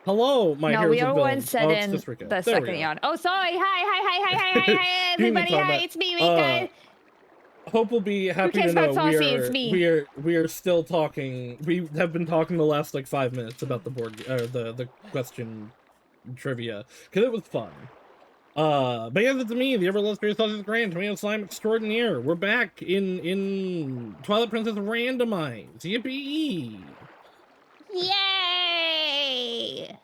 Hello, my No, heroes we of are villain. one set Oh, it's in just Rika. the There we second go. yawn. Oh, sorry. Hi, You need to everybody. talk Hi, about. it's me, Rika. Hope will be Who happy to cares know about Saucy? It's me. we are still talking. We have been talking the last like 5 minutes about the board the question trivia because it was fun. But yes, it's me, the ever illustrious Saus Grand Tomato Slime Extraordinaire. We're back in Twilight Princess Randomized. Yippee! Yay!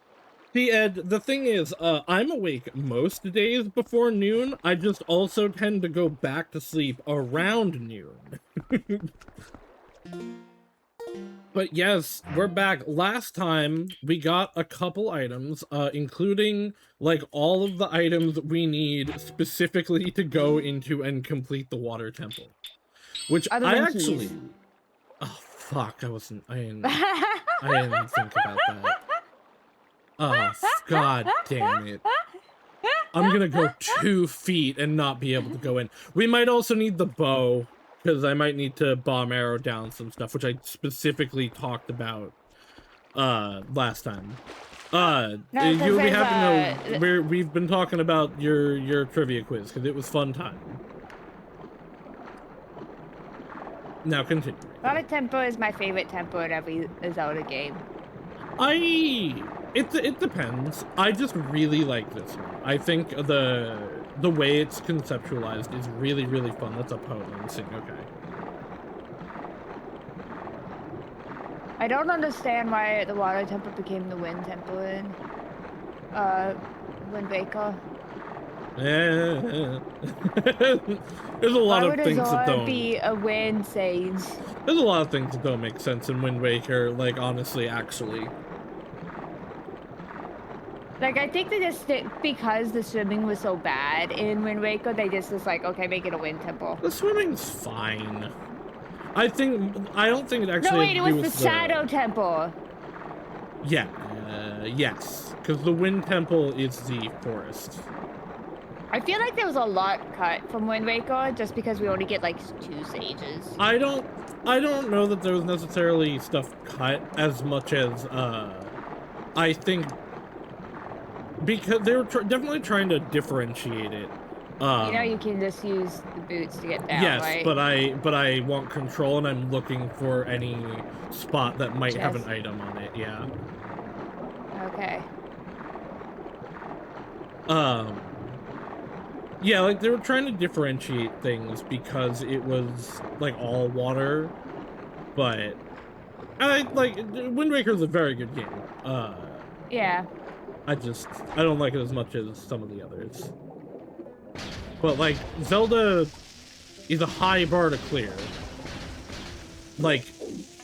See, Ed, the thing is, I'm awake most days before noon. I just also tend to go back to sleep around noon. But yes, we're back. Last time, we got a couple items, including, like, all of the items we need specifically to go into and complete the water temple. Which Other I than actually... keys. Oh, fuck, I didn't think about that. Oh, god damn it. I'm gonna go 2 feet and not be able to go in. We might also need the bow, because I might need to bomb arrow down some stuff, which I specifically talked about last time. No, because You'll be there's happy to know we've been talking about your trivia quiz, because it was fun time. Now continue. Water Tempo is my favorite tempo in every Zelda game. It depends. I just really like this one. I think the way it's conceptualized is really, really fun. That's a potency. Okay. I don't understand why the Water Temple became the Wind Temple in Wind Waker. There's a lot of things that don't be a wind sage. There's a lot of things that don't make sense in Wind Waker, like, honestly, actually. Like, I think they just did, because the swimming was so bad in Wind Waker, they just was like, okay, make it a wind temple. The swimming's fine. I don't think it actually No, wait, it was the Shadow Temple. Yeah, yes, because the Wind Temple is the forest. I feel like there was a lot cut from Wind Waker just because we only get like 2 sages. I don't know that there was necessarily stuff cut as much as I think because they were definitely trying to differentiate it. You know, you can just use the boots to get down, yes, right? but I want control, and I'm looking for any spot that might have an item on it. Yeah. Okay. Yeah, like, they were trying to differentiate things because it was, like, all water, but... Wind Waker is a very good game. Yeah. I don't like it as much as some of the others. But, like, Zelda is a high bar to clear. Like,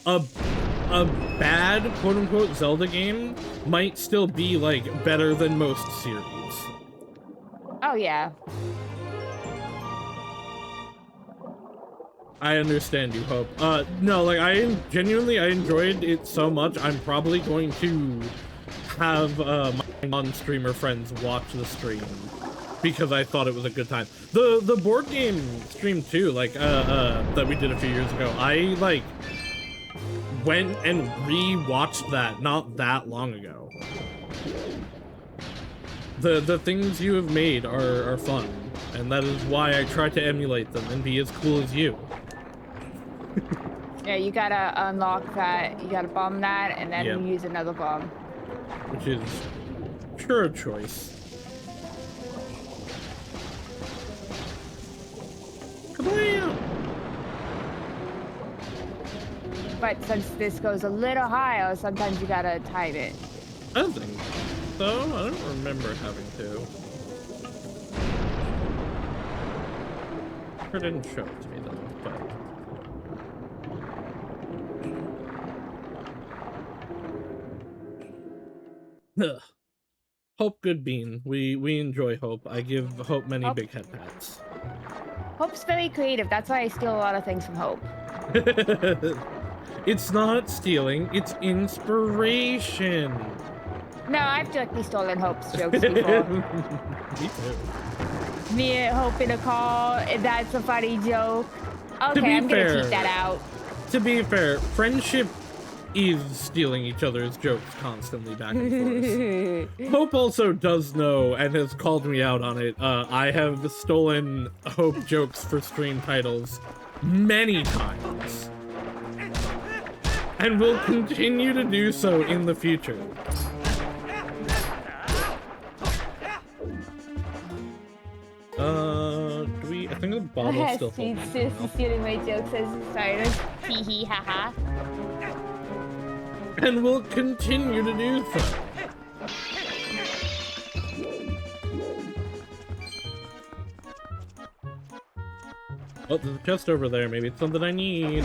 a bad, quote-unquote, Zelda game might still be, like, better than most series. Oh, yeah. I understand you, Hope. No, like, I enjoyed it so much, I'm probably going to have, my non-streamer friends watch the stream, because I thought it was a good time. The board game stream, too, like, that we did a few years ago, I, like, went and re-watched that not that long ago. The things you have made are fun, and that is why I try to emulate them and be as cool as you. Yeah, you gotta unlock that, you gotta bomb that, and then you use another bomb. Which is sure a choice. Kablam! But since this goes a little higher, sometimes you gotta time it. I don't think so. I don't remember having to. It didn't show it to me though, but... Ugh. Hope good bean. We enjoy Hope. I give Hope many big head pats. Hope's very creative. That's why I steal a lot of things from Hope. It's not stealing, it's inspiration. No, I've directly stolen Hope's jokes before. Me too. Me and Hope in a call, that's a funny joke. Okay, I'm gonna keep that out. To be fair, friendship is stealing each other's jokes constantly back and forth. Hope also does know and has called me out on it. I have stolen Hope jokes for stream titles many times. And will continue to do so in the future. I think the bottle's still full. Stealing my jokes as starters. Teehee, haha. And will continue to do so. Oh, there's a chest over there. Maybe it's something I need.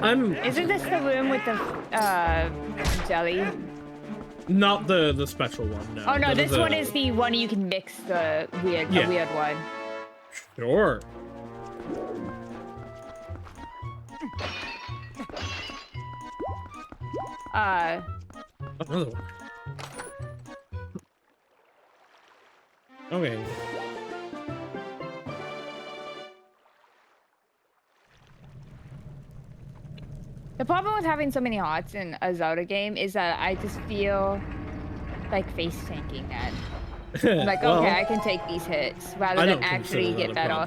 Isn't this the room with the jelly? Not the special one, no. Oh no, this one is the one you can mix the weird one. Sure. Another one. Okay. The problem with having so many hearts in a Zelda game is that I just feel like face tanking that. I'm like, well, okay, I can take these hits rather than actually get better.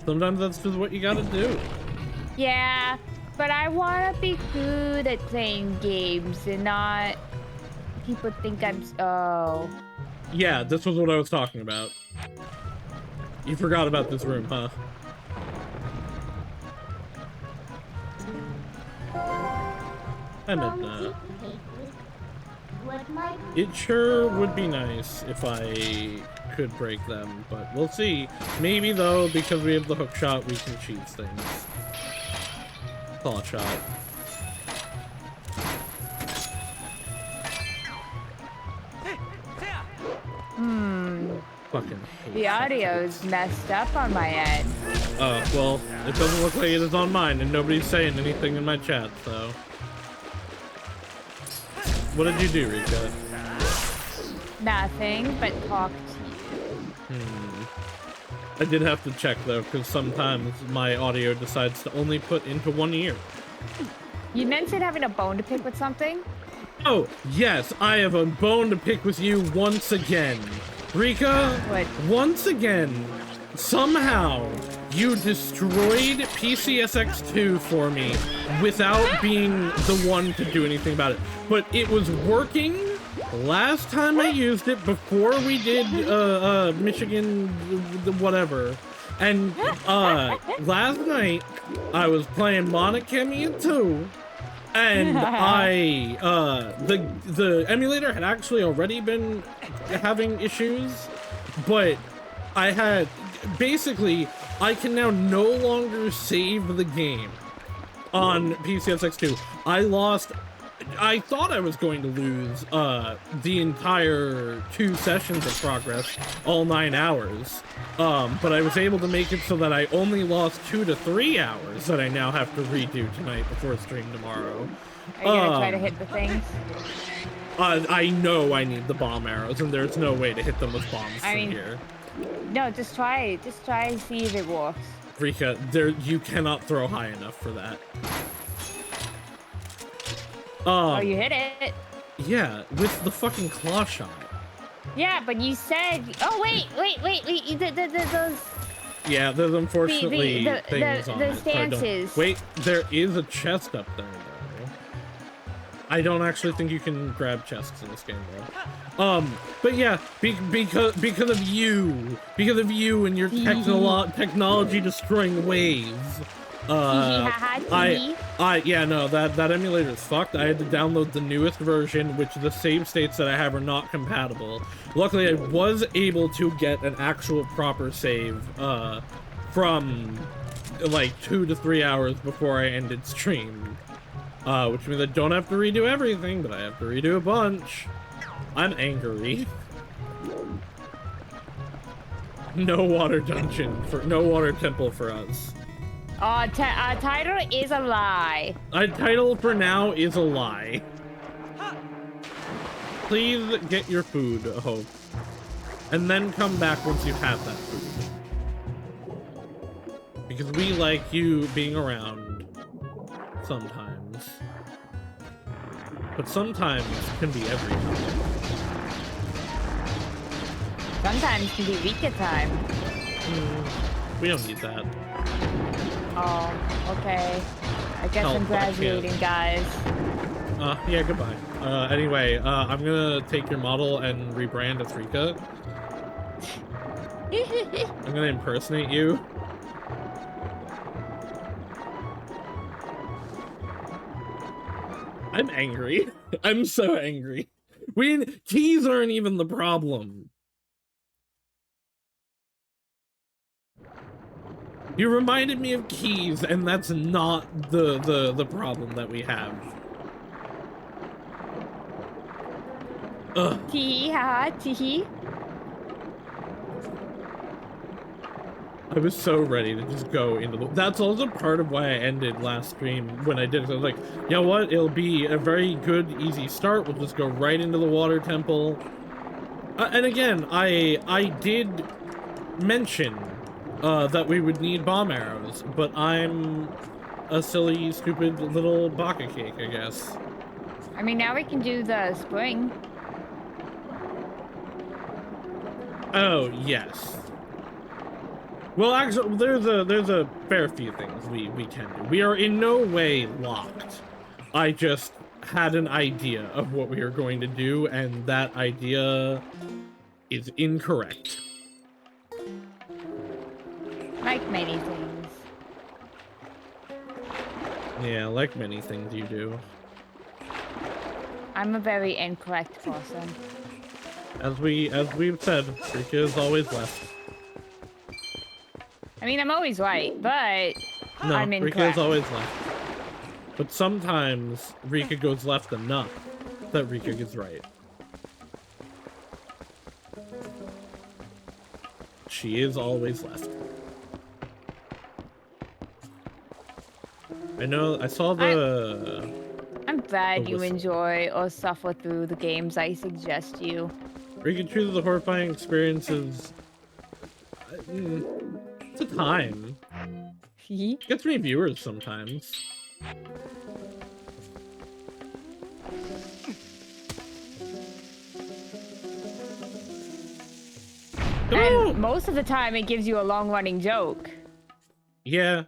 Sometimes that's just what you gotta do. Yeah, but I want to be good at playing games and not people think I'm. Oh. Yeah, this was what I was talking about. You forgot about this room, huh? I meant that. It sure would be nice if I could break them, but we'll see. Maybe though, because we have the hook shot, we can cheat things. Claw shot. Fucking hate the audio's messed up on my end. Oh, well, it doesn't look like it is on mine, and nobody's saying anything in my chat, so. What did you do, Rika? Nothing, but talk to you. I did have to check, though, because sometimes my audio decides to only put into one ear. You mentioned having a bone to pick with something? Oh, yes, I have a bone to pick with you once again. Rika, what? Once again, somehow, you destroyed PCSX2 for me without being the one to do anything about it. But it was working last time I used it before we did Michigan whatever. And last night I was playing Monokemi 2 and the emulator had actually already been having issues, but I had basically I can now no longer save the game on PCSX2. I thought I was going to lose the entire 2 sessions of progress, all 9 hours. But I was able to make it so that I only lost 2 to 3 hours that I now have to redo tonight before stream tomorrow. Are you gonna try to hit the things? I know I need the bomb arrows, and there's no way to hit them with bombs from here. No, just try. Just try and see if it works. Rika, you cannot throw high enough for that. Oh, you hit it. Yeah, with the fucking claw shot. Yeah, but you said. Oh wait. Those. Yeah, there's unfortunately things on it. Stances. Wait, there is a chest up there though. I don't actually think you can grab chests in this game though. But yeah, because of you and your technology destroying ways. Yeah, no, that emulator is fucked. I had to download the newest version, which the save states that I have are not compatible. Luckily, I was able to get an actual proper save from like 2 to 3 hours before I ended stream. Which means I don't have to redo everything, but I have to redo a bunch. I'm angry. No water temple for us. Title is a lie. Title for now is a lie. Please get your food, Hope. And then come back once you have that food. because we like you being around sometimes. But sometimes can be every time. Sometimes can be Rika time. We don't need that. Oh, okay. I guess I'm graduating, guys. Yeah, goodbye. Anyway, I'm gonna take your model and rebrand as Rika. I'm gonna impersonate you. I'm angry. I'm so angry. Keys aren't even the problem. You reminded me of keys, and that's not the problem that we have. Ugh. Teehee, haha, teehee. I was so ready to just go into the... That's also part of why I ended last stream when I did it. I was like, you know what? It'll be a very good, easy start. We'll just go right into the water temple. And again, I did mention that we would need bomb arrows, but I'm a silly, stupid little baka cake, I guess. I mean, now we can do the spring. Oh, yes. Well, actually, there's a fair few things we can do. We are in no way locked. I just had an idea of what we were going to do, and that idea is incorrect. Like many things. Yeah, like many things you do. I'm a very incorrect person. As we've said, Rika is always left. I mean, I'm always right, but no, I'm incorrect. Rika is always left. But sometimes Rika goes left enough that Rika gets right. She is always left. I know, I saw the... I'm glad you enjoy or suffer through the games I suggest you. Rika chooses the horrifying experiences. It's a time. Gets me viewers sometimes. And most of the time, it gives you a long-running joke. Yeah.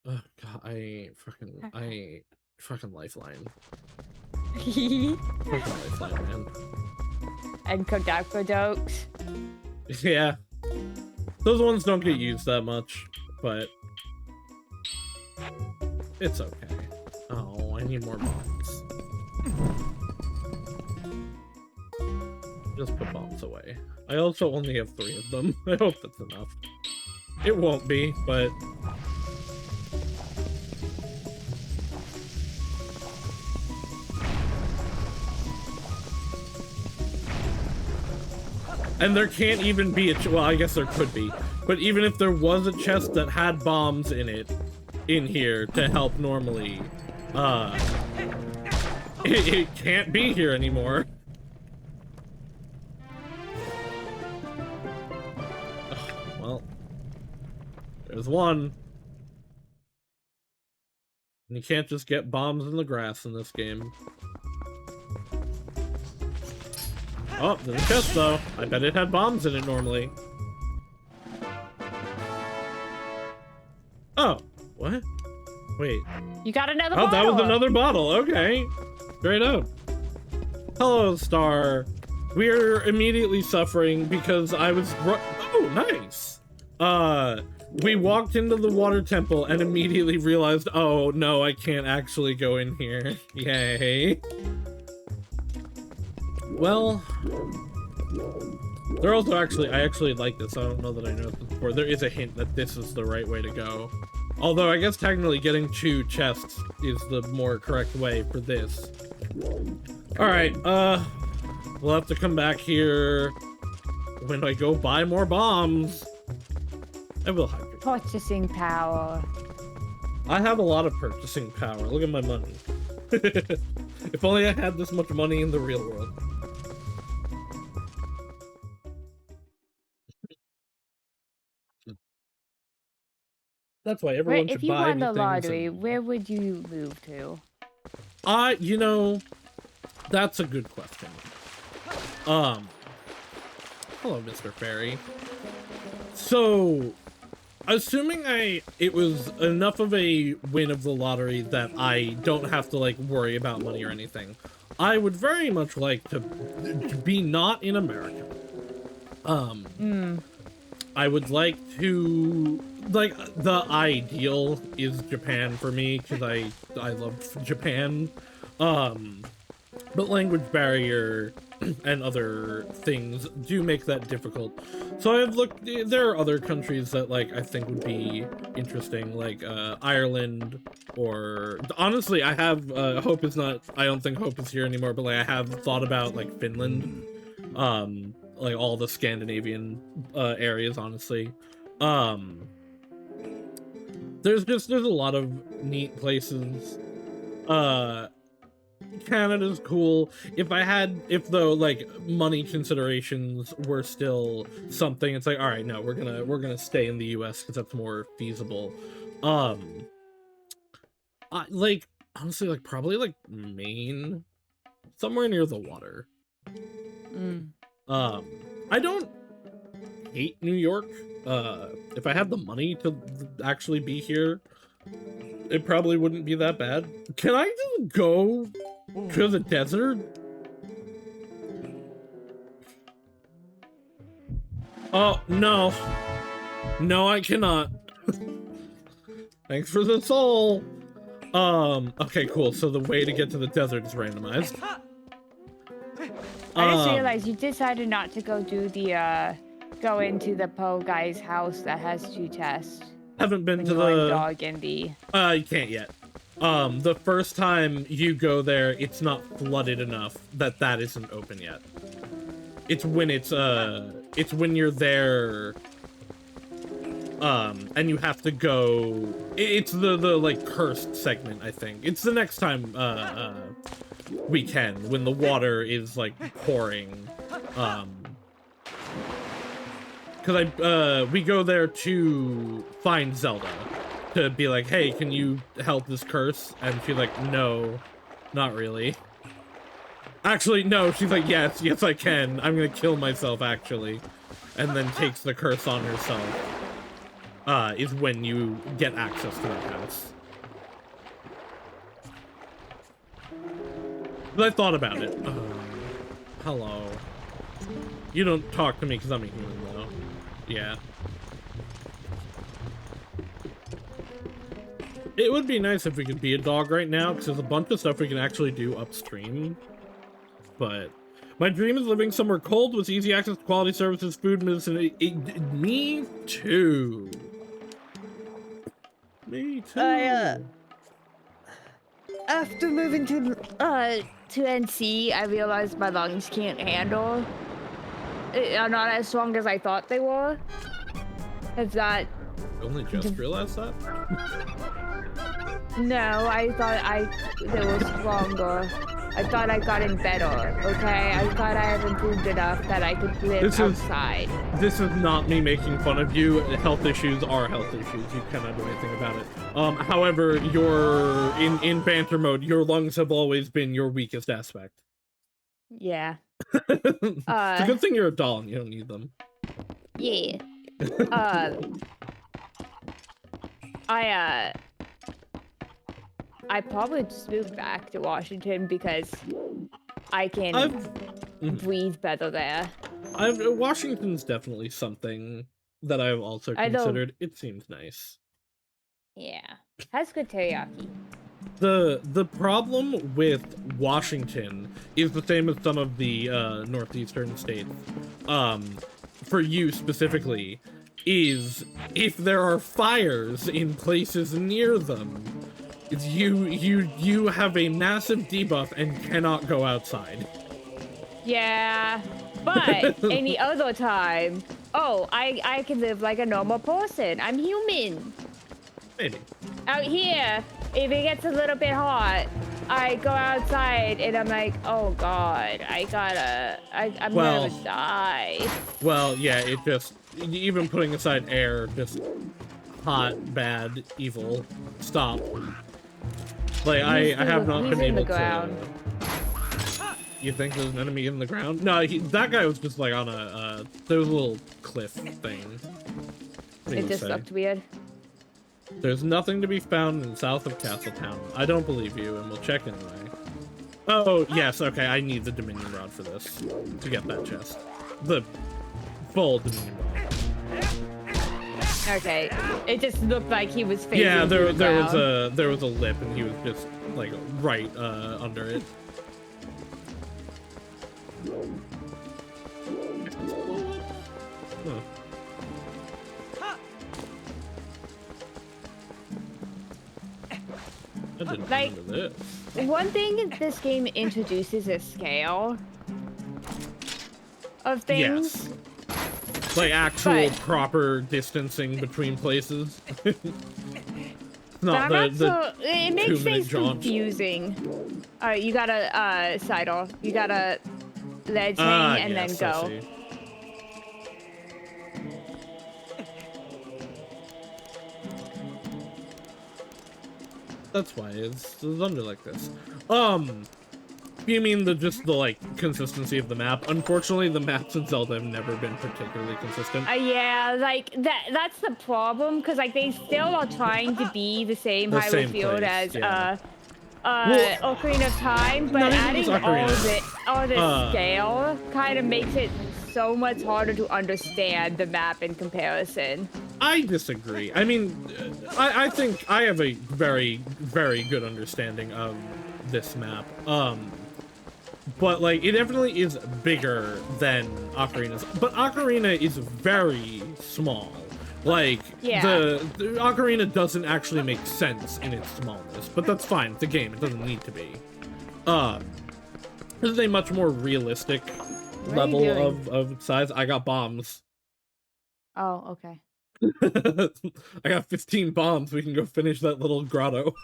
Oh god, I fucking lifeline. Fucking lifeline, man. And Kodako jokes. Yeah. Those ones don't get used that much, but it's okay. Oh, I need more bombs. Just put bombs away. I also only have 3 of them. I hope that's enough. It won't be, but... And there can't even be a... Well, I guess there could be. But even if there was a chest that had bombs in it, in here, to help normally, it can't be here anymore. Well, there's one. And you can't just get bombs in the grass in this game. Oh, there's a chest though. I bet it had bombs in it normally. Oh, what? Wait. You got another bottle. Oh, that was another bottle. Okay. Straight up. Hello, Star. We're immediately suffering because I was... Oh, nice. We walked into the water temple and immediately realized, oh, no, I can't actually go in here. Yay. Well... There also I actually like this. I don't know that I noticed this before. There is a hint that this is the right way to go. Although I guess technically getting 2 chests is the more correct way for this. Alright, we'll have to come back here when I go buy more bombs. I will hydrate. Purchasing power. I have a lot of purchasing power. Look at my money. If only I had this much money in the real world. That's why everyone should buy If you won the lottery, and... where would you move to? You know, that's a good question. Hello, Mr. Fairy. So, assuming it was enough of a win of the lottery that I don't have to, like, worry about money or anything, I would very much like to be not in America. I would like to, like, the ideal is Japan for me, because I love Japan. But language barrier and other things do make that difficult. So I've looked, there are other countries that, like, I think would be interesting, like, Ireland, or, honestly, I have, Hope is not, I don't think Hope is here anymore, but, like, I have thought about, like, Finland, like, all the Scandinavian, areas, honestly. There's a lot of neat places. Canada's cool. If though, like, money considerations were still something, it's like, all right, no, we're gonna stay in the US because that's more feasible. Like, honestly, like, probably, like, Maine, somewhere near the water. I don't hate New York. If I had the money to actually be here, it probably wouldn't be that bad. Can I just go to the desert? Oh, no. No, I cannot. Thanks for the soul. Okay, cool. So the way to get to the desert is randomized. I just realized you decided not to go do the, go into the Poe guy's house that has 2 chests. Haven't been to the dog and the... you can't yet. The first time you go there, it's not flooded enough that isn't open yet. It's when it's when you're there, and you have to go, it's the like, cursed segment, I think. It's the next time, we can, when the water is, like, pouring, because we go there to find Zelda, to be like, hey, can you help this curse? And she's like, no, not really. Actually, no, she's like, yes, I can. I'm gonna kill myself, actually. And then takes the curse on herself, is when you get access to that house. But I thought about it. Hello. You don't talk to me because I'm a human, though. Yeah. It would be nice if we could be a dog right now, because there's a bunch of stuff we can actually do upstream. But my dream is living somewhere cold with easy access to quality services, food, medicine. Me too. Me too. After moving to NC, I realized my lungs can't handle. Are not as strong as I thought they were. It's that. You only just realized that? No, I thought they were stronger. I thought I gotten better, okay? I thought I had improved enough that I could live outside. This is not me making fun of you. Health issues are health issues. You cannot do anything about it. However, in banter mode, your lungs have always been your weakest aspect. Yeah. It's a good thing you're a doll and you don't need them. Yeah. I probably just moved back to Washington because I can breathe better there. Washington's definitely something that I've also considered. It seems nice. Yeah. Has good teriyaki. The problem with Washington is the same as some of the northeastern states. For you specifically, is if there are fires in places near them, you have a massive debuff and cannot go outside. Yeah, but any other time, I can live like a normal person. I'm human. Maybe. Out here, if it gets a little bit hot, I go outside and I'm like, oh god, I'm gonna die. Well, yeah, it just, even putting aside air, just hot, bad, evil. Stop. Like, I have not been able to... You think there's an enemy in the ground? No, that guy was just like on a, there was a little cliff thing. It just looked weird. There's nothing to be found in south of Castletown. I don't believe you, and we'll check anyway. Oh, yes, okay, I need the Dominion Rod for this, to get that chest. The full Dominion Rod. Okay, it just looked like he was facing there was a lip, and he was just, like, right, under it. Huh. I didn't remember this. One thing this game introduces is scale of things. Yes. Like actual proper distancing between places. Not it makes things confusing. You gotta sidle. You gotta ledge hang and then go. That's why it's under like this. You mean just the like consistency of the map? Unfortunately, the maps in Zelda have never been particularly consistent. Yeah, like that's the problem, because like they still are trying to be the same Hyrule Field as Ocarina of Time, but adding all the scale kind of makes it so much harder to understand the map in comparison. I disagree. I mean, I think I have a very, very good understanding of this map. But like, it definitely is bigger than Ocarina's. But Ocarina is very small. Like, the Ocarina doesn't actually make sense in its smallness. But that's fine. It's a game. It doesn't need to be. This is a much more realistic level of size. I got bombs. Oh, okay. I got 15 bombs. We can go finish that little grotto.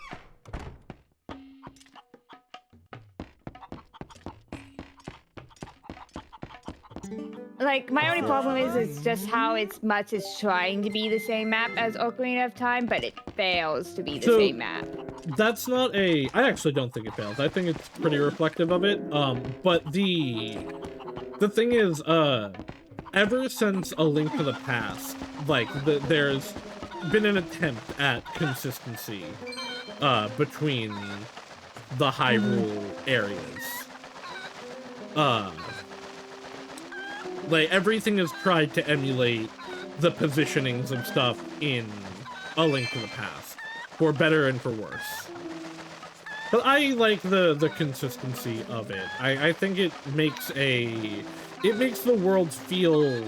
Like, my only problem is just how much is trying to be the same map as Ocarina of Time, but it fails to be the same map. That's not I actually don't think it fails. I think it's pretty reflective of it. But the thing is, ever since A Link to the Past, like, there's been an attempt at consistency between the Hyrule areas. Like, everything is tried to emulate the positionings of stuff in A Link to the Past, for better and for worse. But I like the consistency of it. I think it makes the world feel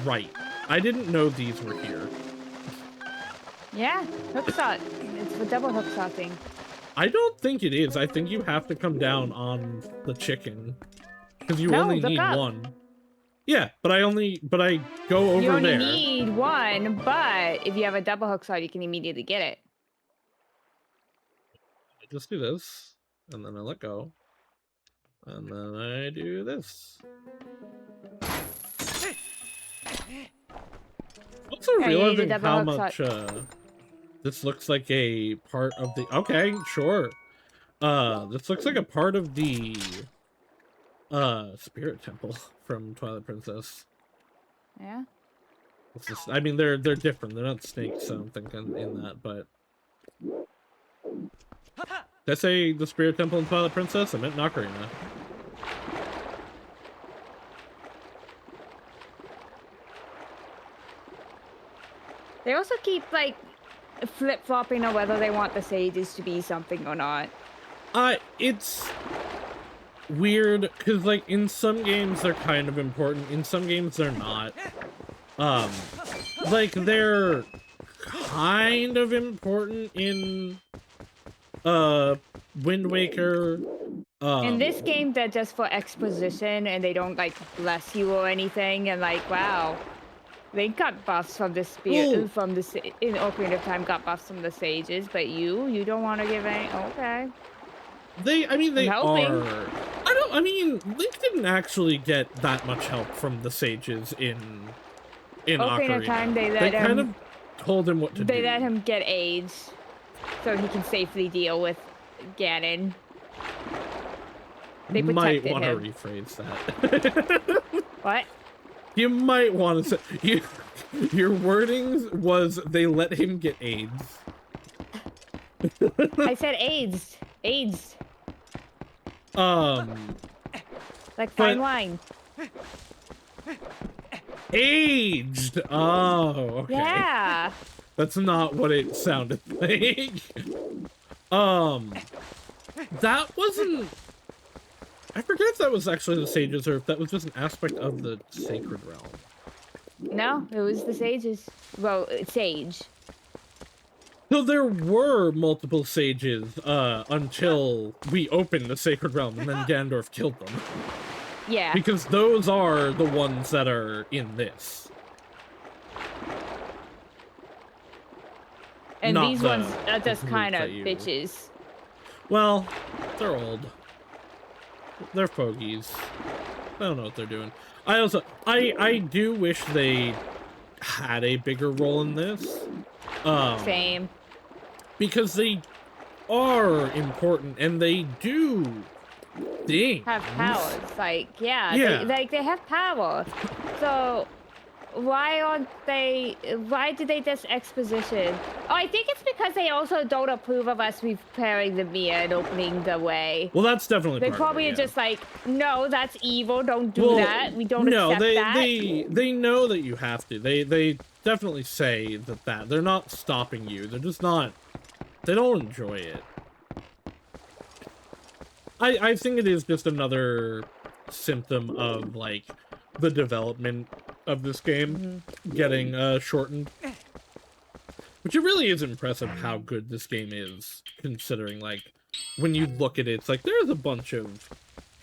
right. I didn't know these were here. Yeah, hookshot. It's the double hookshot thing. I don't think it is. I think you have to come down on the chicken. Because you only need one. Yeah, but I go over there. You only need one, but if you have a double hookshot, you can immediately get it. I just do this, and then I let go. And then I do this. Also realizing how much this looks like a part of the... Okay, sure. This looks like a part of the Spirit Temple from Twilight Princess. Yeah? It's just, I mean, they're different. They're not snakes, I don't think, in that, but... Did I say the Spirit Temple in Twilight Princess? I meant Ocarina. They also keep, like, flip-flopping on whether they want the sages to be something or not. It's weird, because, like, in some games they're kind of important, in some games they're not. Like, they're kind of important in, Wind Waker. In this game, they're just for exposition, and they don't, like, bless you or anything, and, like, wow. They got buffs from the spirit, in Ocarina of Time got buffs from the sages, but you don't want to give any, okay. They are. I mean, Link didn't actually get that much help from the sages in Ocarina of Time. They let him told him what to do. They let him get AIDS so he can safely deal with Ganon. They might protected want to him. rephrase that. What? You might want to say... your wordings was they let him get AIDS. I said AIDS. AIDS. Like fine wine. Aged! Oh, okay. Yeah. That's not what it sounded like. That wasn't... I forget if that was actually the sages or if that was just an aspect of the sacred realm. No, it was the sages. Well, sage. So there were multiple sages until we opened the sacred realm and then Ganondorf killed them. Yeah. Because those are the ones that are in this. And Not these ones are just kind of bitches. Well, they're old. They're fogies. I don't know what they're doing. I do wish they had a bigger role in this. Same. Because they are important and they do things. Have powers. Like, yeah. They have power. So why did they just exposition? Oh, I think it's because they also don't approve of us repairing the mirror and opening the way. Well, that's definitely They part probably of it, are just like, no, that's evil, don't do that. We don't accept that. They know that you have to. They definitely say that they're not stopping you. They're just not, they don't enjoy it. I think it is just another symptom of, like, the development of this game getting shortened. Which it really is impressive how good this game is, considering, like, when you look at it, it's like, there's a bunch of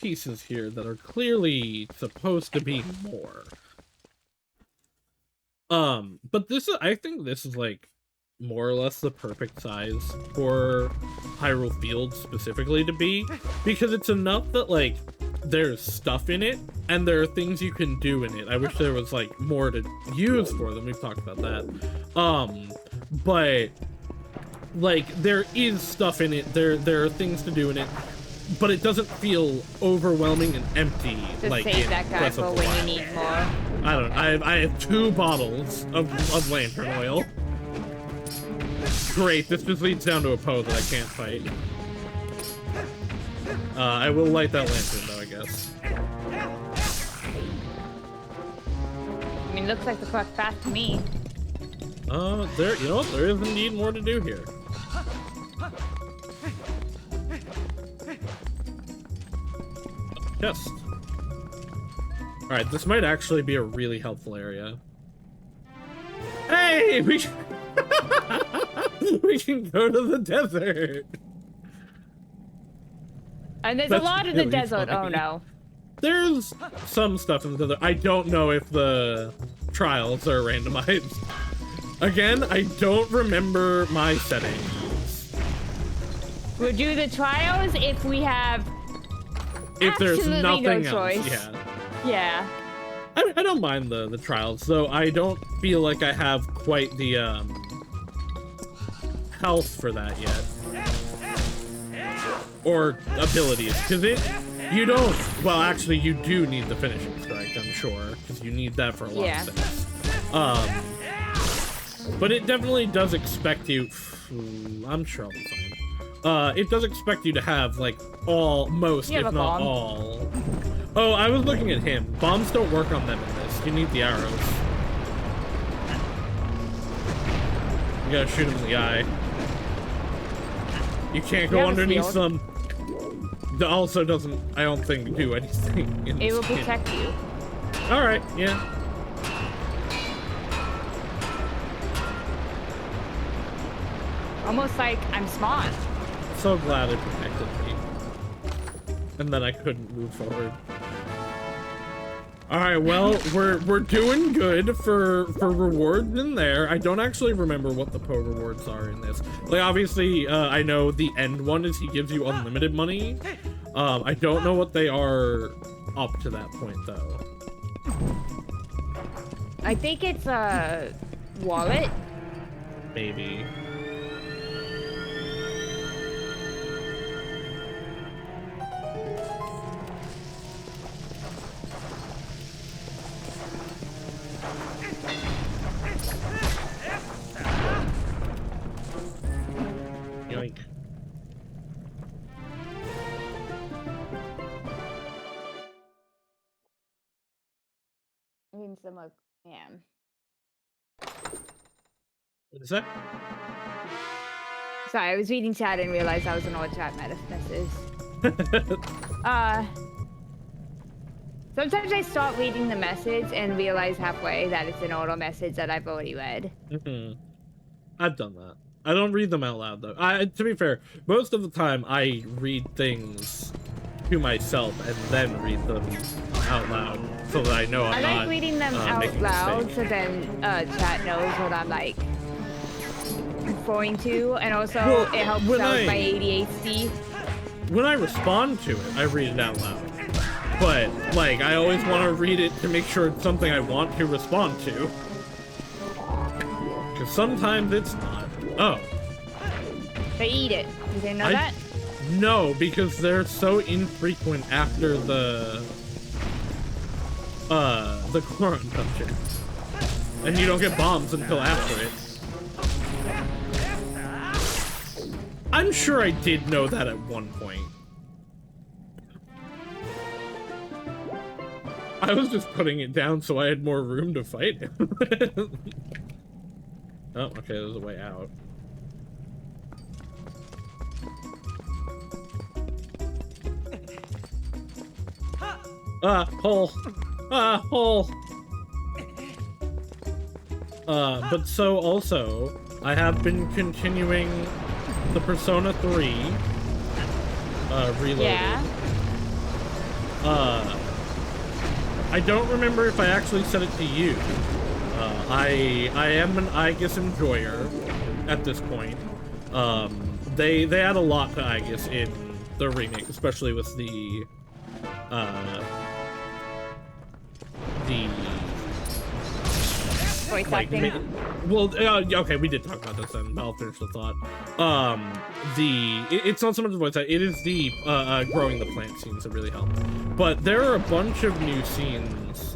pieces here that are clearly supposed to be more. But this is, I think this is, like, more or less the perfect size for Hyrule Field specifically to be, because it's enough that, like, there's stuff in it, and there are things you can do in it. I wish there was, like, more to use for them. We've talked about that. But, like, there is stuff in it. There are things to do in it, but it doesn't feel overwhelming and empty. Just like save in that guy Breath for of the when Wild. you need more. I don't know. I have 2 bottles of lantern oil. Great, this just leads down to a Poe that I can't fight. I will light that lantern, though, I guess. I mean, looks like the clock's fast to me. There, you know what? There is indeed more to do here. Chest. Alright, this might actually be a really helpful area. Hey! We can go to the desert! And there's That's a lot in really the desert. funny. Oh no. There's some stuff in the desert. I don't know if the trials are randomized. Again, I don't remember my settings. We'll do the trials if we have If there's absolutely nothing no else, choice. yeah. Yeah. I don't mind the trials, though I don't feel like I have quite the health for that yet. Or abilities, because you don't, well actually you do need the finishing strike, I'm sure, because you need that for a lot of things. But it definitely does expect you, I'm sure I'll be fine. It does expect you to have, like, most, if not bomb. all. Oh, I was looking at him. Bombs don't work on them in this. You need the arrows. You gotta shoot him in the eye. You can't go underneath them. That also doesn't, I don't think, do anything in It this will game. protect you. Alright, yeah. Almost like I'm smart. So glad it protected me. And then I couldn't move forward. Alright, well, we're doing good for rewards in there. I don't actually remember what the Poe rewards are in this. Like, obviously, I know the end one is he gives you unlimited money. I don't know what they are up to that point, though. I think it's a wallet. maybe. Yoink. In some of, yeah. What is that? Sorry, I was reading chat and realized I was an old chat messages. Sometimes I start reading the message and realize halfway that it's an auto message that I've already read. I've done that. I don't read them out loud though. To be fair, most of the time I read things to myself and then read them out loud so that I know I'm not. I like reading them out loud so then chat knows what I'm like referring to, and also it helps out my ADHD. When I respond to it, I read it out loud. But like, I always want to read it to make sure it's something I want to respond to. Because sometimes it's not. Oh. They eat it. You didn't know that? No, because they're so infrequent after the Coron dungeon. And you don't get bombs until after it. I'm sure I did know that at one point. I was just putting it down so I had more room to fight him. Oh, okay, there's a way out. Hole. Hole. But so also, I have been continuing the Persona 3 Reloaded. Yeah. I don't remember if I actually said it to you. I am an Aegis enjoyer at this point. They add a lot to Aegis in the remake, especially with the voice acting. Well, okay, we did talk about this then. I'll finish the thought. It's not so much the voice acting, it is the growing the plant scenes that really help. But there are a bunch of new scenes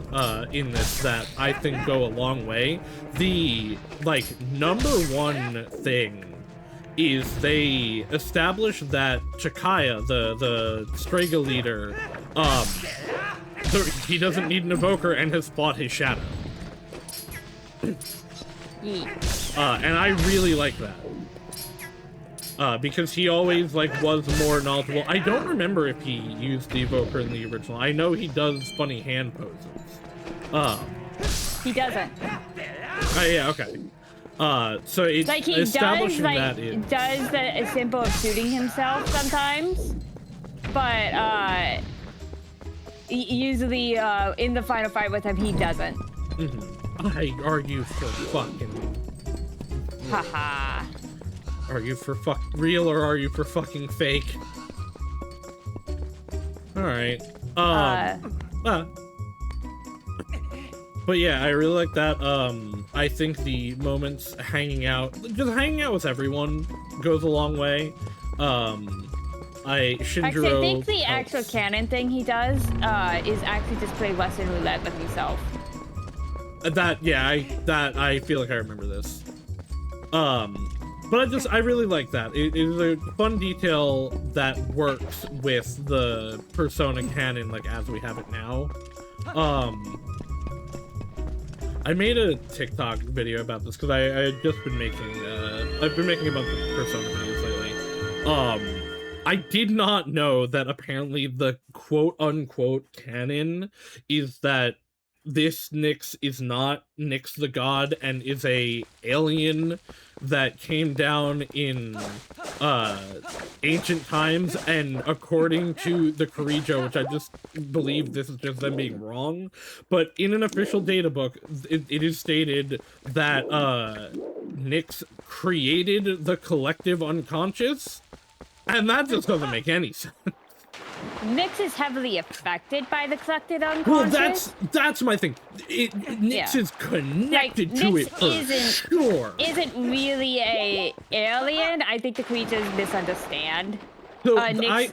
in this that I think go a long way. The, like, #1 thing is they establish that Chikaya, the Strega leader, he doesn't need an evoker and has fought his shadow. And I really like that. Because he always, like, was more knowledgeable. I don't remember if he used the evoker in the original. I know he does funny hand poses. He doesn't. Yeah, okay. So it's like he establishing does, like, that is... does the symbol of shooting himself sometimes, but usually in the final fight with him, he doesn't. I argue for fucking... Haha. Are you for real or are you for fucking fake? Alright. But yeah, I really like that. I think the moments just hanging out with everyone goes a long way. Actually, I think the actual canon thing he does is actually just play Russian roulette with himself. I feel like I remember this. But I really like that. It is a fun detail that works with the Persona canon, like, as we have it now. I made a TikTok video about this, because I had just been making, I've been making a bunch of Persona videos lately. I did not know that apparently the quote-unquote canon is that this Nyx is not Nyx the god and is a alien that came down in ancient times, and according to the Korijo, which I just believe this is just them being wrong, but in an official data book, it is stated that Nyx created the collective unconscious, and that just doesn't make any sense. Nyx is heavily affected by the collected unconscious. Well, that's my thing. Nyx is connected to Nyx it for sure. Isn't really a alien. I think the creatures misunderstand. So I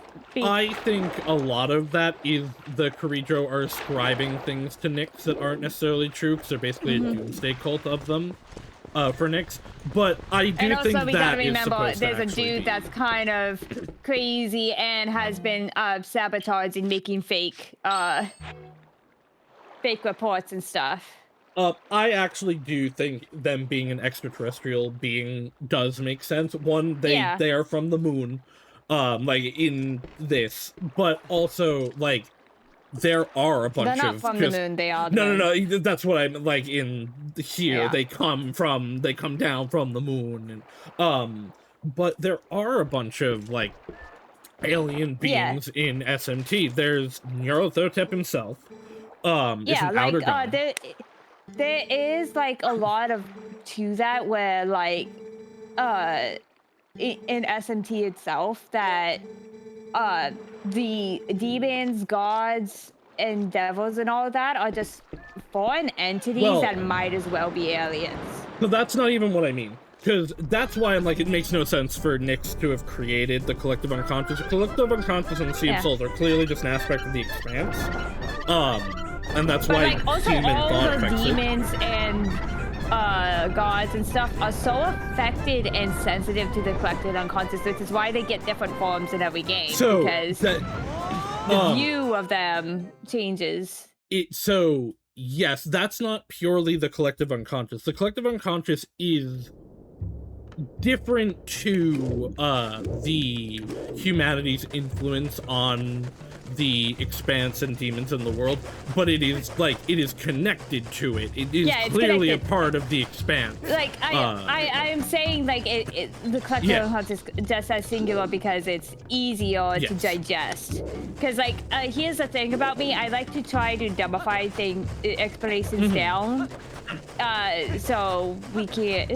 think a lot of that is the Kirijo are ascribing things to Nyx that aren't necessarily true, because they're basically a doomsday cult of them. For Nyx, but I do think that is supposed to And also, we gotta remember, there's a dude be. that's kind of crazy and has been sabotaging, making fake reports and stuff. I actually do think them being an extraterrestrial being does make sense. One, they are from the moon, like in this, but also like there are a bunch of... They're not from the moon, they are... No, that's what I'm, like, in here, Yeah. they come down from the moon, and, but there are a bunch of, like, alien beings in SMT. There's Nyarlathotep himself, yeah, like, there is, like, a lot of, to that, where, like, in SMT itself, that, the demons, gods, and devils and all of that are just foreign entities that might as well be aliens. So that's not even what I mean. Because that's why I'm like, it makes no sense for Nyx to have created the collective unconscious. The collective unconscious and the Sea of Souls are clearly just an aspect of the Expanse. And that's why like, also human all thought the affects demons and gods and stuff are so affected and sensitive to the collective unconscious, which is why they get different forms in every game. So because the view of them changes. So yes, that's not purely the collective unconscious. The collective unconscious is different to the humanity's influence on the Expanse and demons in the world, but it is like, it is connected to it. It is clearly a part of the Expanse. Like I am saying, like, the collective unconscious just as singular because it's easier to digest. Because like here's the thing about me, I like to try to dumbify explanations down. So we can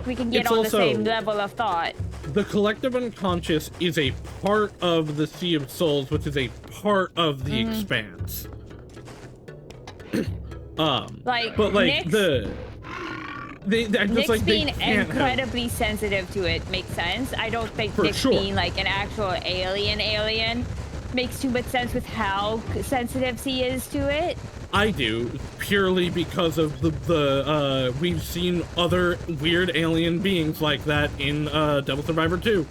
we can get on the same level of thought. The collective unconscious is a part of the Sea of Souls, which is a part of the Expanse. Like, but like Nyx, Nyx being incredibly sensitive to it makes sense. I don't think Nyx being like an actual alien makes too much sense with how sensitive he is to it. I do, purely because of the we've seen other weird alien beings like that in Devil Survivor 2.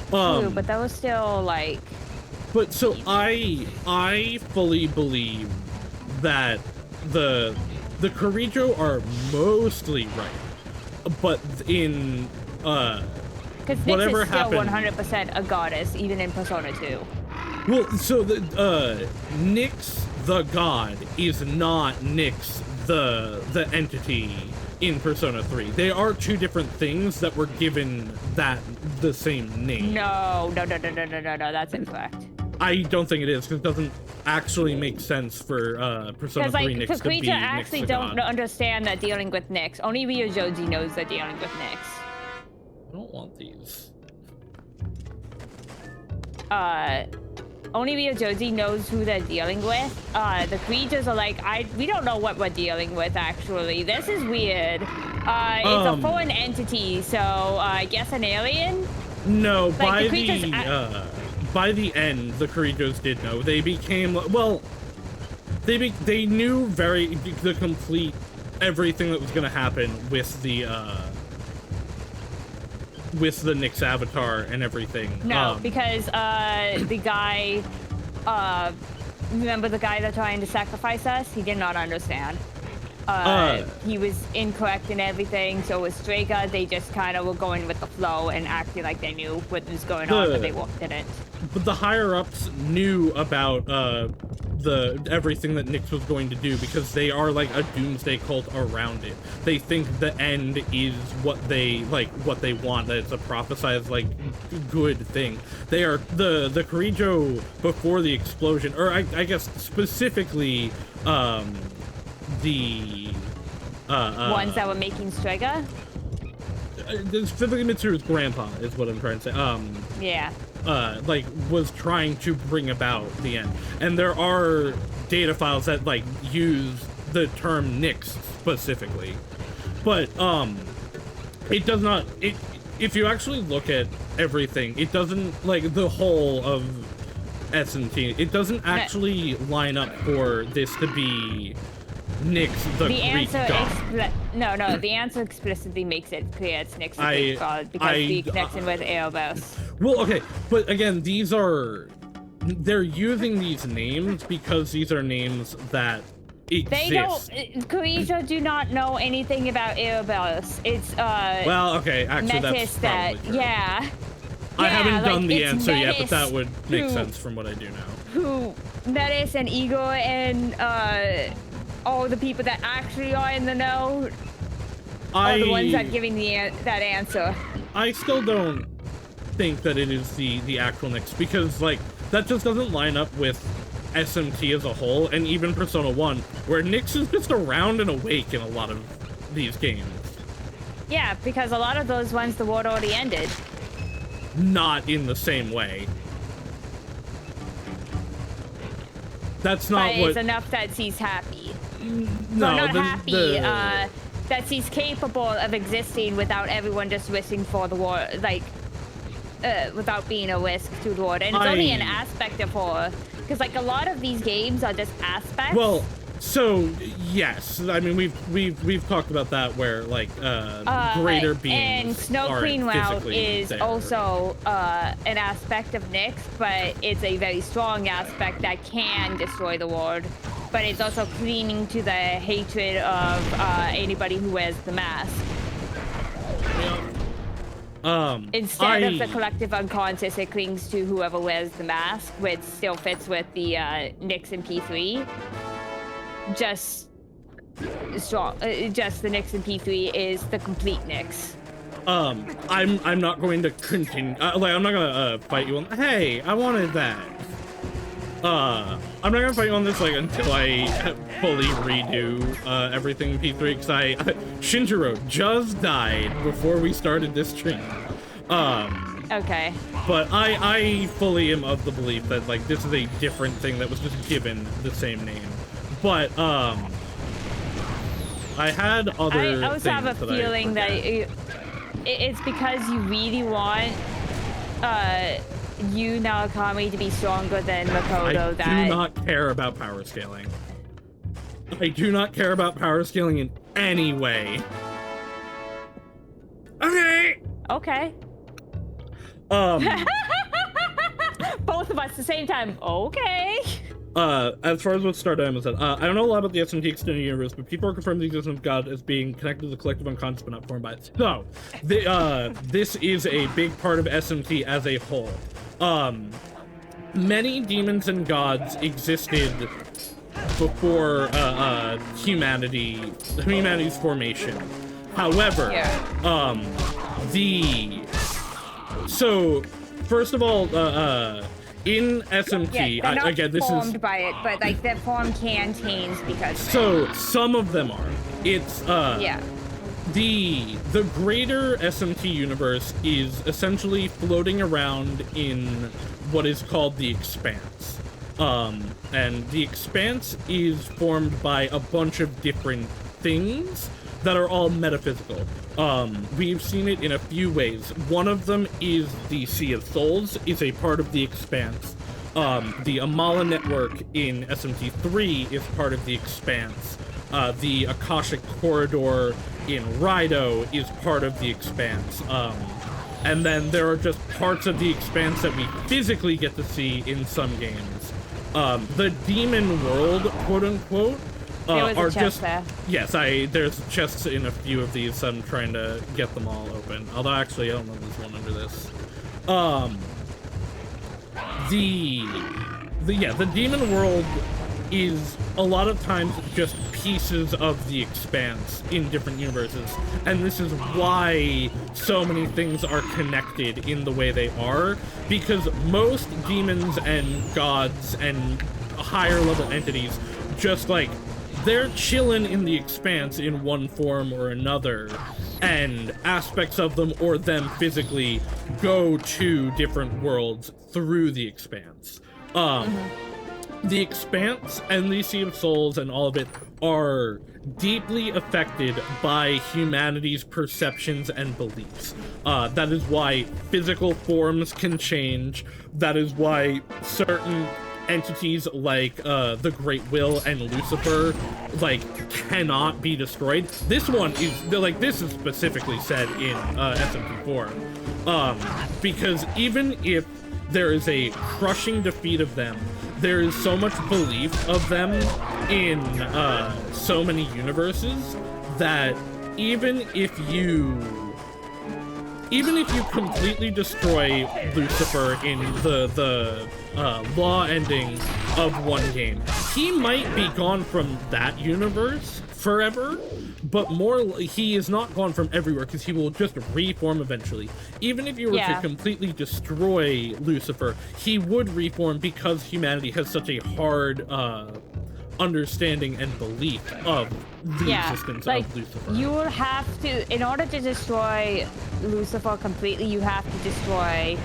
True, but that was still like... But so I fully believe that the Kirijo are mostly right, but in because Nyx is still 100% a goddess, even in Persona 2. Well, so the Nyx the god is not Nyx the entity in Persona 3. They are two different things that were given the same name. No, that's incorrect. I don't think it is, because it doesn't actually make sense for Persona 3 Nyx to be Nyx actually don't understand that dealing with Nyx. Only Ryojoji knows that dealing with Nyx. I don't want these. Only Ryojoji knows who they're dealing with. The creatures are like, we don't know what we're dealing with, actually. This is weird. It's a foreign entity, so I guess an alien? No, like, by the end, the Kirijos did know. They became, well, they knew the complete everything that was going to happen with the Nyx avatar and everything. No, because the guy, remember the guy that's trying to sacrifice us? He did not understand. He was incorrect in everything, so was Strega. They just kind of were going with the flow and acting like they knew what was going on, but they didn't. But the higher-ups knew about everything that Nyx was going to do, because they are like a doomsday cult around it. They think the end is what they want, that it's a prophesized like good thing. They are the Kirijo before the explosion, or I guess specifically the ones that were making Strega? specifically Mitsuru's grandpa is what I'm trying to say. Yeah. Like, was trying to bring about the end. And there are data files that, like, use the term Nyx specifically. But, it does not, if you actually look at everything, it doesn't, like, the whole of S&T, it doesn't actually line up for this to be Nyx, the Greek god. No, the answer explicitly makes it clear it's Nyx, the Greek god, because the connection with Erebos. Well, okay, but again, they're using these names because these are names that exist. They don't, Croatia do not know anything about Erebos. It's, well, okay, actually, Metis that's probably true. Yeah. I haven't done the answer Metis yet, but that would make sense from what I do now. Who, Metis and Igor and, all the people that actually are in the know are the ones that are giving that answer. I still don't think that it is the actual Nyx, because, like, that just doesn't line up with SMT as a whole, and even Persona 1, where Nyx is just around and awake in a lot of these games. Yeah, because a lot of those ones, the world already ended. Not in the same way. That's not but what... it's enough that he's happy. No, not happy, that he's capable of existing without everyone just wishing for the war, like, without being a risk to the world. And it's only an aspect of horror. Because, like, a lot of these games are just aspects. Well, so, yes. I mean, we've talked about that where, like, greater beings and Snow Queen Route is there. also an aspect of Nyx, but it's a very strong aspect that can destroy the world. But it's also clinging to the hatred of anybody who wears the mask. Instead of the collective unconscious, it clings to whoever wears the mask, which still fits with the Nyx and P3. Just strong. Just the Nyx and P3 is the complete Nyx. I'm not going to continue. Like, I'm not gonna fight you on. Hey, I wanted that. I'm not gonna fight you on this, like, until I fully redo everything in P3, because Shinjiro just died before we started this stream. Okay. But I fully am of the belief that, like, this is a different thing that was just given the same name. But, I had other I also have a feeling that it's because you really want, you, Naokami, to be stronger than Makoto. I do not care about power scaling. I do not care about power scaling in any way. Okay! Okay. Both of us at the same time. Okay. As far as what Stardom said, I don't know a lot about the SMT extended universe, but people are confirming the existence of God as being connected to the collective unconscious but not formed by it. So, this is a big part of SMT as a whole. Many demons and gods existed before humanity's formation. However, so first of all, in SMT, they're not again, this formed is by it, but like their form can change because. So some of them are. It's the greater SMT universe is essentially floating around in what is called the Expanse. And the Expanse is formed by a bunch of different things that are all metaphysical. We've seen it in a few ways. One of them is the Sea of Souls is a part of the Expanse. The Amala network in SMT3 is part of the Expanse. The Akashic Corridor in Raido is part of the Expanse. And then there are just parts of the Expanse that we physically get to see in some games. The demon world, quote unquote, are just there. Yes, there's chests in a few of these. So I'm trying to get them all open. Although actually, I don't know if there's one under this. The demon world is a lot of times just pieces of the Expanse in different universes, and this is why so many things are connected in the way they are, because most demons and gods and higher level entities just, like, they're chilling in the Expanse in one form or another, and aspects of them or them physically go to different worlds through the Expanse. The Expanse and the Sea of Souls and all of it are deeply affected by humanity's perceptions and beliefs. That is why physical forms can change. That is why certain entities like the Great Will and Lucifer cannot be destroyed. This one is this is specifically said in SMP4, because even if there is a crushing defeat of them, there is so much belief of them in so many universes that even if you completely destroy Lucifer in the law ending of one game, he might be gone from that universe forever, but he is not gone from everywhere because he will just reform eventually. Even if you were to completely destroy Lucifer, he would reform because humanity has such a hard understanding and belief of the existence of Lucifer. You will have to, in order to destroy Lucifer completely, you have to destroy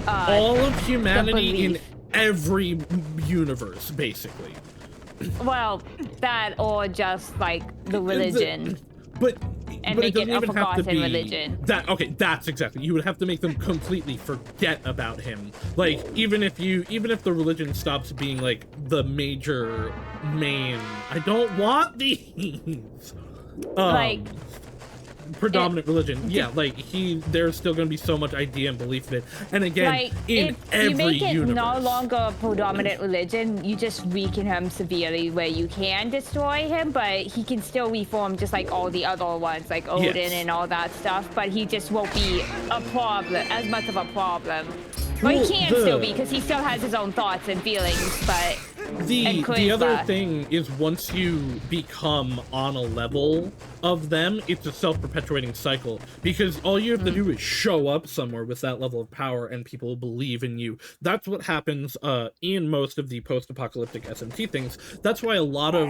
all of humanity in every universe, basically. Well, that or just the religion. But make it doesn't it a even have to forgotten be religion. That's exactly. You would have to make them completely forget about him. Even if the religion stops being the main. I don't want these. Predominant religion. Yeah, there's still going to be so much idea and belief in it. And again, in every universe. You make it no longer a predominant religion, you just weaken him severely where you can destroy him, but he can still reform just like all the other ones, like Odin and all that stuff, but he just won't be as much of a problem. Well, he can still be, because he still has his own thoughts and feelings, but... The other thing is, once you become on a level of them, it's a self-perpetuating cycle, because all you have to do is show up somewhere with that level of power and people believe in you. That's what happens in most of the post-apocalyptic SMT things. That's why a lot of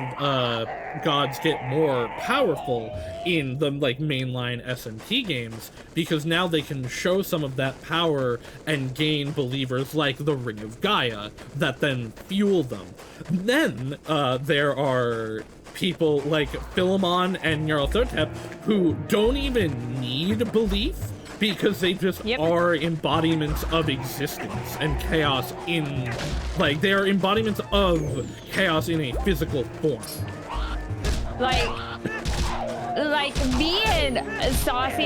gods get more powerful in the mainline SMT games, because now they can show some of that power and gain believers like the Ring of Gaia that then fuel them. Then there are people like Philemon and Nyarlathotep who don't even need belief, because they just are embodiments of existence and chaos in, they are embodiments of chaos in a physical form. Me and Saucy,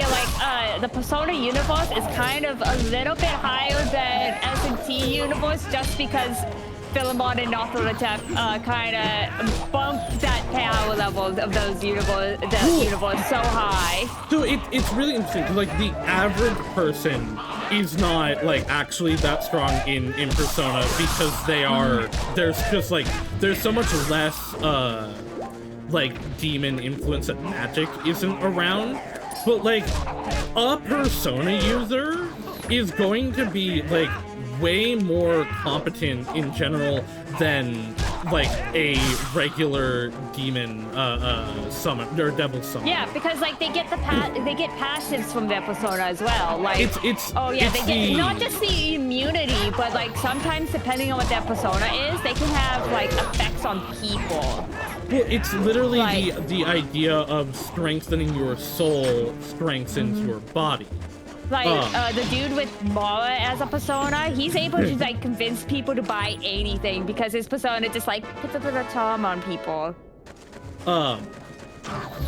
the Persona universe is kind of a little bit higher than S&T universe, just because Philemon and Nyarlathotep kind of bumped that power level of those universe so high. So it's really interesting, the average person is not actually that strong in Persona, because there's so much less demon influence that magic isn't around. But a Persona user is going to be way more competent in general than a regular demon summon or devil summon. Yeah, because they get passives from their Persona as well. They get not just the immunity, but sometimes depending on what their Persona is, they can have effects on people. Well, it's literally the idea of strengthening your soul strengthens your body. The dude with Mara as a Persona, he's able to convince people to buy anything, because his Persona just puts a charm on people.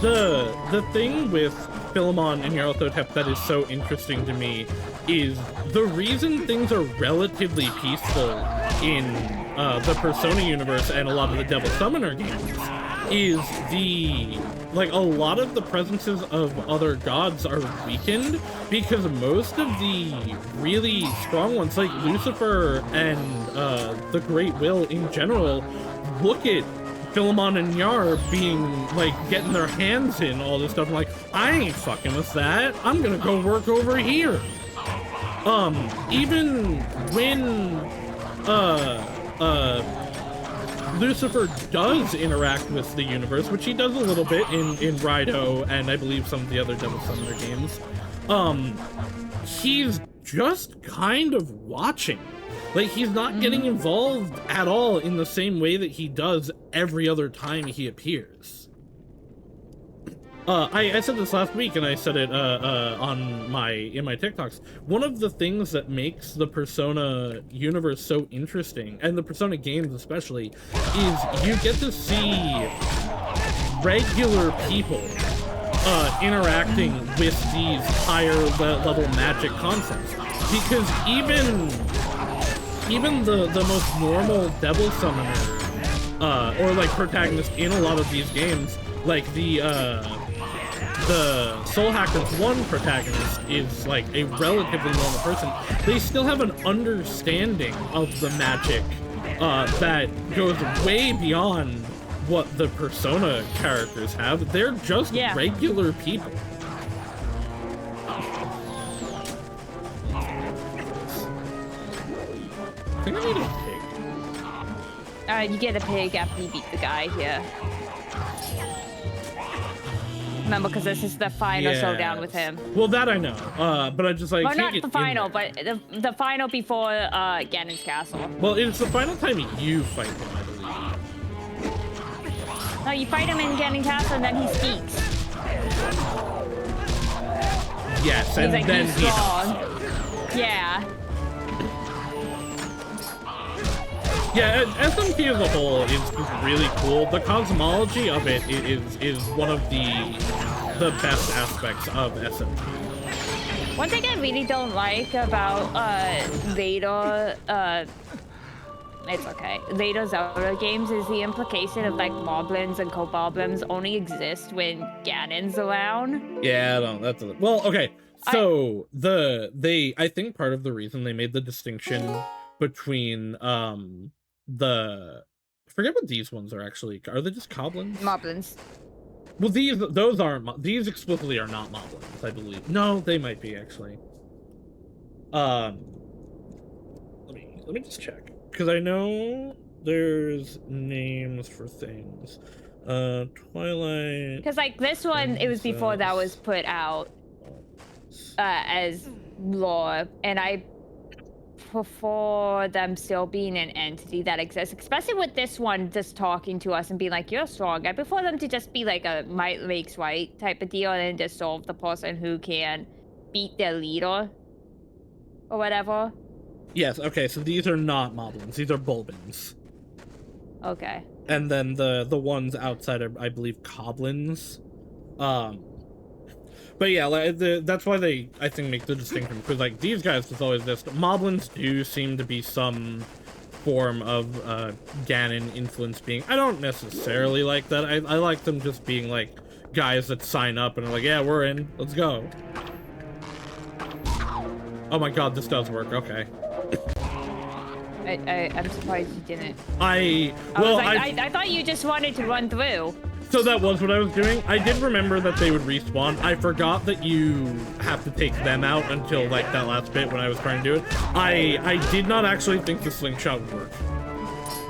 The thing with Philemon and Nyarlathotep that is so interesting to me is the reason things are relatively peaceful in the Persona universe and a lot of the Devil Summoner games is a lot of the presences of other gods are weakened, because most of the really strong ones, like Lucifer and the Great Will in general, look at Philemon and Nyar being getting their hands in all this stuff, I ain't fucking with that. I'm gonna go work over here. Even when Lucifer does interact with the universe, which he does a little bit in Rido and I believe some of the other Devil Summoner games, he's just kind of watching. Like, he's not getting involved at all in the same way that he does every other time he appears. I said this last week, and I said it in my TikToks. One of the things that makes the Persona universe so interesting, and the Persona games especially, is you get to see regular people interacting with these higher level magic concepts. Because even the most normal Devil Summoner, or like protagonist in a lot of these games, like the Soul Hackers 1 protagonist is like a relatively normal person. They still have an understanding of the magic that goes way beyond what the Persona characters have. They're just regular people. I think I need a pig. You get a pig after you beat the guy here. Remember, because this is the final showdown with him. Well, that I know. But I just like. Well, not the final, but the final before Ganon's castle. Well, it's the final time you fight him, I believe. No, you fight him in Ganon's castle, and then he speaks. Yes, and like, then he's strong. Yeah. Yeah, SMP as a whole is really cool. The cosmology of it is one of the best aspects of SMP. One thing I really don't like about later Zelda games is the implication of like moblins and koboblins only exist when Ganon's around. Yeah, no, that's well, okay. So I think part of the reason they made the distinction between I forget what these ones are actually. Are they just coblins? Moblins. Well, those aren't. These explicitly are not moblins, I believe. No, they might be actually. Let me just check, because I know there's names for things. Twilight. Because like this one, it was before that was put out as lore, and for them still being an entity that exists, especially with this one just talking to us and being like, you're strong. I prefer them to just be like a might makes right type of deal, and then just solve the person who can beat their leader or whatever. Yes, okay, so these are not moblins, these are bulbins. Okay. And then the ones outside are, I believe, coblins. But yeah, like, that's why they, I think, make the distinction, because like these guys is always this. Moblins do seem to be some form of Ganon influence being. I don't necessarily like that. I like them just being like guys that sign up and are like, yeah, we're in, let's go. Oh my god, this does work. Okay. I'm surprised you didn't. I thought you just wanted to run through. So that was what I was doing. I did remember that they would respawn. I forgot that you have to take them out until like that last bit when I was trying to do it. I did not actually think the slingshot would work.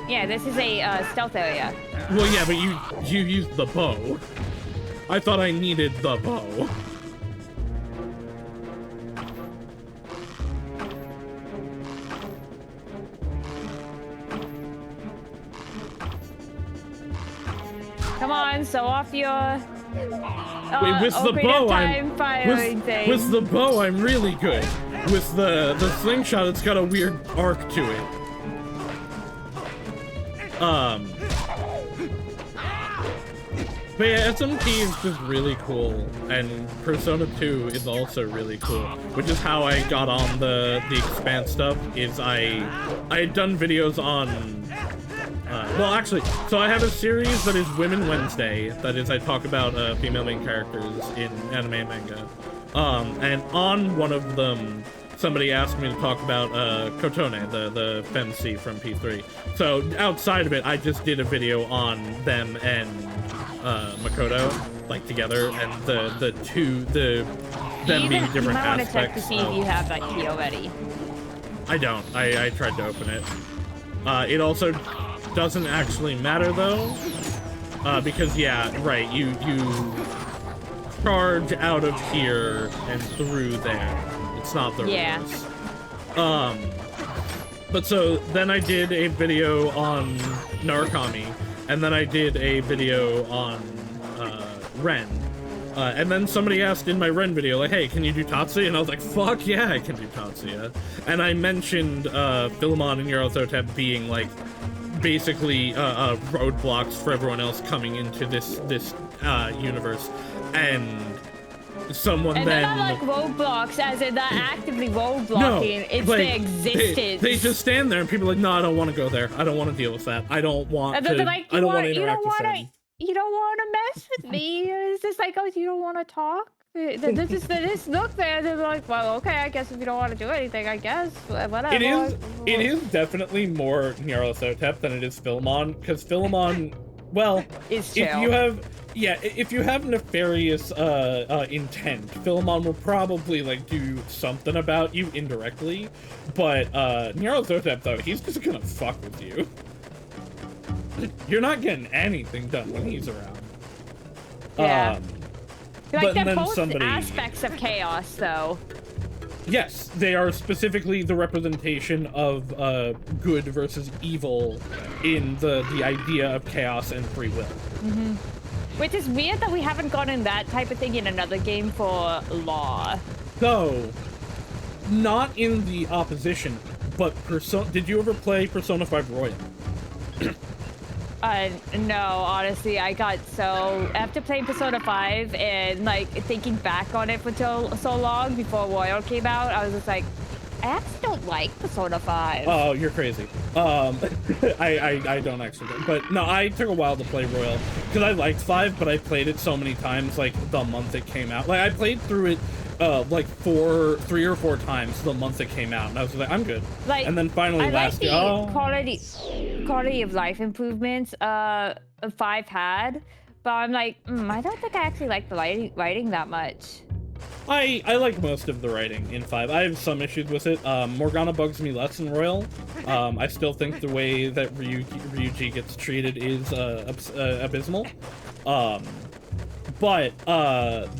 Yeah, this is a stealth area. Well, yeah, but you used the bow. I thought I needed the bow. Come on, so off your Wait, with the bow with the bow I'm really good. With the slingshot, it's got a weird arc to it. But yeah, SMP is just really cool, and Persona 2 is also really cool, which is how I got on the Expanse stuff. Is I had done videos on. Well, actually, so I have a series that is Women Wednesday. That is, I talk about female main characters in anime and manga. And on one of them, somebody asked me to talk about Kotone, the femc from P3. So outside of it, I just did a video on them and Makoto, like together, and them being different aspects. I want to check to see if you have that key already. I don't. I tried to open it. It also. doesn't actually matter though, because yeah, right, you charge out of here and through there. It's not the reverse. But so then I did a video on Narukami, and then I did a video on Ren. And then somebody asked in my Ren video, like, hey, can you do Tatsuya? And I was like, fuck yeah, I can do Tatsuya. And I mentioned Philemon and Nyarlathotep being, like, basically roadblocks for everyone else coming into this universe. And someone and then... they're not like roadblocks, as in not actively roadblocking, no, it's like, their existence. They just stand there and people are like, no, I don't want to go there. I don't want to deal with that. I don't want to, like, I don't want to interact with them. You don't want to mess with me. It's just like, oh, you don't want to talk? They just look there and they're like, well, okay, I guess if you don't want to do anything, I guess, whatever. It is definitely more Nyarlathotep than it is Philemon, because Philemon, well, if you have nefarious intent, Philemon will probably, like, do something about you indirectly, but Nyarlathotep, though, he's just gonna fuck with you. You're not getting anything done when he's around. Yeah. Like, they're both aspects of chaos, though. Yes, they are specifically the representation of good versus evil in the idea of chaos and free will. Mm-hmm. Which is weird that we haven't gotten that type of thing in another game for Law. So, not in the opposition, but did you ever play Persona 5 Royal? No, honestly, I got so after playing Persona 5 and like thinking back on it for so long before Royal came out, I was just like, I actually don't like Persona 5. Oh, you're crazy. I don't actually, but no, I took a while to play Royal because I liked 5, but I played it so many times, like the month it came out. Like I played through it like 3 or 4 times the month it came out, and I was like, I'm good. Like, and then finally last year, quality of life improvements 5 had, but I'm like, I don't think I actually like the writing that much. I like most of the writing in 5. I have some issues with it. Morgana bugs me less in Royal. I still think the way that Ryuji gets treated is abysmal. But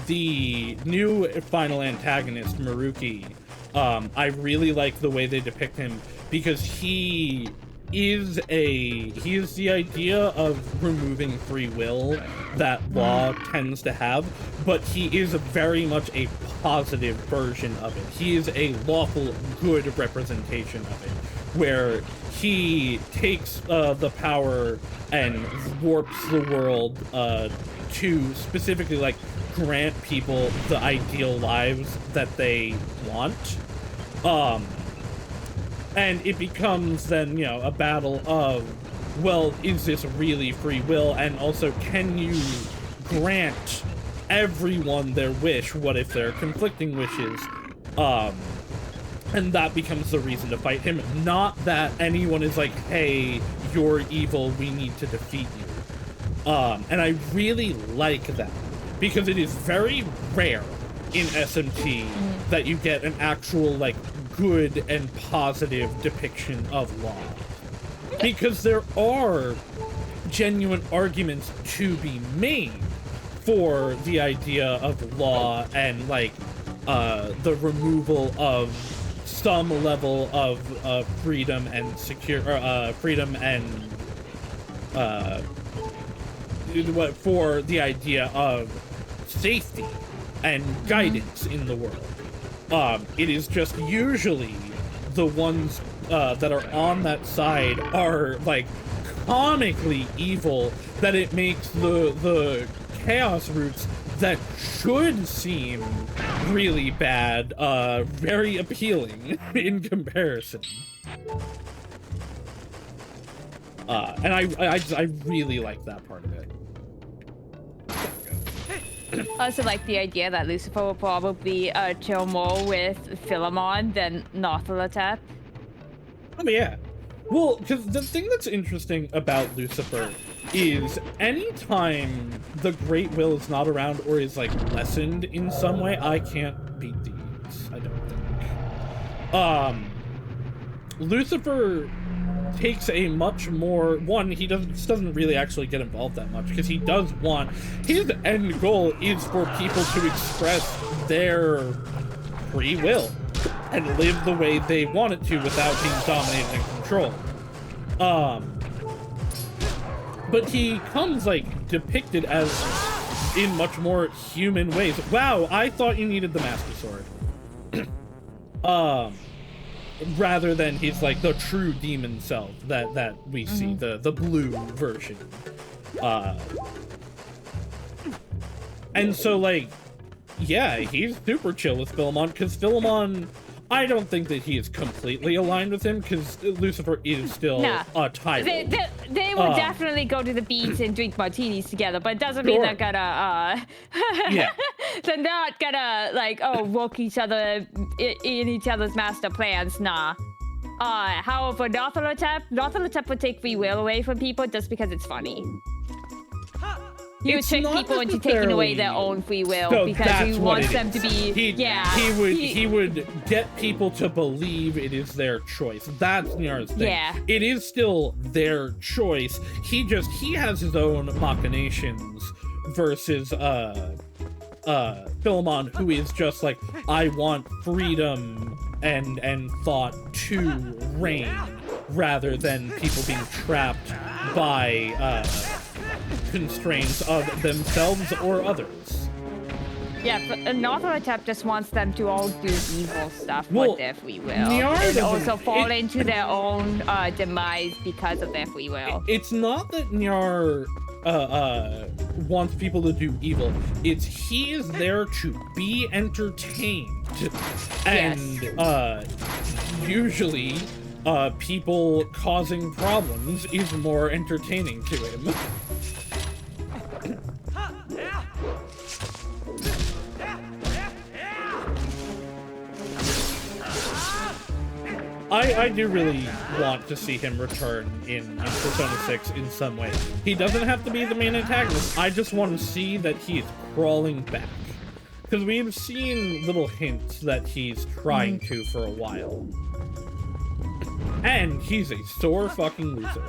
the new final antagonist, Maruki, I really like the way they depict him because he is the idea of removing free will that Law tends to have, but he is very much a positive version of it. He is a lawful good representation of it, where he takes the power and warps the world to specifically, like, grant people the ideal lives that they want. And it becomes then, you know, a battle of, well, is this really free will? And also, can you grant everyone their wish? What if there are conflicting wishes? And that becomes the reason to fight him. Not that anyone is like, hey, you're evil, we need to defeat you. And I really like that, because it is very rare in SMT that you get an actual, like, good and positive depiction of Law. Because there are genuine arguments to be made for the idea of Law and, like, the removal of some level of freedom and freedom and for the idea of safety and guidance in the world. It is just usually the ones that are on that side are, like, comically evil that it makes the chaos roots that should seem really bad very appealing in comparison. And I really like that part of it. I also like the idea that Lucifer will probably chill more with Philemon than Nyarlathotep. Oh yeah. Well, because the thing that's interesting about Lucifer is anytime the Great Will is not around or is, like, lessened in some way, I can't beat these, I don't think. Lucifer takes a much more, one, he doesn't really actually get involved that much, because he does want, his end goal is for people to express their free will and live the way they want it to without being dominated and controlled. But he comes, like, depicted as in much more human ways. Wow, I thought you needed the Master Sword. Rather than he's like the true demon self that we see, the blue version. And so, like, yeah, he's super chill with Philemon, because Philemon, I don't think that he is completely aligned with him, because Lucifer is still a tyrant. They would definitely go to the beach and drink martinis together, but it doesn't mean they're gonna, yeah. they're not gonna, like, woke each other in each other's master plans, nah. However, Northalatep would take free will away from people just because it's funny. He would trick people into taking away their own free will because he wants them to be. He would get people to believe it is their choice. That's Nyar's thing. Yeah. It is still their choice. He has his own machinations versus Philemon, who is just like, I want freedom and thought to reign, rather than people being trapped by constraints of themselves or others. Yeah, but Northalatep just wants them to all do evil stuff with their free will. And also fall into their own demise because of their free will. It's not that Nyar wants people to do evil. It's he is there to be entertained. And usually people causing problems is more entertaining to him. I do really want to see him return in Persona 6 in some way. He doesn't have to be the main antagonist. I just want to see that he is crawling back. Because we've seen little hints that he's trying to for a while. And he's a sore fucking loser.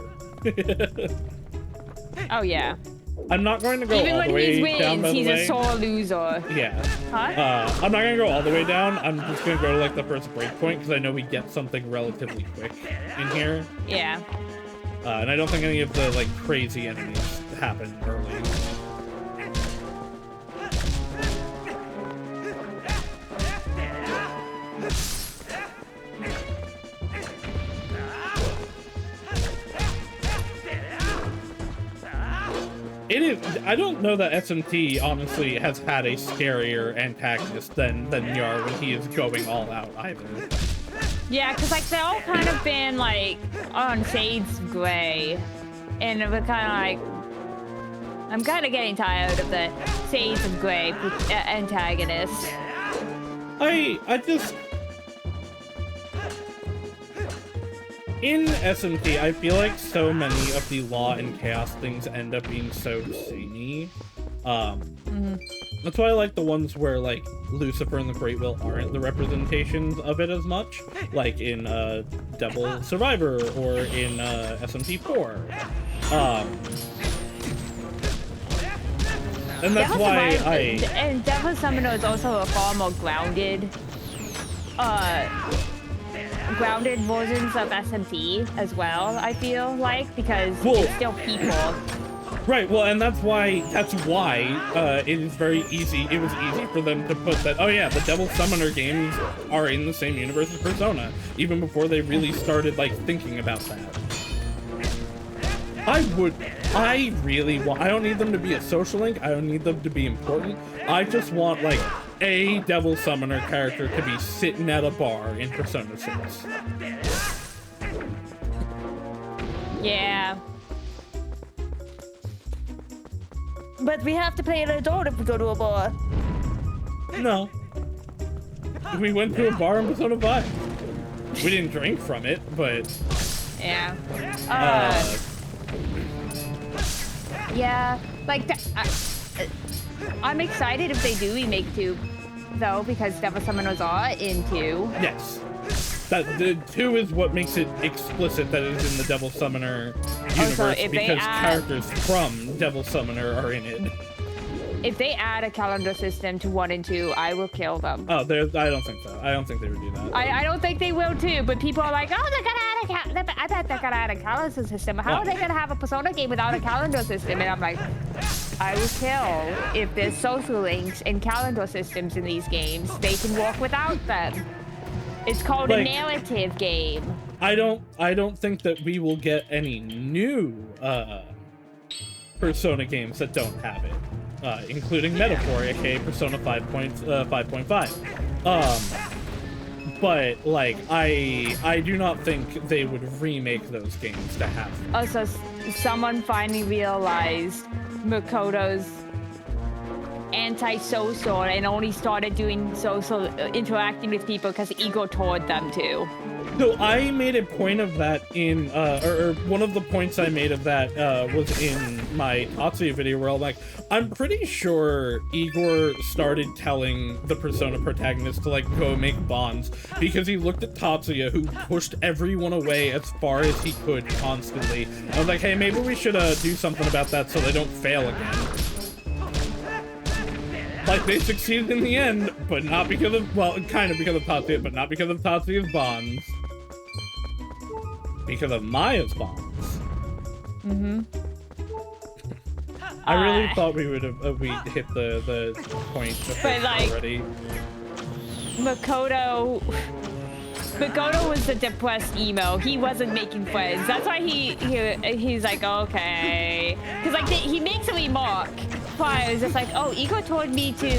Oh, yeah. I'm not going to go Even all the way when he down, by the wins, way. he's a sore loser. Yeah. Huh? I'm not going to go all the way down. I'm just going to go to, like, the first breakpoint, because I know we get something relatively quick in here. Yeah. And I don't think any of the, like, crazy enemies happen early. It is. I don't know that SMT honestly has had a scarier antagonist than Nyar when he is going all out either. Yeah, because like they're all kind of been like on shades of gray, and we're kind of like, I'm kind of getting tired of the shades of gray antagonists. I just. In SMT, I feel like so many of the law and chaos things end up being so samey. That's why I like the ones where, like, Lucifer and the Great Will aren't the representations of it as much. Like in Devil Survivor or in SMT4. And that's why And Devil Summoner is also a far more grounded versions of SMT as well, I feel like, because it's still people. Right, well, and that's why it is very easy, it was easy for them to put that, oh yeah, the Devil Summoner games are in the same universe as Persona, even before they really started, like, thinking about that. I don't need them to be a social link, I don't need them to be important, I just want, like, a Devil Summoner character to be sitting at a bar in Persona 6. Yeah. But we have to play an adult if we go to a bar. No. We went to a bar in Persona 5. We didn't drink from it, but... Yeah. Yeah, like, I'm excited if they do remake 2, though, because Devil Summoners are in 2. Yes. That the 2 is what makes it explicit that it is in the Devil Summoner universe because characters from Devil Summoner are in it. If they add a calendar system to 1 and 2, I will kill them. Oh, I don't think so. I don't think they would do that. I don't think they will too, but people are like, oh, they're gonna add I bet they're gonna add a calendar system. How are they gonna have a Persona game without a calendar system? And I'm like, I will kill if there's social links and calendar systems in these games. They can walk without them. It's called a narrative game. I don't think that we will get any new Persona games that don't have it. Including Metaphor, aka Persona 5.5. But like I do not think they would remake those games to have. Also, someone finally realized Makoto's anti-social and only started doing social interacting with people because Ego told them to. So I made a point of that in, or one of the points I made of that was in my Tatsuya video where I'm like, I'm pretty sure Igor started telling the Persona protagonist to like go make bonds because he looked at Tatsuya who pushed everyone away as far as he could constantly. I was like, hey, maybe we should do something about that so they don't fail again. Like, they succeeded in the end, but not because of, well, kind of because of Tatsuya, but not because of Tatsuya's bonds. Because of Maya's bonds. Mm-hmm. I really thought we would have we'd hit the point but like, already. Makoto was the depressed emo. He wasn't making friends. That's why he's like, okay, because like he makes a remark. It was just like, oh, Ego told me to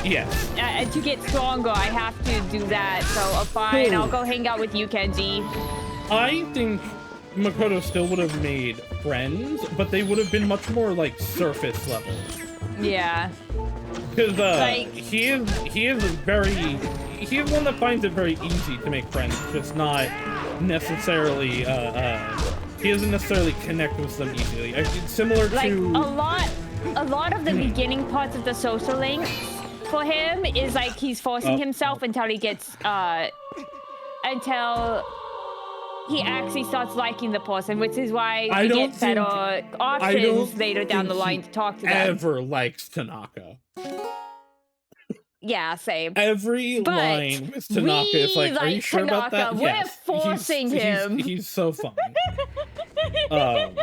to get stronger. I have to do that. So fine, I'll go hang out with you, Kenji. I think Makoto still would have made friends, but they would have been much more like surface level. Yeah. Because like, he is one that finds it very easy to make friends, just not necessarily he doesn't necessarily connect with them easily. It's similar like, to a lot of the beginning parts of the social links for him is like he's forcing himself until he gets until he actually starts liking the person, which is why he gets better options later down the line to talk to them. Ever likes Tanaka. Yeah, same. Every line with Tanaka is like, are you sure about that? We're forcing him. He's so fun. Alright,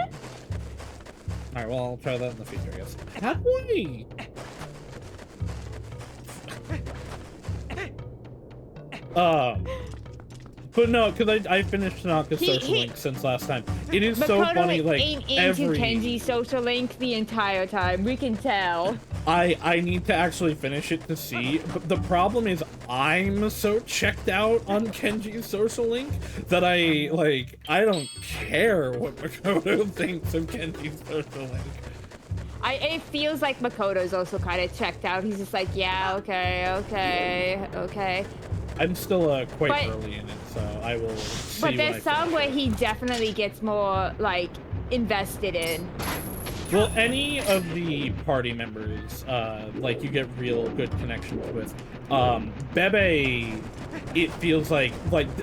well, I'll try that in the future, I guess. How do I... But no, because I finished Tanaka's social link since last time. It is so funny, like, ain't into Kenji's social link the entire time. We can tell. I need to actually finish it to see, but the problem is I'm so checked out on Kenji's social link that I don't care what Makoto thinks of Kenji's social link. It feels like Makoto's also kind of checked out. He's just like, yeah, okay. I'm still quite early in it, so I will see. But there's some where he definitely gets more, like, invested in. Well, any of the party members, like, you get real good connections with. Bebe, it feels like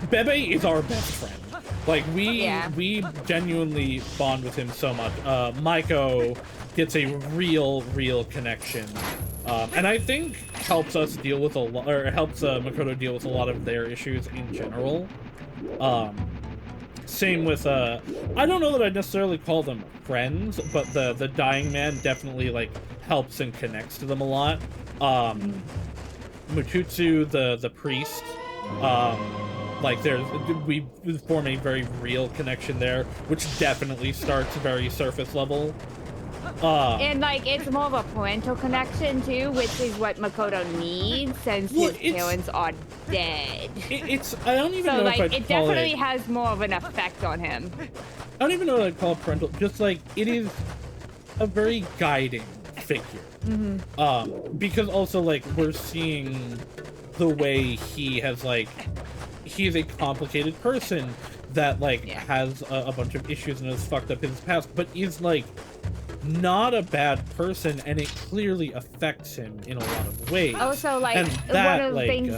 Bebe is our best friend. Like, we genuinely bond with him so much. Maiko gets a real connection. And I think helps us deal with helps Makoto deal with a lot of their issues in general. Same with, I don't know that I'd necessarily call them friends, but the dying man definitely, like, helps and connects to them a lot. Mututsu, the priest, like, we form a very real connection there, which definitely starts very surface level. And like it's more of a parental connection too, which is what Makoto needs since his parents are dead. I don't even know if I'd it definitely has more of an effect on him. I don't even know what I'd call it parental. Just like it is a very guiding figure. Because also like we're seeing the way he has he's a complicated person that has a bunch of issues and has fucked up his past, but is not a bad person, and it clearly affects him in a lot of ways. Also, and that, one of the things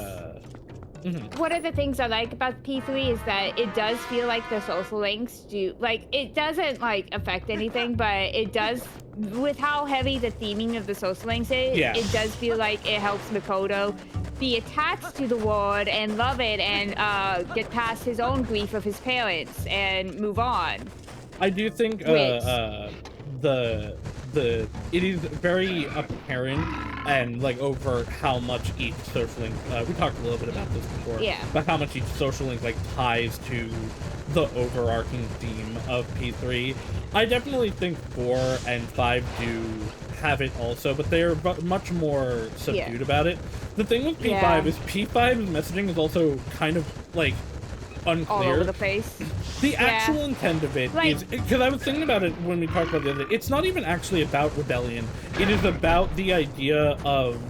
one of the things I like about P3 is that it does feel like the social links do, like, it doesn't, like, affect anything, but it does, with how heavy the theming of the social links is, it does feel like it helps Makoto be attached to the world and love it and get past his own grief of his parents and move on. I do think it is very apparent and like overt how much each social link, we talked a little bit about this before, but how much each social link like ties to the overarching theme of P3. I definitely think 4 and 5 do have it also, but they're much more subdued about it. The thing with P5 is P5's messaging is also kind of like unclear. All over the place. The actual intent of it is, because I was thinking about it when we talked about the other day, it's not even actually about rebellion. It is about the idea of,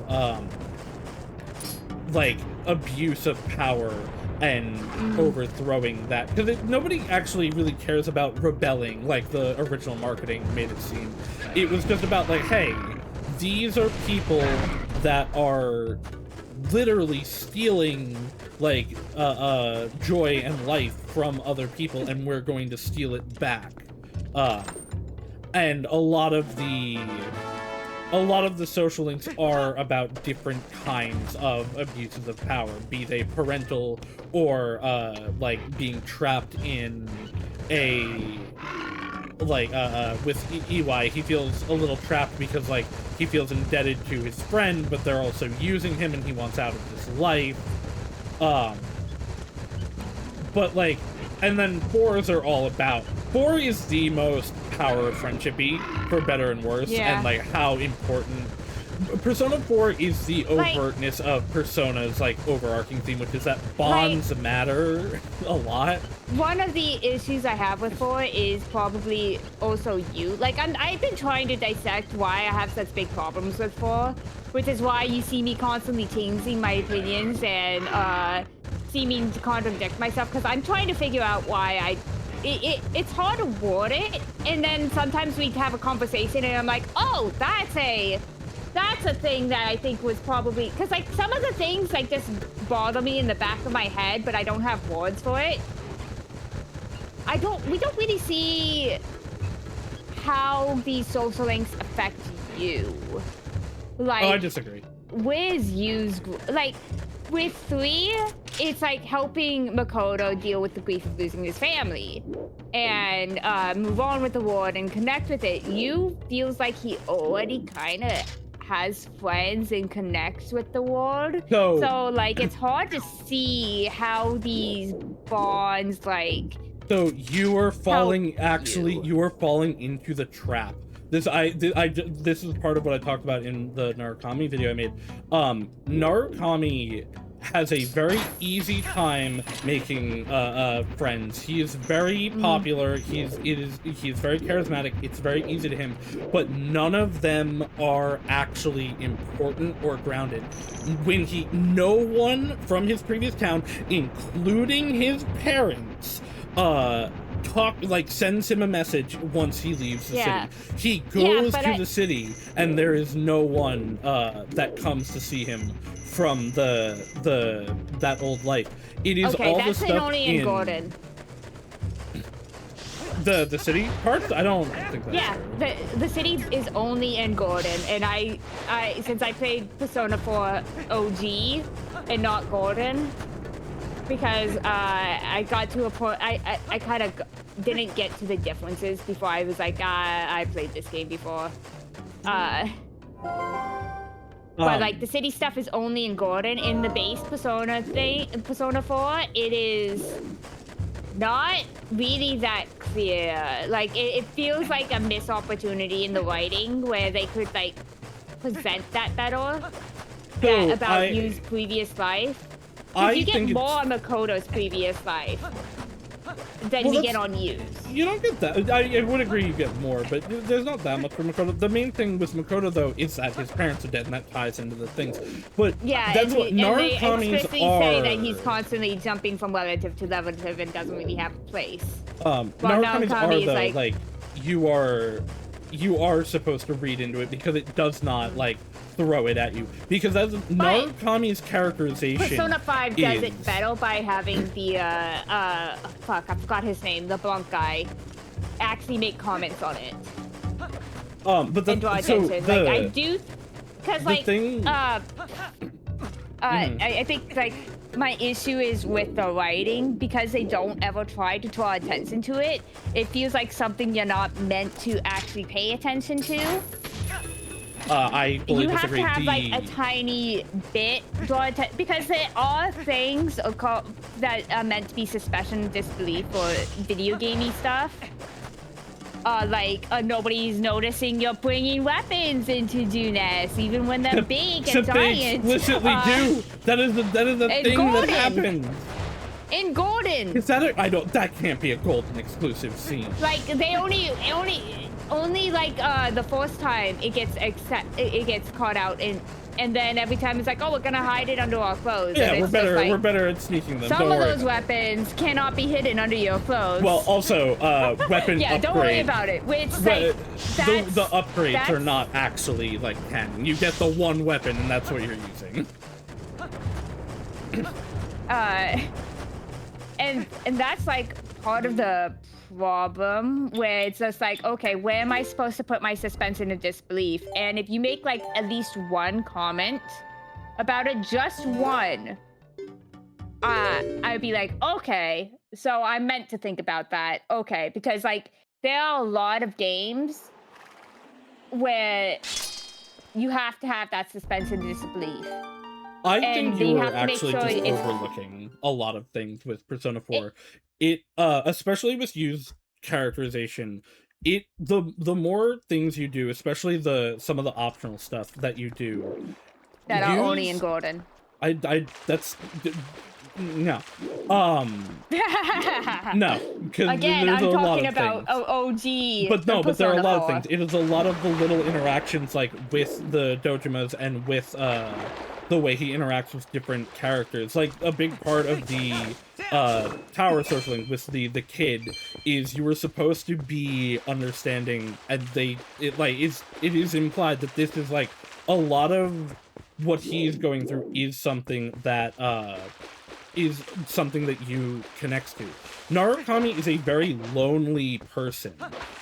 like, abuse of power and overthrowing that. Because nobody actually really cares about rebelling, like the original marketing made it seem. It was just about, like, hey, these are people that are literally stealing like joy and life from other people, and we're going to steal it back. And a lot of the social links are about different kinds of abuses of power, be they parental or like being trapped in a like with EY, he feels a little trapped because like he feels indebted to his friend, but they're also using him and he wants out of this life. But like, and then 4s are all about, 4 is the most power of friendship-y, for better and worse, and like how important Persona 4 is the overtness of Persona's like overarching theme, which is that bonds matter a lot. One of the issues I have with 4 is probably also you. Like, I've been trying to dissect why I have such big problems with 4, which is why you see me constantly changing my opinions and see me to contradict myself, because I'm trying to figure out why it's hard to word it, and then sometimes we have a conversation and I'm like, oh, that's a thing that I think was probably, because like some of the things like just bother me in the back of my head, but I don't have words for it. We don't really see how these social links affect you. Like, oh, I disagree. Where's you's, like, with 3, it's like helping Makoto deal with the grief of losing his family and move on with the world and connect with it. You feels like he already kind of has friends and connects with the world. So like, it's hard to see how these bonds, like... So you are falling, you are falling into the trap. This is part of what I talked about in the Narukami video I made. Narukami has a very easy time making friends. He is very popular. He's very charismatic. It's very easy to him, but none of them are actually important or grounded. When no one from his previous town, including his parents, sends him a message once he leaves the city. He goes to the city, and there is no one that comes to see him from that old life. It is all the stuff only in Gordon. The city parts? I don't think that's true. The city is only in Gordon, and I since I played Persona 4 OG and not Gordon, because I got to a point, I kind of didn't get to the differences before I was like, I played this game before. But like the city stuff is only in Gordon. In the base Persona 4, it is not really that clear. Like it feels like a missed opportunity in the writing where they could like present that better about Yu's previous life. Because you get more on Makoto's previous life than you get on Yu's. You don't get that. I would agree you get more, but there's not that much for Makoto. The main thing with Makoto, though, is that his parents are dead, and that ties into the things. But that's what Narukami's are. Say that he's constantly jumping from relative to relative and doesn't really have a place. Narukami's are, though, like, you are you are supposed to read into it because it does not, like, throw it at you. Because as Narukami's characterization Persona 5 does it better by having the, fuck, I forgot his name, the blonde guy, actually make comments on it. But the, and draw so attention. the, like, I do, because, like, thing... I think, like, my issue is with the writing, because they don't ever try to draw attention to it. It feels like something you're not meant to actually pay attention to. I fully you disagree. have to have, like, a tiny bit draw attention, because there are things that are meant to be suspension of disbelief for video gamey stuff. Like, nobody's noticing you're bringing weapons into Dunes, even when they're big and giant. They explicitly do. That is the thing Golden. that happens. In Golden. Is that that can't be a Golden exclusive scene. Like, they only like the first time it gets caught out, and then every time it's like, oh, we're gonna hide it under our clothes. Yeah, we're better at sneaking them. Some of those weapons cannot be hidden under your clothes. Well, also weapon yeah, upgrade. Don't worry about it. Which, like, the upgrades are not actually like canon. You get the one weapon, and that's what you're using. And that's like part of the problem, where it's just like, okay, where am I supposed to put my suspension of disbelief? And if you make, like, at least one comment about it, just one, I'd be like, okay, so I meant to think about that. Okay, because, like, there are a lot of games where you have to have that suspension of disbelief. I think you were actually just overlooking a lot of things with Persona 4. It especially with used characterization, the more things you do, especially some of the optional stuff that you do that are only in Golden. That's no. No, because again, there's I'm a lot talking of about things. But no, but there are a lot of things. It is a lot of the little interactions, like with the Dojimas and with the way he interacts with different characters. Like, a big part of the tower circling with the kid is you were supposed to be understanding, and it is implied that this is, like, a lot of what he's going through is something that you connect to. Narukami is a very lonely person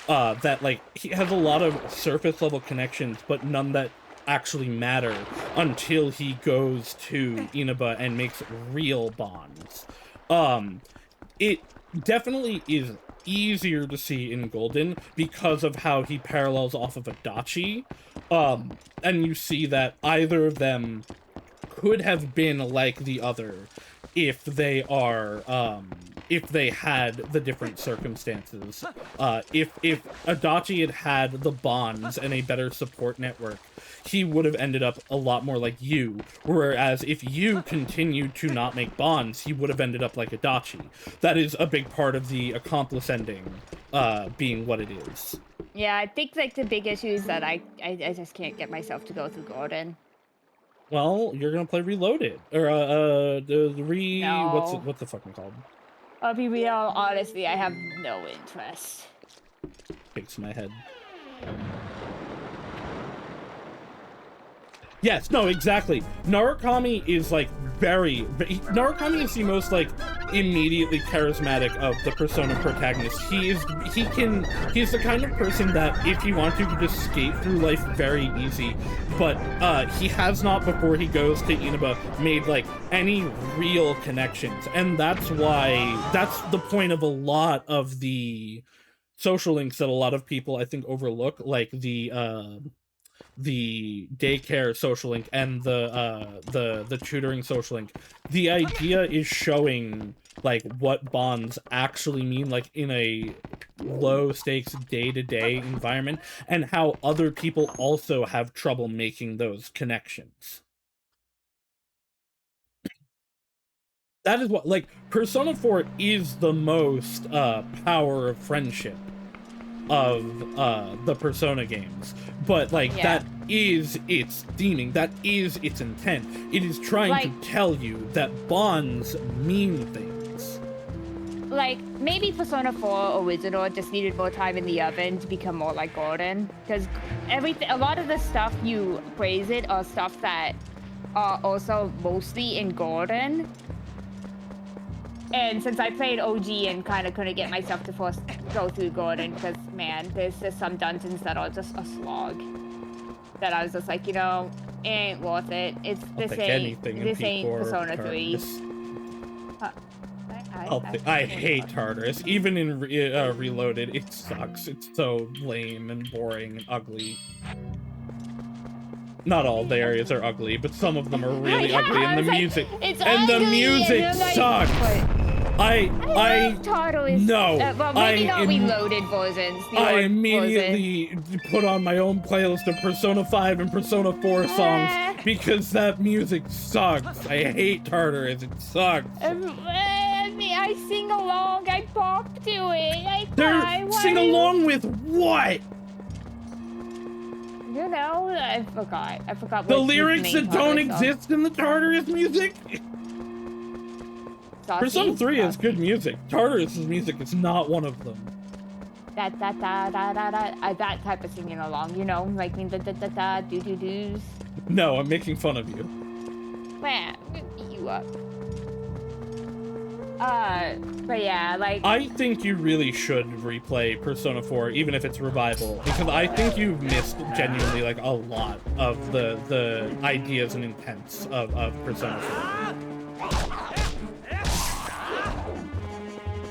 that, like, he has a lot of surface level connections, but none that actually matter until he goes to Inaba and makes real bonds. It definitely is easier to see in Golden because of how he parallels off of Adachi, and you see that either of them could have been like the other if they had the different circumstances. If Adachi had the bonds and a better support network, he would have ended up a lot more like you, whereas if you continued to not make bonds, he would have ended up like Adachi. That is a big part of the accomplice ending being what it is. Yeah, I think, like, the big issue is that I just can't get myself to go through Golden. Well, you're gonna play Reloaded, or no. what's the fucking called? I'll be real, honestly, I have no interest. Shakes my head. Yes, no, exactly. Narukami is, like, Narukami is the most, like, immediately charismatic of the Persona protagonists. He's the kind of person that, if he wants to, can just skate through life very easy, but he has not, before he goes to Inaba, made, like, any real connections, and that's the point of a lot of the social links that a lot of people, I think, overlook, like the daycare social link and the tutoring social link. The idea is showing, like, what bonds actually mean, like, in a low stakes day-to-day environment, and how other people also have trouble making those connections. That is what, like, Persona 4 is the most power of friendship of the Persona games, but, like, that is its theming, that is its intent. It is trying to tell you that bonds mean things. like, maybe Persona 4 Original just needed more time in the oven to become more like Golden. Because a lot of the stuff you praise it are stuff that are also mostly in Golden. And since I played OG and kind of couldn't get myself to go through Golden, because, man, there's just some dungeons that are just a slog. That I was just like, you know, it ain't worth it. This ain't Persona 3. I hate Tartarus. Even in Reloaded, it sucks. It's so lame and boring and ugly. Not all the areas are ugly, but some of them are really ugly, and the music sucks. I Tartarus. No. Well, maybe not Reloaded versions. I immediately put on my own playlist of Persona 5 and Persona 4 songs because that music sucks. I hate Tartarus. It sucks. I sing along. I bop to it. Sing along with what? You know, I forgot. The lyrics that don't exist in the Tartarus music? Persona 3 is good music. Tartarus' music is not one of them. That type of singing along, you know, like do-do-do's. No, I'm making fun of you. Man, I'm gonna beat you up. But yeah, like... I think you really should replay Persona 4, even if it's revival, because I think you've missed genuinely, like, a lot of the ideas and intents of Persona 4.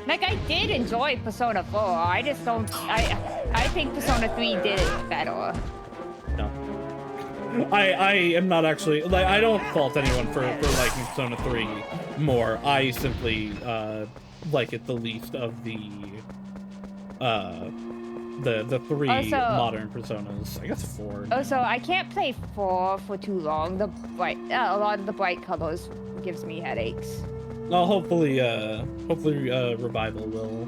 Like, I did enjoy Persona 4, I just don't... I think Persona 3 did it better. No. I am not actually... Like, I don't fault anyone for liking Persona 3 more. I simply, like it the least of the three modern Personas. I guess 4. Oh, so I can't play 4 for too long. A lot of the bright colors gives me headaches. Well, hopefully Revival will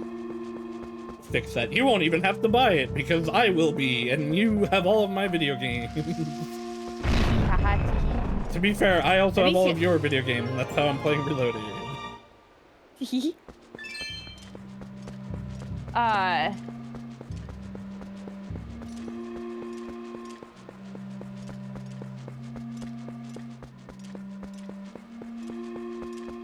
fix that. You won't even have to buy it, because I will be, and you have all of my video games. To be fair, I also have all of your video games, and that's how I'm playing Reloaded.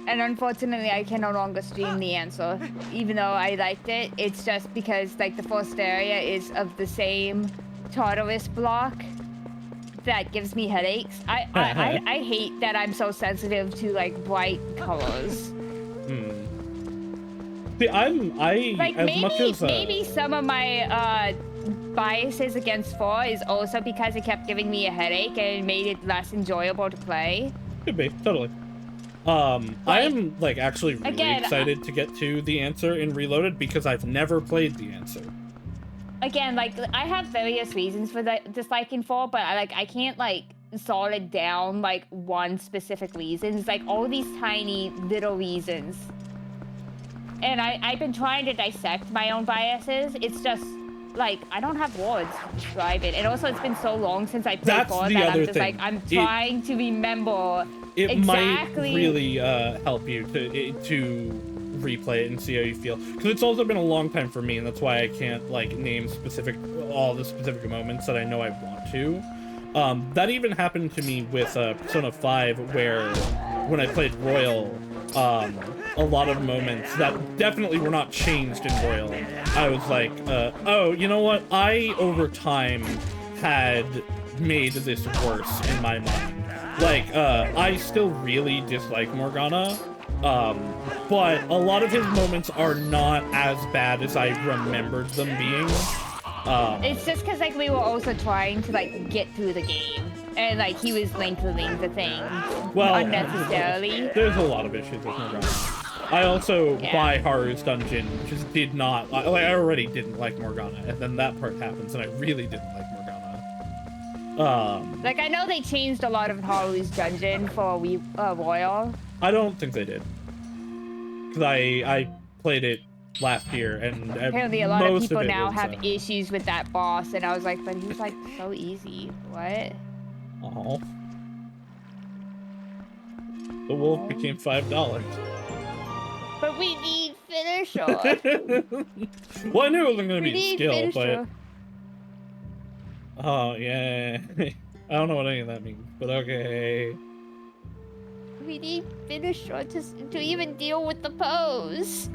And unfortunately, I can no longer stream the answer. Even though I liked it, it's just because, like, the first area is of the same Tartarus block that gives me headaches. I hate that I'm so sensitive to, like, bright colors. See, maybe some of my biases against 4 is also because it kept giving me a headache and it made it less enjoyable to play. Could be, totally. I am, like, actually really excited to get to the answer in Reloaded because I've never played the answer. Again, like, I have various reasons for disliking 4, but I can't, like, sort it down, like, one specific reason. It's, like, all these tiny little reasons. And I've been trying to dissect my own biases. It's just, like, I don't have words to describe it. And also, it's been so long since I played 4 that I'm just, like, I'm trying to remember It might really help you to replay it and see how you feel. Because it's also been a long time for me, and that's why I can't, like, name all the specific moments that I know I want to. That even happened to me with Persona 5, where when I played Royal, a lot of moments that definitely were not changed in Royal, I was like, oh, you know what? I, over time, had made this worse in my mind. Like, I still really dislike Morgana, but a lot of his moments are not as bad as I remembered them being. It's just because, like, we were also trying to, like, get through the game. And, like, he was lengthening the thing unnecessarily. There's a lot of issues with Morgana. I also, by Haru's Dungeon, just did not... Like, I already didn't like Morgana, and then that part happens, and I really didn't like Morgana. Like, I know they changed a lot of Haru's Dungeon for Royal. I don't think they did. Because I played it last year, and apparently a lot of people now have issues with that boss, and I was like, but he's, like, so easy. What? Oh. The wolf became $5. But we need finisher. Well, I knew it wasn't going to be skill, finisher. but... Oh, yeah. I don't know what any of that means, but okay. We need finisher to even deal with the pose.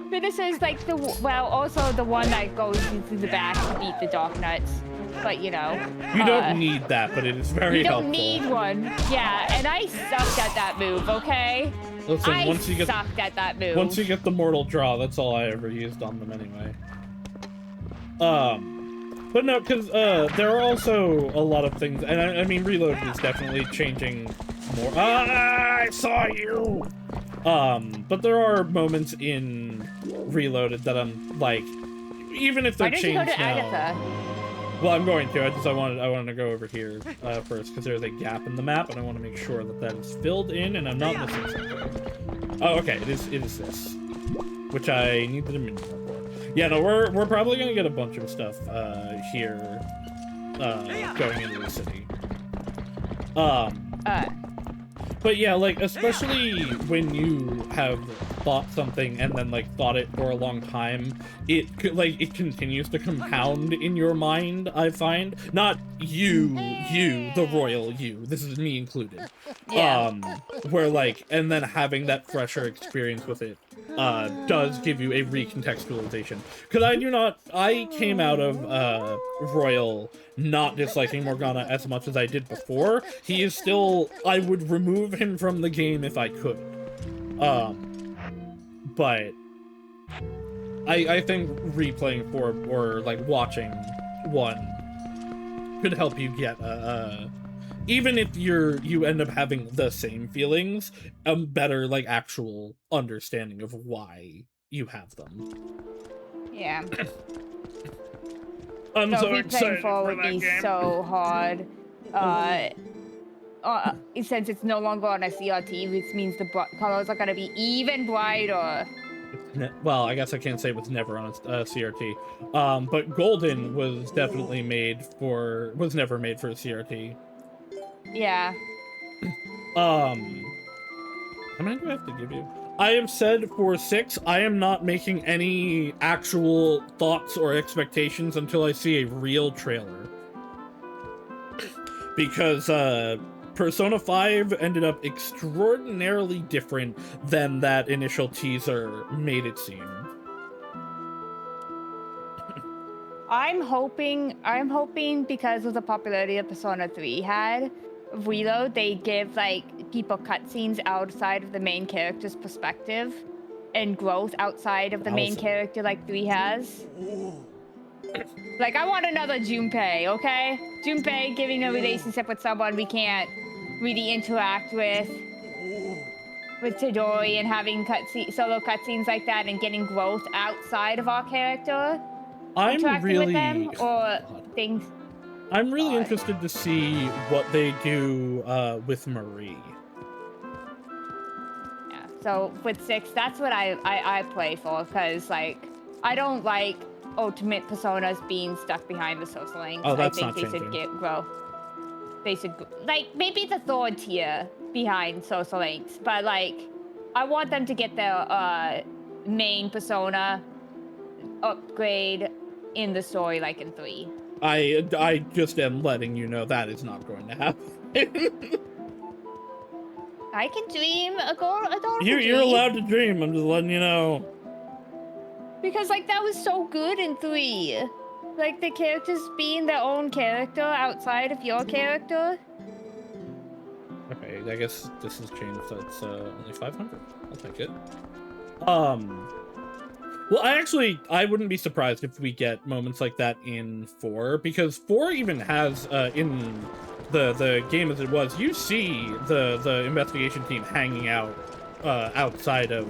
Finisher is like also the one that goes into the back to beat the Dark Nuts. But you know. You don't need that, but it is very helpful. You don't need one. Yeah, and I sucked at that move, okay? Listen, I sucked at that move. Once you get the mortal draw, that's all I ever used on them anyway. But no, because there are also a lot of things, and I mean, Reload is definitely changing more. I saw you! But there are moments in Reloaded that I'm like, even if they're changed now. Why did you go to Agatha? Well, I'm going to. I wanted to go over here first because there's a gap in the map, and I want to make sure that that is filled in, and I'm not missing something. Oh, okay. It is this, which I need the Dominion for. Yeah, no, we're probably gonna get a bunch of stuff here going into the city. But yeah, like, especially when you have thought something and then, like, thought it for a long time, it continues to compound in your mind, I find. Not you, the royal you. This is me included. Yeah. Where, like, and then having that fresher experience with it does give you a recontextualization. Because I came out of Royal not disliking Morgana as much as I did before. He is still, I would remove him from the game if I could. But I think replaying 4 or like watching 1 could help you get even if you end up having the same feelings, a better like actual understanding of why you have them. Yeah. I'm so excited for would be game. So hard. Since it's no longer on a CRT, which means the colors are gonna be even brighter. Well, I guess I can't say it was never on a CRT. But Golden was definitely never made for a CRT. Yeah. How many do I have to give you? I have said for 6, I am not making any actual thoughts or expectations until I see a real trailer. Because, Persona 5 ended up extraordinarily different than that initial teaser made it seem. I'm hoping because of the popularity of Persona 3 had, Reload, they give like people cutscenes outside of the main character's perspective and growth outside of the main character like 3 has. Like, I want another Junpei, okay? Junpei giving a relationship with someone we can't really interact with Todori, and having solo cutscenes like that and getting growth outside of our character. I'm really with them or things. I'm really interested to see what they do with Marie. Yeah. So with 6, that's what I play for, because like I don't like ultimate personas being stuck behind the social links. Oh, that's I think they should grow. They should like maybe the third tier behind social links, but like I want them to get their main persona upgrade in the story like in 3. I just am letting you know that is not going to happen. I can dream, adorable You're allowed to dream, I'm just letting you know. Because like that was so good in 3. Like the characters being their own character outside of your character. Okay, I guess this has changed. That's only 500. I'll take it. Well, I wouldn't be surprised if we get moments like that in 4, because 4 even has in the game as it was, you see the investigation team hanging out outside of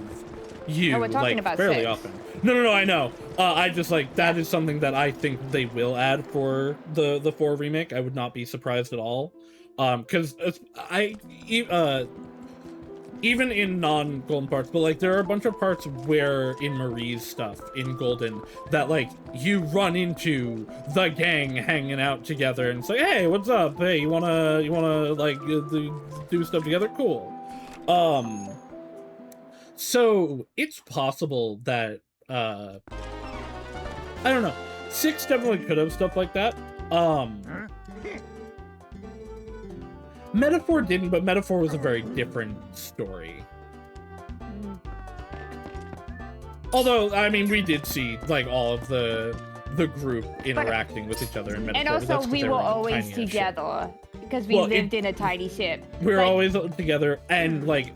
you like fairly 6. Often. No, I know. I just like that is something that I think they will add for the 4 remake. I would not be surprised at all. Because even in non-Golden parts, but like there are a bunch of parts where in Marie's stuff in Golden that like you run into the gang hanging out together and say, hey, what's up? Hey, you wanna like do stuff together? Cool. So it's possible that I don't know. 6 definitely could have stuff like that. Metaphor didn't, but Metaphor was a very different story. Although, I mean, we did see like all of the group interacting with each other in Metaphor. And also, we were always together because we lived in a tiny ship. We were always together, and like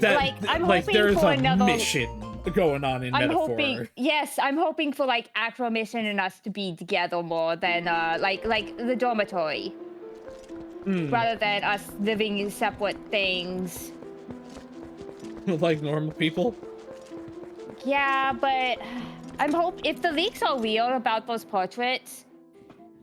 I'm hoping there's for another mission going on in Metaphor. I'm hoping for like actual mission and us to be together more than like the dormitory, rather than us living in separate things. Like normal people. Yeah, but if the leaks are real about those portraits,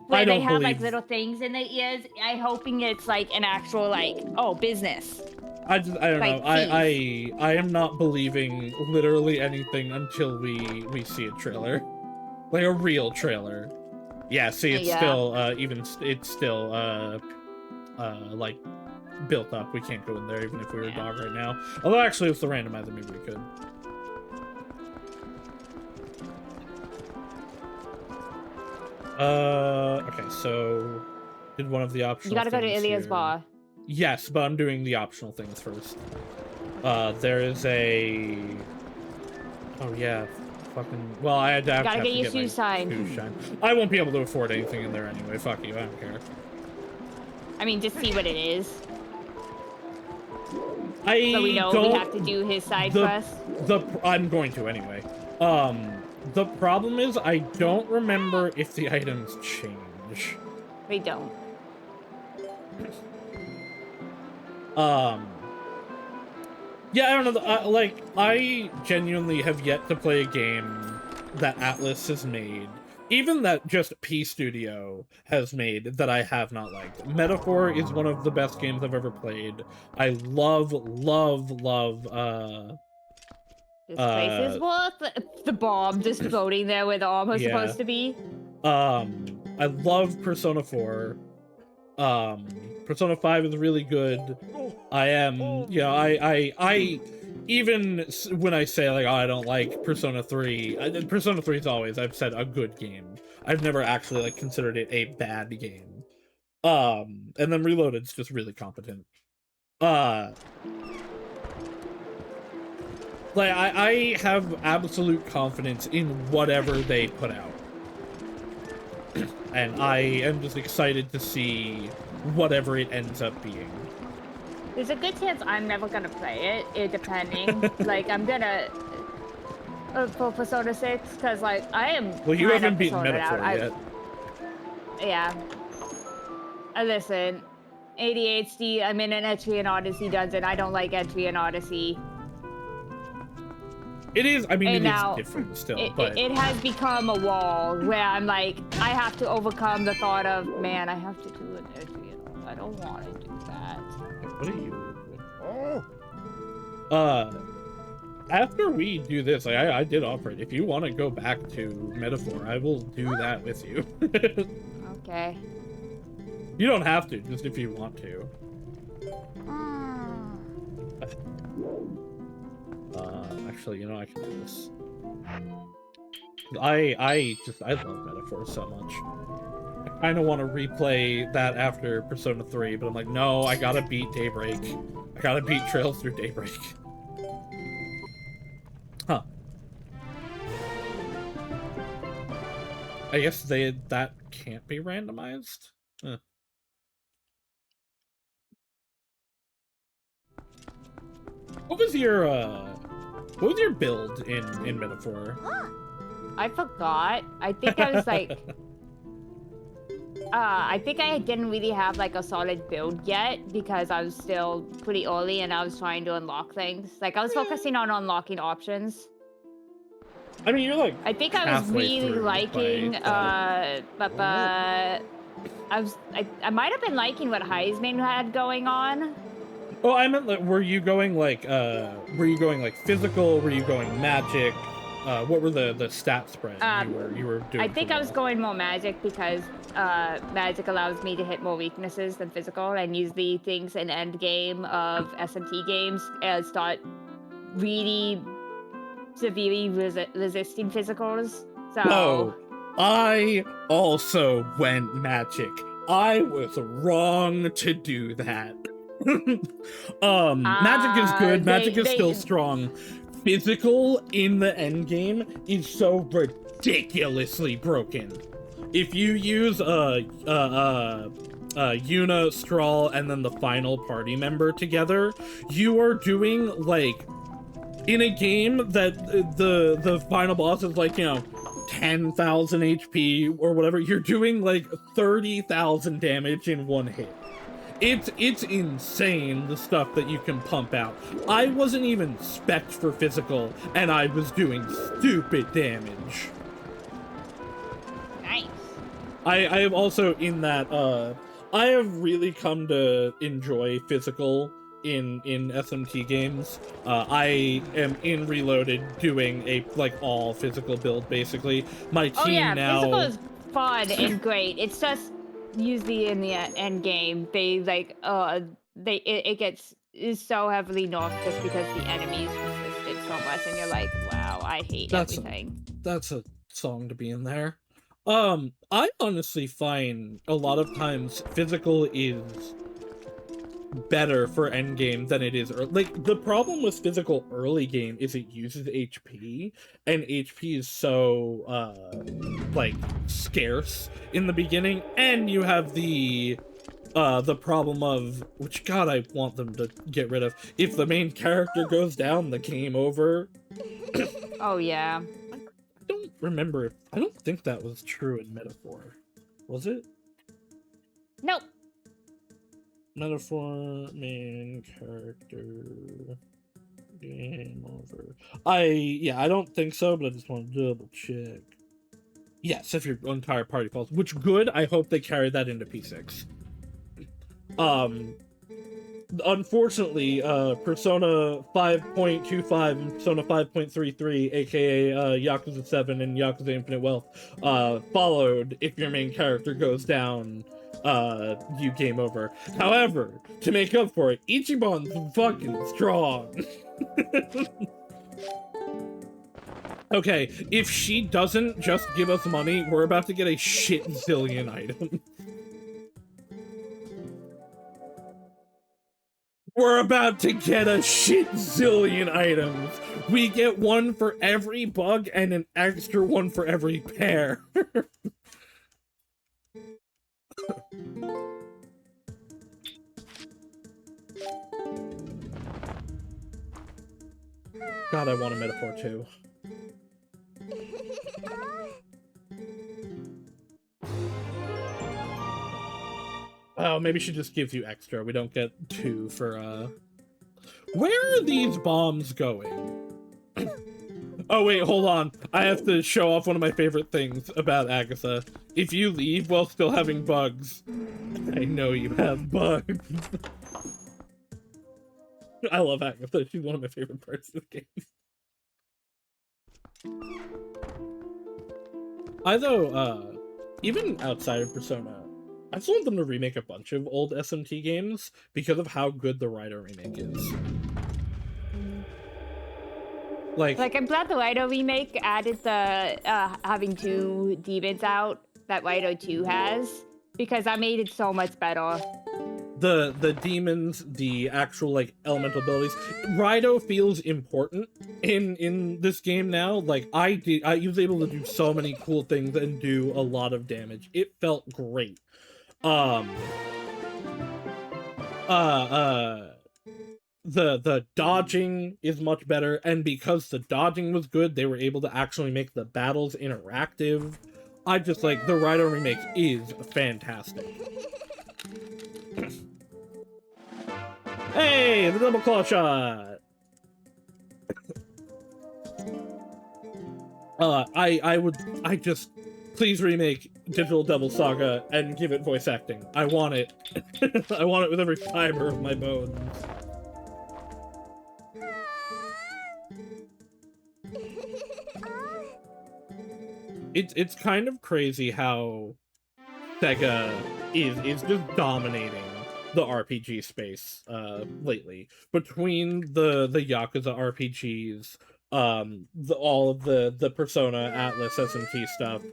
where they have like little things in their ears, I'm hoping it's like an actual like business. I don't know. I am not believing literally anything until we see a trailer, like a real trailer. Yeah, see, it's still like built up. We can't go in there even if we were a dog right now. Although actually, if it's the randomizer, maybe we could. Okay, so did one of the optional. You gotta go to Ilia's bar. Yes, but I'm doing the optional things first. There is a. Oh yeah, fucking. Well, I had to have gotta to get your shoe shine. I won't be able to afford anything in there anyway. Fuck you, I don't care. I mean, just see what it is. So we know we have to do his side quest. I'm going to anyway. The problem is I don't remember if the items change. They don't. Yeah, I don't know. Like, I genuinely have yet to play a game that Atlas has made, even that just P Studio has made, that I have not liked. Metaphor is one of the best games I've ever played. I love. This place is worth the bomb just floating there where the arm was supposed to be. I love Persona 4. Persona 5 is really good. I even when I say like, oh, I don't like Persona 3, Persona 3 is always, I've said, a good game. I've never actually like considered it a bad game. And then Reloaded's just really competent. Like, I have absolute confidence in whatever they put out. And I am just excited to see whatever it ends up being. There's a good chance I'm never gonna play it depending. Like, I'm gonna... for Persona 6, because, like, I am... Well, you haven't beaten Metaphor yet. Yeah. Listen, ADHD, I'm in an Etrian Odyssey dungeon. I don't like Etrian Odyssey. It is, I mean, it is different still, but... It has become a wall where I'm like, I have to overcome the thought of, man, I have to do an Etrian. I don't want to do that. What are you... After we do this, like, I did offer it. If you want to go back to Metaphor, I will do that with you. Okay. You don't have to, just if you want to. Actually, you know, I can do this. I love Metaphor so much. I kind of want to replay that after Persona 3, but I'm like, no, I gotta beat Daybreak. I gotta beat Trails Through Daybreak. Huh. I guess that can't be randomized? Huh. What was your build in Metaphor? I forgot. I think I was like... I think I didn't really have like a solid build yet because I was still pretty early and I was trying to unlock things. Like, I was focusing on unlocking options. I mean, you're like... I think I was really liking, I might have been liking what Heisman had going on. Oh, I meant, like, were you going physical? Were you going magic? what were the stat spread you were doing? I think I was going more magic because magic allows me to hit more weaknesses than physical, and usually things in end game of SMT games start really severely resisting physicals. So oh, I also went magic. I was wrong to do that. Magic is good. Magic is still strong. Physical in the end game is so ridiculously broken. If you use Yuna, Strahl, and then the final party member together, you are doing like in a game that the final boss is like, you know, 10,000 HP or whatever, you're doing like 30,000 damage in one hit. It's insane, the stuff that you can pump out. I wasn't even spec'd for physical, and I was doing stupid damage. Nice. I have also, in that, I have really come to enjoy physical in SMT games. I am in Reloaded doing a, like, all physical build, basically. My team now... physical is fun and great. It's just... usually in the end game, they like it gets so heavily nerfed just because the enemies resist it so much, and you're like, wow, I hate everything. That's a song to be in there. I honestly find a lot of times physical is better for end game than it is like the problem with physical early game is it uses HP, and HP is so like scarce in the beginning, and you have the problem of, which god I want them to get rid of, if the main character goes down, the game over. Oh yeah. I don't remember, I don't think that was true in Metaphor, was it? Nope. Metaphor, main character, game over. I don't think so, but I just want to double check. Yes, if your entire party falls, which good, I hope they carry that into P6. Unfortunately, Persona 5.25 and Persona 5.33, aka Yakuza 7 and Yakuza Infinite Wealth, followed if your main character goes down, you game over. However, to make up for it, Ichiban's fucking strong. Okay, if she doesn't just give us money, we're about to get a shit zillion items. We're about to get a shit zillion items. We get one for every bug and an extra one for every pair. God, I want a Metaphor too. Oh, maybe she just gives you extra. We don't get 2 for, Where are these bombs going? Oh, wait, hold on. I have to show off one of my favorite things about Agatha. If you leave while still having bugs, I know you have bugs. I love Agatha. She's one of my favorite parts of the game. Even outside of Persona, I just want them to remake a bunch of old SMT games because of how good the Rido remake is. Like I'm glad the Rido remake added the having 2 demons out that Rido 2 has, because that made it so much better. The demons, the actual like elemental abilities, Rido feels important in this game now. Like I was able to do so many cool things and do a lot of damage. It felt great. The dodging is much better, and because the dodging was good, they were able to actually make the battles interactive. I just like the Rido remake is fantastic. Hey, the double claw shot. I just please remake Digital Devil Saga and give it voice acting. I want it. I want it with every fiber of my bones. it's kind of crazy how Sega is just dominating the RPG space lately. Between the Yakuza RPGs, all of the Persona, Atlas, SMT stuff,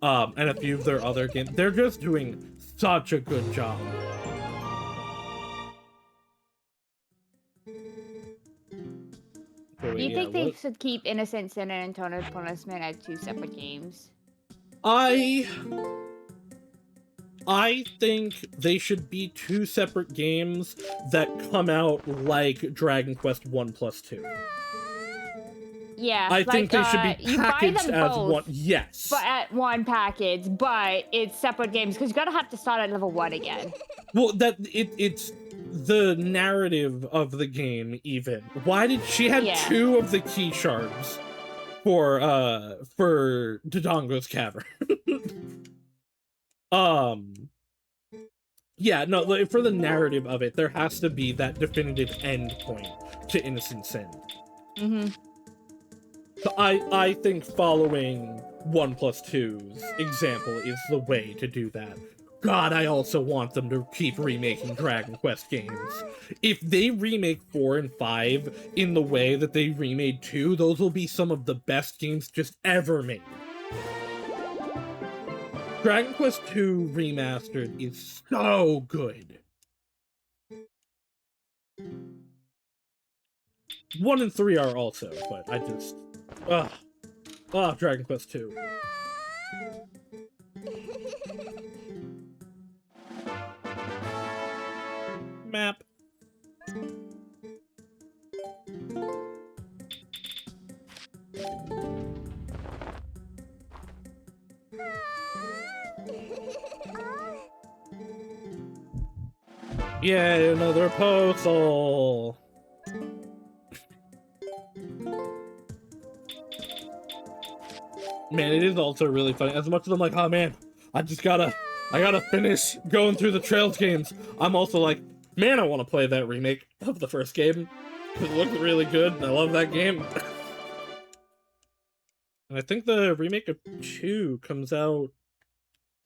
and a few of their other games, they're just doing such a good job. Do you think they should keep Innocent Sin and Eternal Punishment as 2 separate games? I think they should be 2 separate games that come out like Dragon Quest 1+2. Yeah, I think they should be packaged as both, one. Yes, but at one package, but it's separate games because you're gonna have to start at level 1 again. Well, it's the narrative of the game. Even why did she had 2 of the key shards for Dodongo's Cavern? Yeah, no, for the narrative of it, there has to be that definitive end point to Innocent Sin. Mm-hmm. So I think following 1+2's example is the way to do that. God, I also want them to keep remaking Dragon Quest games. If they remake 4 and 5 in the way that they remade 2, those will be some of the best games just ever made. Dragon Quest 2 Remastered is so good. 1 and 3 are also, but I just... Dragon Quest 2. Map. Yay, another postal! Man, it is also really funny. As much as I'm like, oh man, I gotta finish going through the Trails games. I'm also like, man, I want to play that remake of the first game. It looked really good, and I love that game. And I think the remake of 2 comes out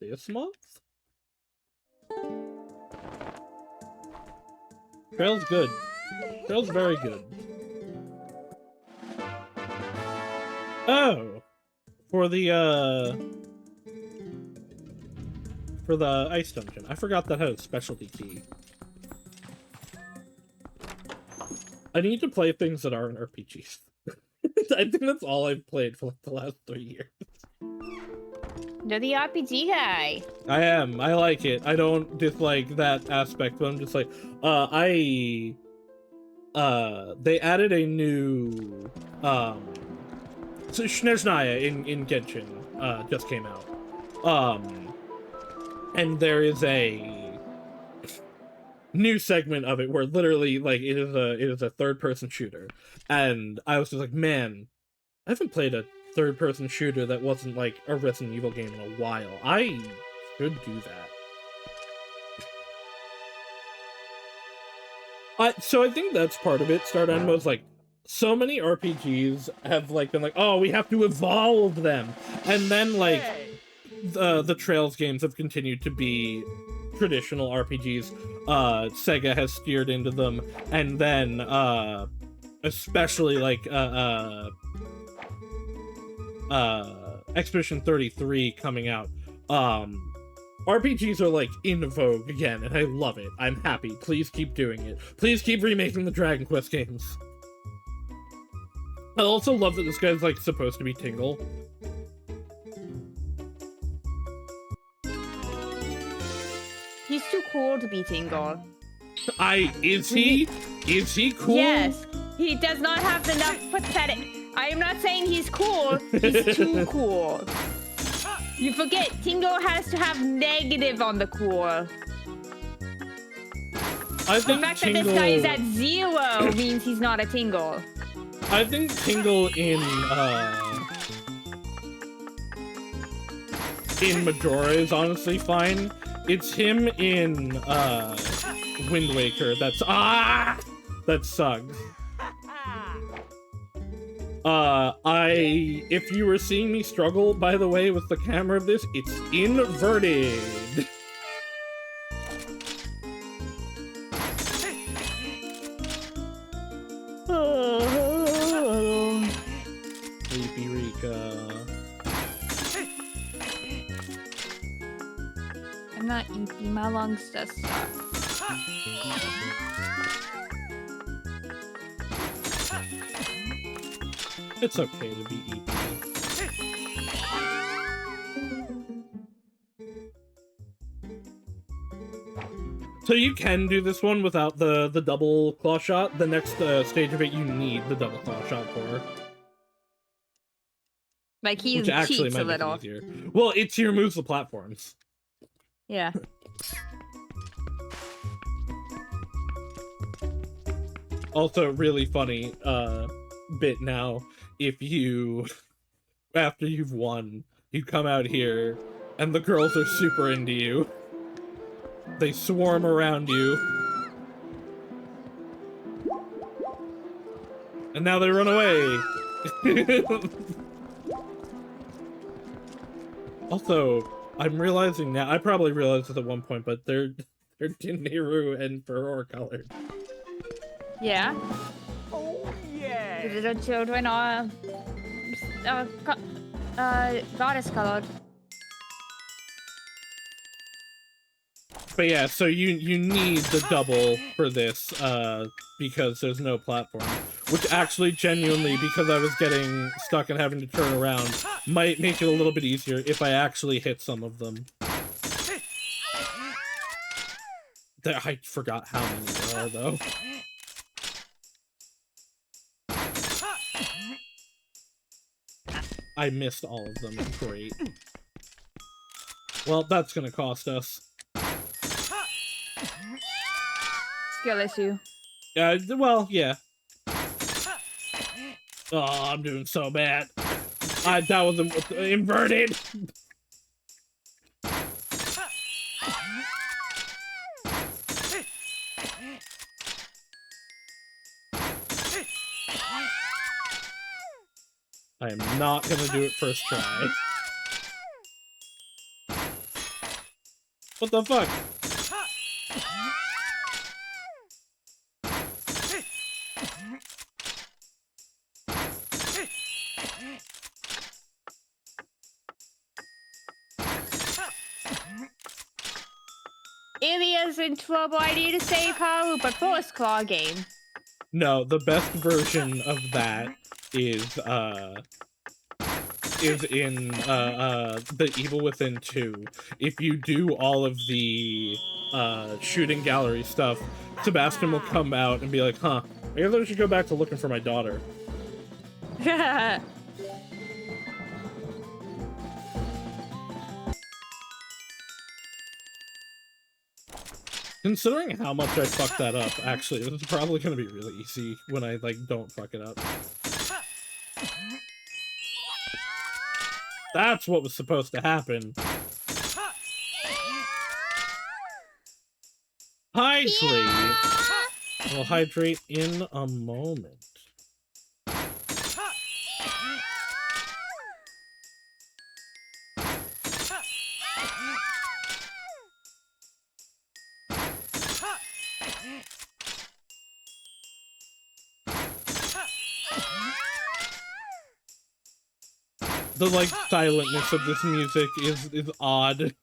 this month? Trail's good. Trail's very good. Oh! For the ice dungeon. I forgot that had a specialty key. I need to play things that aren't RPGs. I think that's all I've played for like the last 3 years. You're the RPG guy. I am. I like it. I don't dislike that aspect, but I'm just like, they added a new, so Snezhnaya in Genshin, just came out. And there is a new segment of it where literally, like, it is a third-person shooter. And I was just like, man, I haven't played a third-person shooter that wasn't, like, a Resident Evil game in a while. I should do that. So I think that's part of it. Star Dynamo like, so many RPGs have, like, been like, oh, we have to evolve them. And then, like, the Trails games have continued to be traditional RPGs. Sega has steered into them. And then, especially, like, Expedition 33 coming out. RPGs are, like, in vogue again, and I love it. I'm happy. Please keep doing it. Please keep remaking the Dragon Quest games. I also love that this guy's, like, supposed to be Tingle. He's too cool to be Tingle. Is he? Is he cool? Yes. He does not have enough pathetic... I am not saying he's cool. He's too cool. You forget, Tingle has to have negative on the cool. I think the fact that this guy is at 0 means he's not a Tingle. I think Tingle in Majora is honestly fine. It's him in Wind Waker that sucks. If you were seeing me struggle, by the way, with the camera of this, it's inverted. Sleepy Rika. I'm not eating, my lungs just suck. It's okay to be eaten. So you can do this one without the double claw shot. The next stage of it, you need the double claw shot for. Like he cheats a little. Well, it's your moves the platforms. Yeah. Also, really funny bit now. If you, after you've won, you come out here, and the girls are super into you. They swarm around you. And now they run away. Also, I'm realizing now, I probably realized this at one point, but they're Dinneru and Furor colored. Yeah. Oh yeah. The little children are goddess colored. But yeah, so you need the double for this, because there's no platform. Which actually, genuinely, because I was getting stuck and having to turn around, might make it a little bit easier if I actually hit some of them. I forgot how many there are, though. I missed all of them. Great. Well, that's gonna cost us. Skill issue. Well, yeah. Oh, I'm doing so bad. That was inverted. I am not gonna do it first try. What the fuck? Ilya's in trouble. I need to save Haru, but first claw game. No, the best version of that is in the Evil Within 2. If you do all of the shooting gallery stuff, Sebastian will come out and be like, huh, I guess I should go back to looking for my daughter. Considering how much I fucked that up, actually, this is probably gonna be really easy when I, like, don't fuck it up. That's what was supposed to happen. Hydrate! We'll hydrate in a moment. The, like, silentness of this music is odd.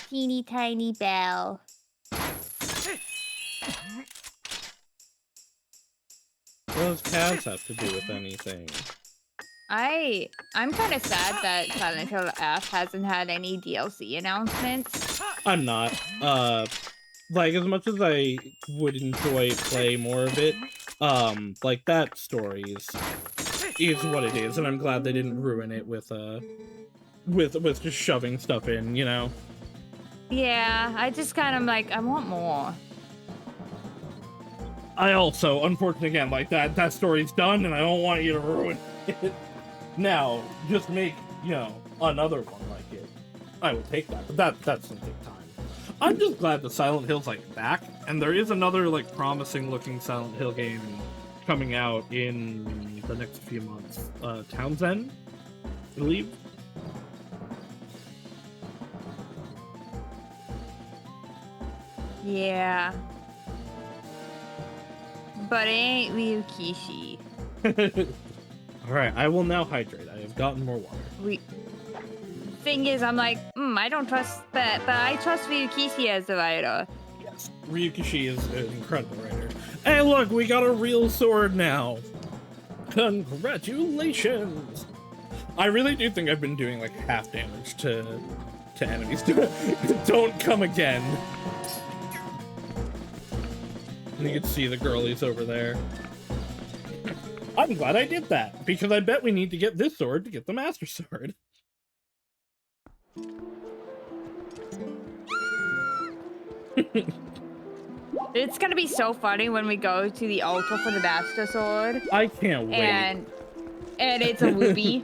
Teeny tiny bell. What does Kaz have to do with anything? I'm kind of sad that Silent Hill F hasn't had any DLC announcements. I'm not. Like, as much as I would enjoy play more of it, like, that story is what it is, and I'm glad they didn't ruin it with just shoving stuff in, you know? Yeah, I just kind of like, I want more. I also, unfortunately, again, like that story's done, and I don't want you to ruin it. Now, just make, you know, another one like it. I would take that, but that's gonna take time. I'm just glad that Silent Hill's like back, and there is another like promising looking Silent Hill game coming out in the next few months. Townsend, I believe. Yeah. But it ain't Ryukishi. Alright, I will now hydrate. I have gotten more water. Thing is, I'm like, I don't trust that, but I trust Ryukishi as the writer. Yes, Ryukishi is an incredible writer. Hey, look, we got a real sword now. Congratulations! I really do think I've been doing like half damage to enemies. Don't come again. And you can see the girlies over there. I'm glad I did that, because I bet we need to get this sword to get the Master Sword. It's gonna be so funny when we go to the Ultra for the Master Sword. I can't wait. And it's a ruby.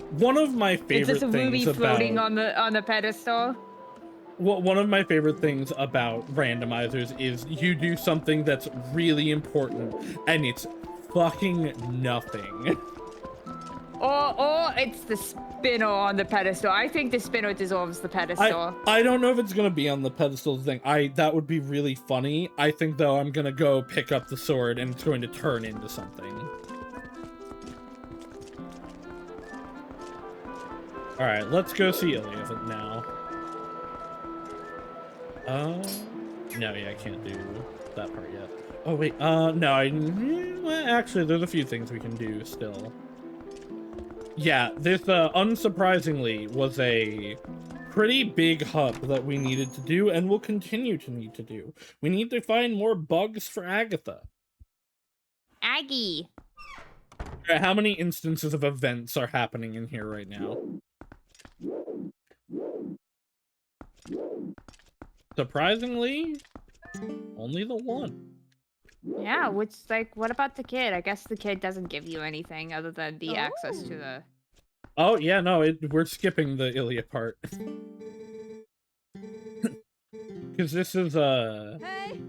One of my favorite things it's just a ruby floating on the pedestal. One of my favorite things about randomizers is you do something that's really important, and it's fucking nothing. Or it's the spinner on the pedestal. I think the spinner dissolves the pedestal. I don't know if it's gonna be on the pedestal thing. That would be really funny. I think though I'm gonna go pick up the sword and it's going to turn into something. Alright, let's go see Ilya now. No, yeah, I can't do that part yet. Oh, wait, no, actually, there's a few things we can do still. Yeah, this, unsurprisingly, was a pretty big hub that we needed to do, and will continue to need to do. We need to find more bugs for Agatha. Aggie! How many instances of events are happening in here right now? Surprisingly, only the one. Yeah, which, like, what about the kid? I guess the kid doesn't give you anything other than the access to the... Oh, yeah, no, we're skipping the Ilya part. Because this is, Hey.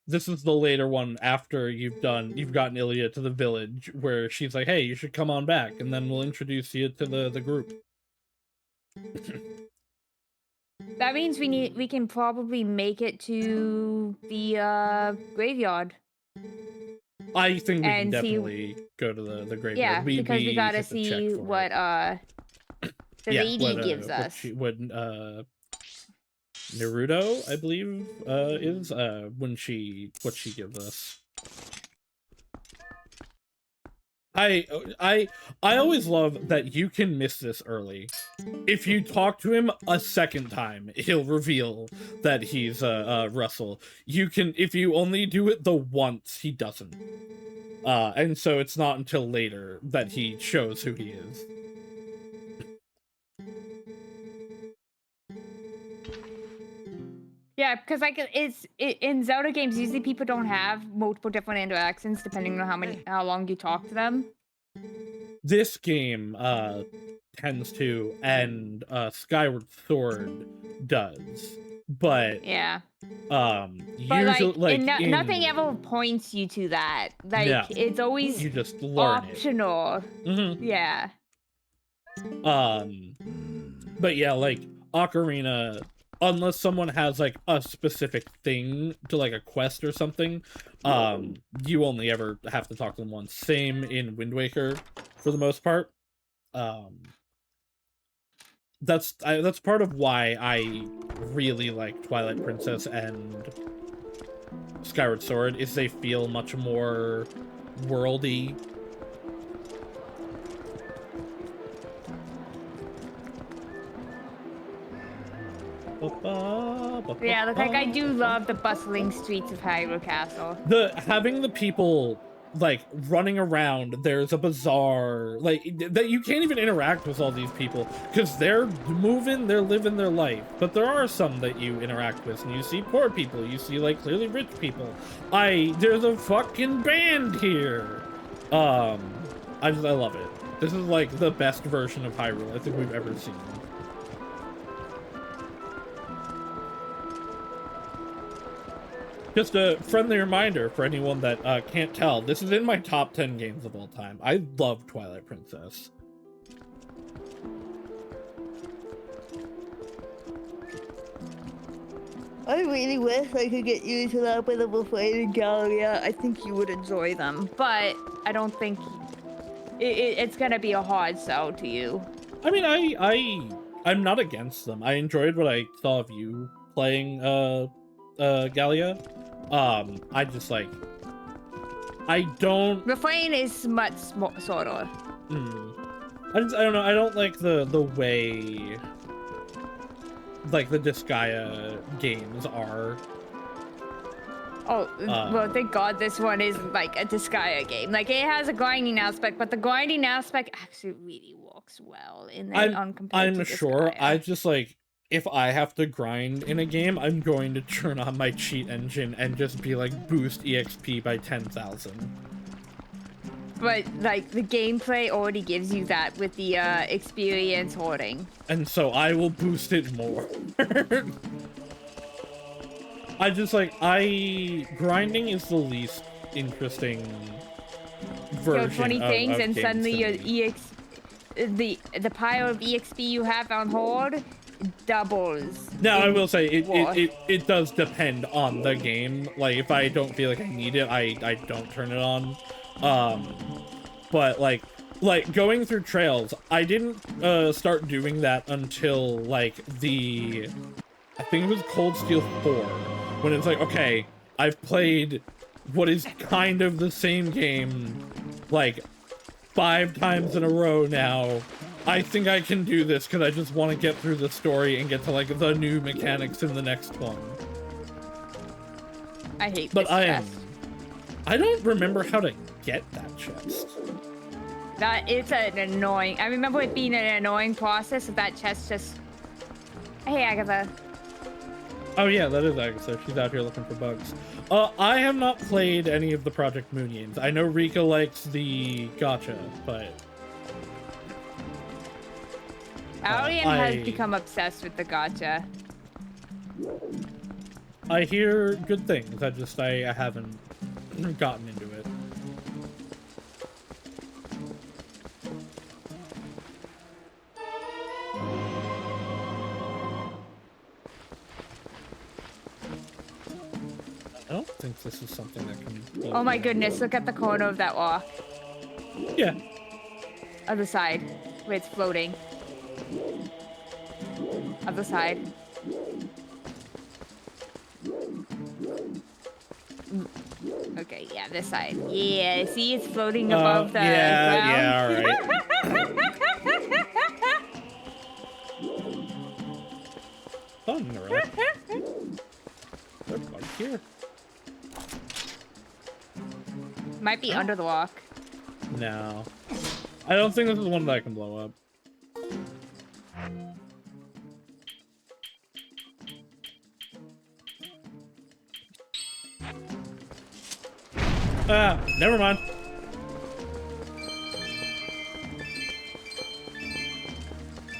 This is the later one after you've gotten Ilya to the village, where she's like, hey, you should come on back, and then we'll introduce you to the group. That means we can probably make it to the graveyard. I think we can definitely go to the graveyard. Yeah, because we gotta see what the lady gives us. What Naruto, I believe, is what she gives us. I always love that you can miss this early. If you talk to him a second time, he'll reveal that he's Russell. You can, if you only do it the once, he doesn't. And so it's not until later that he shows who he is. Yeah, because like in Zelda games, usually people don't have multiple different interactions depending on how long you talk to them. This game tends to, and Skyward Sword does, but yeah, usually nothing ever points you to that. Like yeah, it's always you just learn optional. Mm-hmm. Yeah. But yeah, like Ocarina. Unless someone has, like, a specific thing to, like, a quest or something, you only ever have to talk to them once. Same in Wind Waker, for the most part. That's part of why I really like Twilight Princess and Skyward Sword, is they feel much more worldy. Yeah, look, like I do love the bustling streets of Hyrule Castle. Having the people like running around. There's a bazaar, like that you can't even interact with all these people because they're moving, they're living their life. But there are some that you interact with, and you see poor people, you see like clearly rich people. There's a fucking band here. I love it. This is like the best version of Hyrule I think we've ever seen. Just a friendly reminder for anyone that can't tell, this is in my top 10 games of all time. I love Twilight Princess. I really wish I could get you to that bit of a fighting Gallia. I think you would enjoy them, but I don't think it's gonna be a hard sell to you. I mean, I'm not against them. I enjoyed what I saw of you playing Gallia. I just like, I don't. Refrain is much more sort of. I don't know. I don't like the way like the Disgaea games are. Oh, well, thank God this one is like a Disgaea game. Like, it has a grinding aspect, but the grinding aspect actually really works well in that I'm sure. I just like, if I have to grind in a game, I'm going to turn on my cheat engine and just be like, boost EXP by 10,000. But, like, the gameplay already gives you that with the experience hoarding. And so I will boost it more. I just like, grinding is the least interesting version 20 things of and games suddenly to your me. the pile of EXP you have on Horde doubles. Now, I will say, it does depend on the game. Like, if I don't feel like I need it, I don't turn it on. But, like, going through trails, I didn't, start doing that until, like, I think it was Cold Steel 4, when it's like, okay, I've played what is kind of the same game, like, 5 times in a row now. I think I can do this because I just want to get through the story and get to, like, the new mechanics in the next one. I hate this chest. I don't remember how to get that chest. It's an annoying... I remember it being an annoying process of that chest just... Hey, Agatha. Oh yeah, that is Agatha. She's out here looking for bugs. I have not played any of the Project Moon games. I know Rika likes the gacha, but... Arian has become obsessed with the gacha. I hear good things. I haven't gotten into it. I don't think this is something that can... Oh my goodness, look at the corner of that rock. Yeah. Other side, where it's floating. Other side. Okay, yeah, this side. Yeah, see, it's floating above the ground. Yeah, alright. Thunder. They're bug here. Might be under the rock. No. I don't think this is one that I can blow up. Ah, never mind.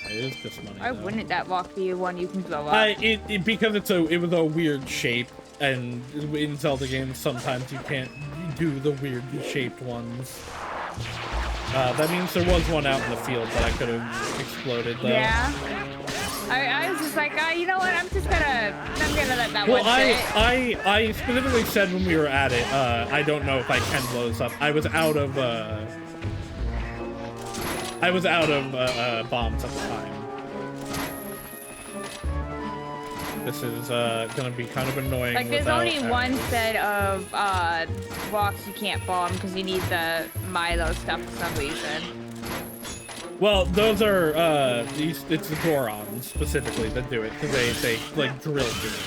It is just money. Why wouldn't that rock be one you can blow up? Because it was a weird shape, and in Zelda games sometimes you can't do the weird shaped ones. That means there was one out in the field that I could have exploded though. Yeah. I was just like, you know what? I'm gonna let that one sit. I specifically said when we were at it, I don't know if I can blow this up. I was out of bombs at the time. This is gonna be kind of annoying. Like, there's only one set of rocks you can't bomb because you need the Milo stuff for some reason. Well, those are it's the Gorons specifically that do it because they like drill through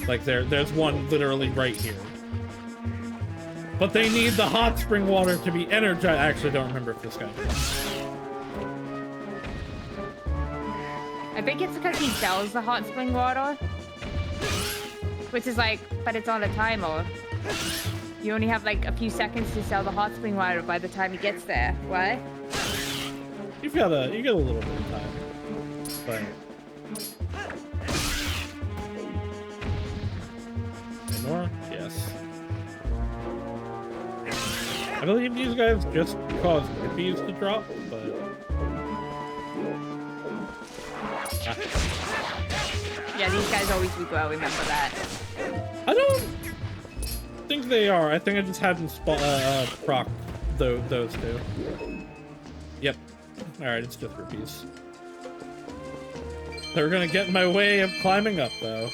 it. Like there's one literally right here. But they need the hot spring water to be energized. I actually don't remember if this guy did. I think it's because he sells the hot spring water. Which is like, but it's on a timer. You only have like a few seconds to sell the hot spring water by the time he gets there. What? You get a little bit of time. But... more? Yes. I believe these guys just cause hippies to drop, but... Yeah, these guys always regrow, remember that. I don't think they are. I think I just hadn't proc those two. Yep. Alright, it's just rupees. They're gonna get in my way of climbing up, though.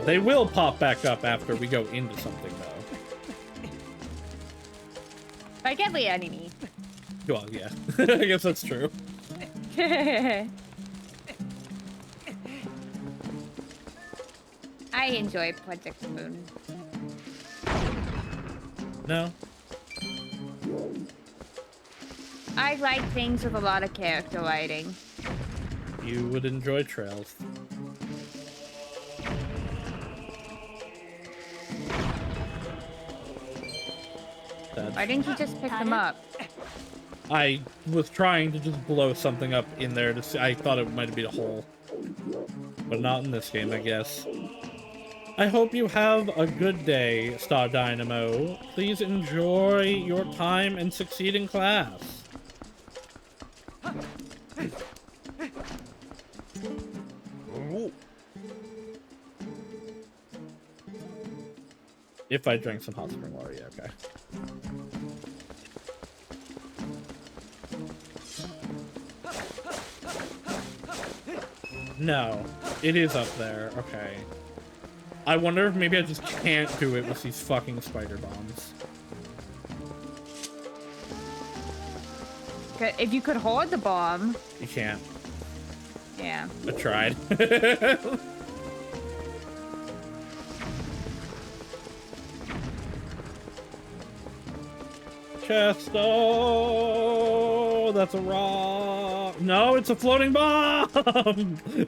They will pop back up after we go into something, though. Like every enemy. Well, yeah. I guess that's true. I enjoy Project Moon. No. I like things with a lot of character writing. You would enjoy Trails. Why didn't you just pick them up? I was trying to just blow something up in there to see. I thought it might be a hole. But not in this game, I guess. I hope you have a good day, Star Dynamo. Please enjoy your time and succeed in class. If I drank some hot spring water, yeah, okay. No, it is up there. Okay. I wonder if maybe I just can't do it with these fucking spider bombs. If you could hold the bomb. You can't. Yeah. I tried. Chesto! That's a rock. No, it's a floating bomb!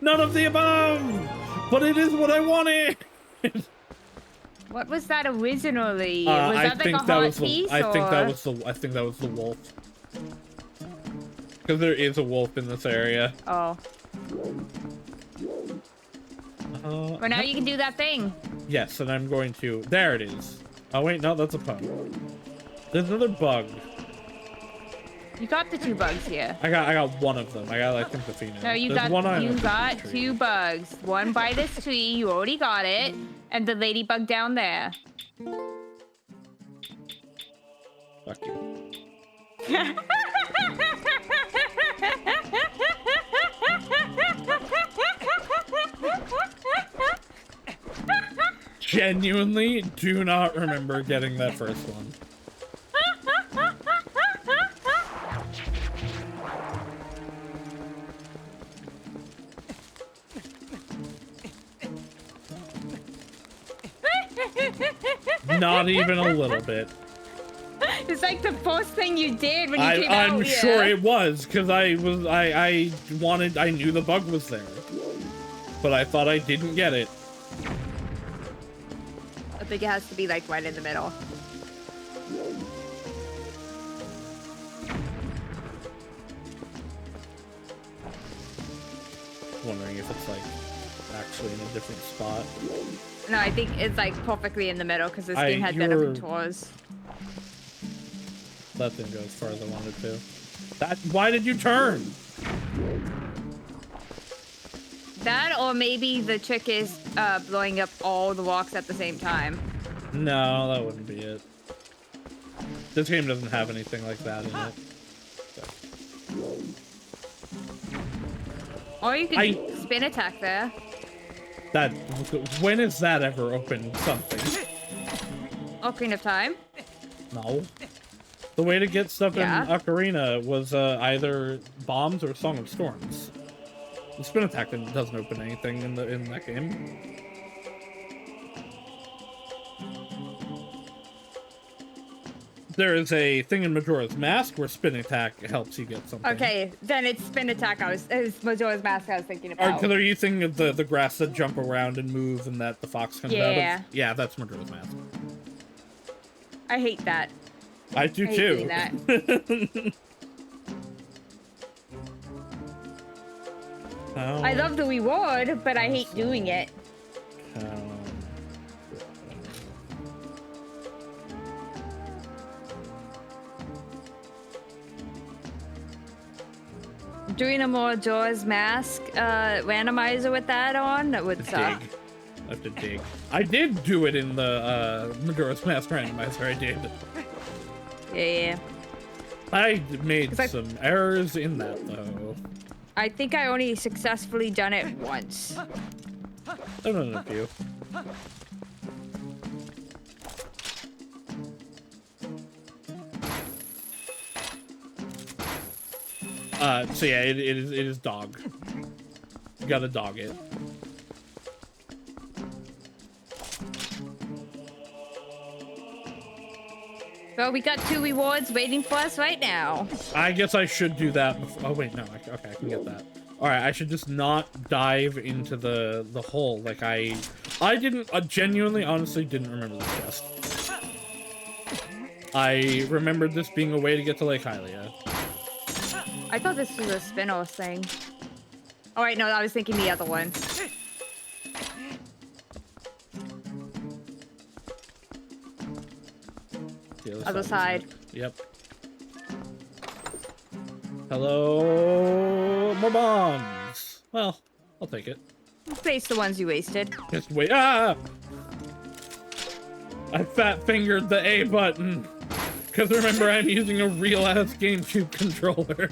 None of the above! But it is what I wanted! What was that originally? Was that like a hot piece? I think that was the wolf. Because there is a wolf in this area. Oh. Well, now you can do that thing. Yes, and I'm going to... There it is. Oh, wait, no, that's a pug. There's another bug. You got the 2 bugs here. I got one of them. I got, I think, the female. No, you got 2 bugs. One by this tree. You already got it. And the ladybug down there. Fuck you. Genuinely do not remember getting that first one. Not even a little bit. It's like the first thing you did when you came out I'm here. sure it was, because I knew the bug was there. But I thought I didn't get it. I think it has to be like right in the middle. Wondering if it's like actually in a different spot. No, I think it's like perfectly in the middle because this game had better contours. That didn't go as far as I wanted to. Why did you turn? That, or maybe the trick is blowing up all the rocks at the same time. No, that wouldn't be it. This game doesn't have anything like that in it. So. Or you could spin attack there. When has that ever opened something? Ocarina of Time? No. The way to get stuff in Ocarina was either bombs or Song of Storms. The spin attack doesn't open anything in that game. There is a thing in Majora's Mask where spin attack helps you get something. Okay, then it's spin attack. It's Majora's Mask I was thinking about. Are you thinking of the grass that jump around and move and that the fox comes out of? Yeah, that's Majora's Mask. I hate that. I do hate too. Doing that. I love the reward, but I hate doing it. Doing a Majora's Mask randomizer with that on, that would suck. I have to dig. I did do it in the Majora's Mask randomizer, I did. Yeah. I made some errors in that, though. I think I only successfully done it once. I've done a few. So yeah, it is dog. You gotta dog it. Well, we got 2 rewards waiting for us right now. I guess I should do that before. Oh wait, no. Okay, I can get that. All right, I should just not dive into the hole. Like I didn't genuinely, honestly, didn't remember this chest. I remembered this being a way to get to Lake Hylia. I thought this was a Spinoff thing. Oh wait, no, I was thinking the other one. Other side. Yep. Hello, more bombs. Well, I'll take it. Face the ones you wasted. Just wait. Ah! I fat fingered the A button. Because remember, I'm using a real ass GameCube controller.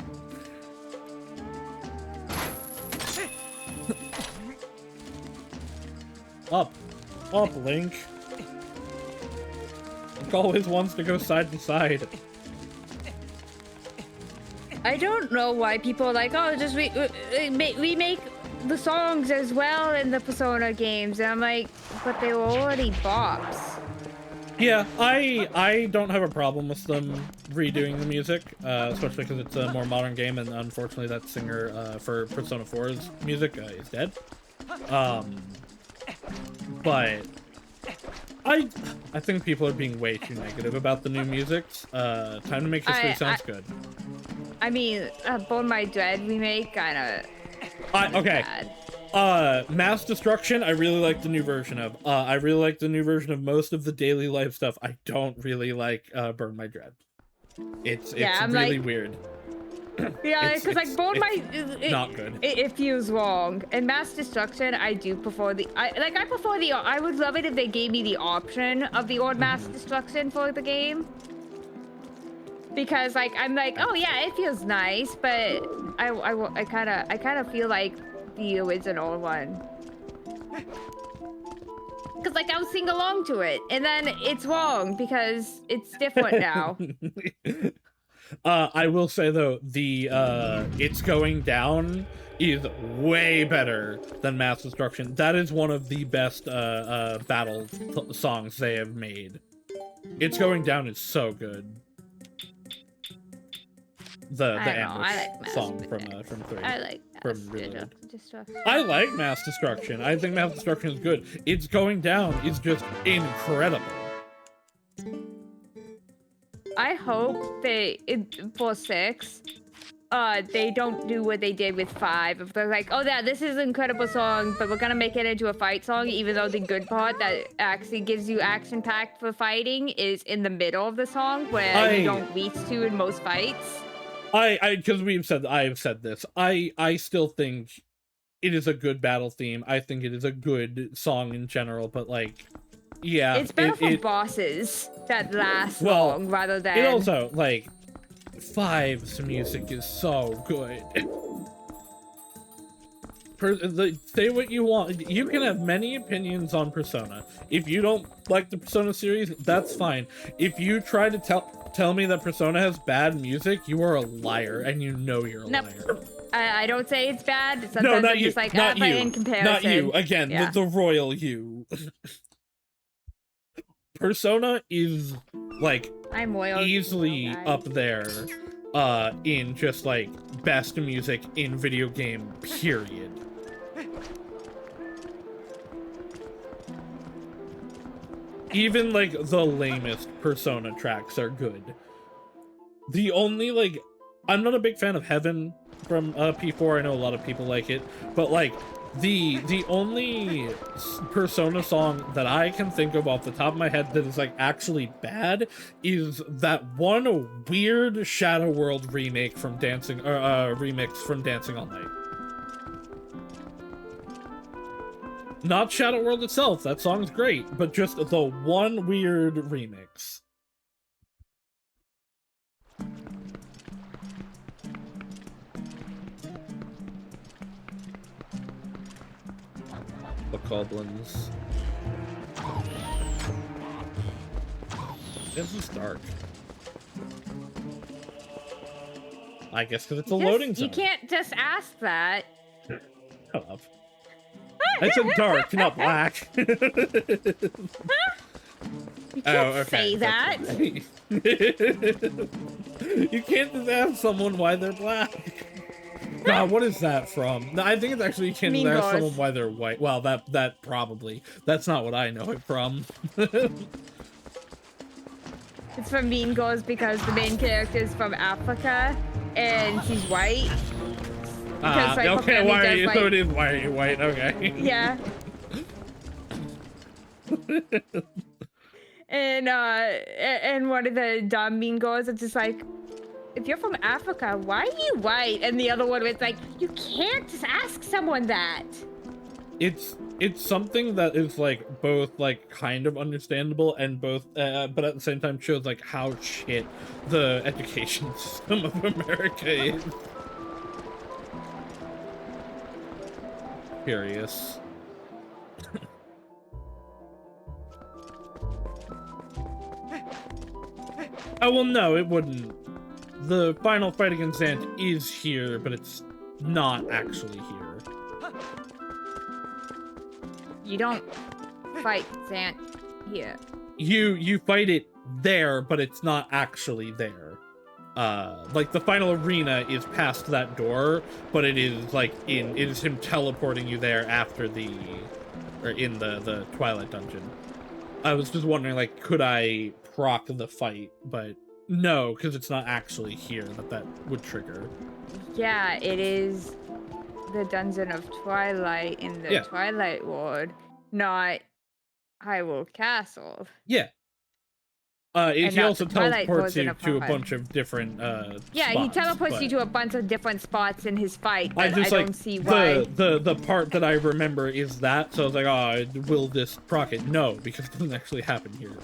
Up. Up, Link. Link always wants to go side to side. I don't know why people are like, oh, just remake the songs as well in the Persona games. And I'm like, but they were already bops. Yeah, I don't have a problem with them redoing the music, especially because it's a more modern game, and unfortunately that singer for Persona 4's music is dead. But I think people are being way too negative about the new music. Time to Make History sounds good. I mean, Bone My Dread remake, kinda. Okay. Bad. Mass Destruction, I really like the new version of. I really like the new version of most of the daily life stuff. I don't really like Burn My Dread. It's really weird. Yeah, because like Bone My... not good. It feels wrong. And Mass Destruction, I do prefer the... I would love it if they gave me the option of the old Mass Destruction for the game. Because like I'm like, oh yeah, it feels nice, but I kind of feel like the original one. Because like I'll sing along to it, and then it's wrong because it's different now. I will say though, the It's Going Down is way better than Mass Destruction. That is one of the best battle songs they have made. It's Going Down is so good. The ambush song from 3. I like Mass Destruction. I like Mass Destruction. I think Mass Destruction is good. It's Going Down is just incredible. I hope for 6, they don't do what they did with 5. If they're like, oh yeah, this is an incredible song, but we're gonna make it into a fight song, even though the good part that actually gives you action packed for fighting is in the middle of the song, where you don't reach to in most fights. Because I have said this. I still think it is a good battle theme. I think it is a good song in general, but like, yeah, it's better for bosses that last long rather than. It also like 5's music is so good. Say what you want. You can have many opinions on Persona. If you don't like the Persona series, that's fine. If you try to tell me that Persona has bad music, you are a liar, and you know you're a liar. I don't say it's bad. Sometimes no, not I'm you. Just like, not you. In comparison. Not you. Again, yeah. the royal you. Persona is like I'm loyal easily to you, up there in just like best music in video game period. Even like the lamest Persona tracks are good. The only like, I'm not a big fan of Heaven from P4. I know a lot of people like it, but like the only Persona song that I can think of off the top of my head that is like actually bad is that one weird Shadow World remake from Dancing remix from Dancing All Night. Not Shadow World itself, that song's great, but just the one weird remix. The goblins. This is dark. I guess because it's a loading zone. You can't just ask that. Shut up. I said dark, not black. You can't say that. You can't just ask someone why they're black. God, what is that from? No, I think it's actually you can't just ask someone why they're white. Well, that probably. That's not what I know it from. It's from Mean Girls because the main character is from Africa and she's white. Because, like, okay, why are you, so it is why are you white? Okay. Yeah. And one of the dumb Mean Girls is just like, if you're from Africa, why are you white? And the other one was like, you can't just ask someone that. It's something that is like both like kind of understandable and both but at the same time shows like how shit the education system of America is. Curious. Oh well, no, it wouldn't. The final fight against Zant is here, but it's not actually here. You don't fight Zant here. You fight it there, but it's not actually there. Like the final arena is past that door, but it is like it is him teleporting you there after in the Twilight dungeon. I was just wondering, like, could I proc the fight, but no, because it's not actually here that would trigger. Yeah, it is the dungeon of Twilight in the Twilight Ward, not Hyrule Castle. Yeah. He also teleports you to a bunch of different yeah, spots, he teleports you to a bunch of different spots in his fight, but I don't see why. The part that I remember is that, so I was like, oh, will this proc it? No, because it doesn't actually happen here.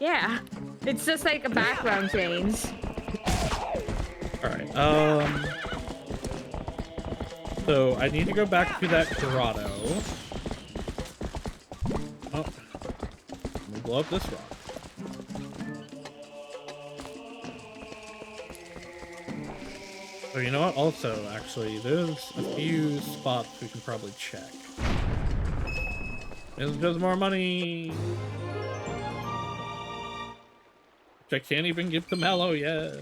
Yeah, it's just like a background change. Alright, so I need to go back to that grotto. Oh, let me blow up this rock. Oh, you know what? Also, actually, there's a few spots we can probably check. There's just more money! Which I can't even give to Mellow yet.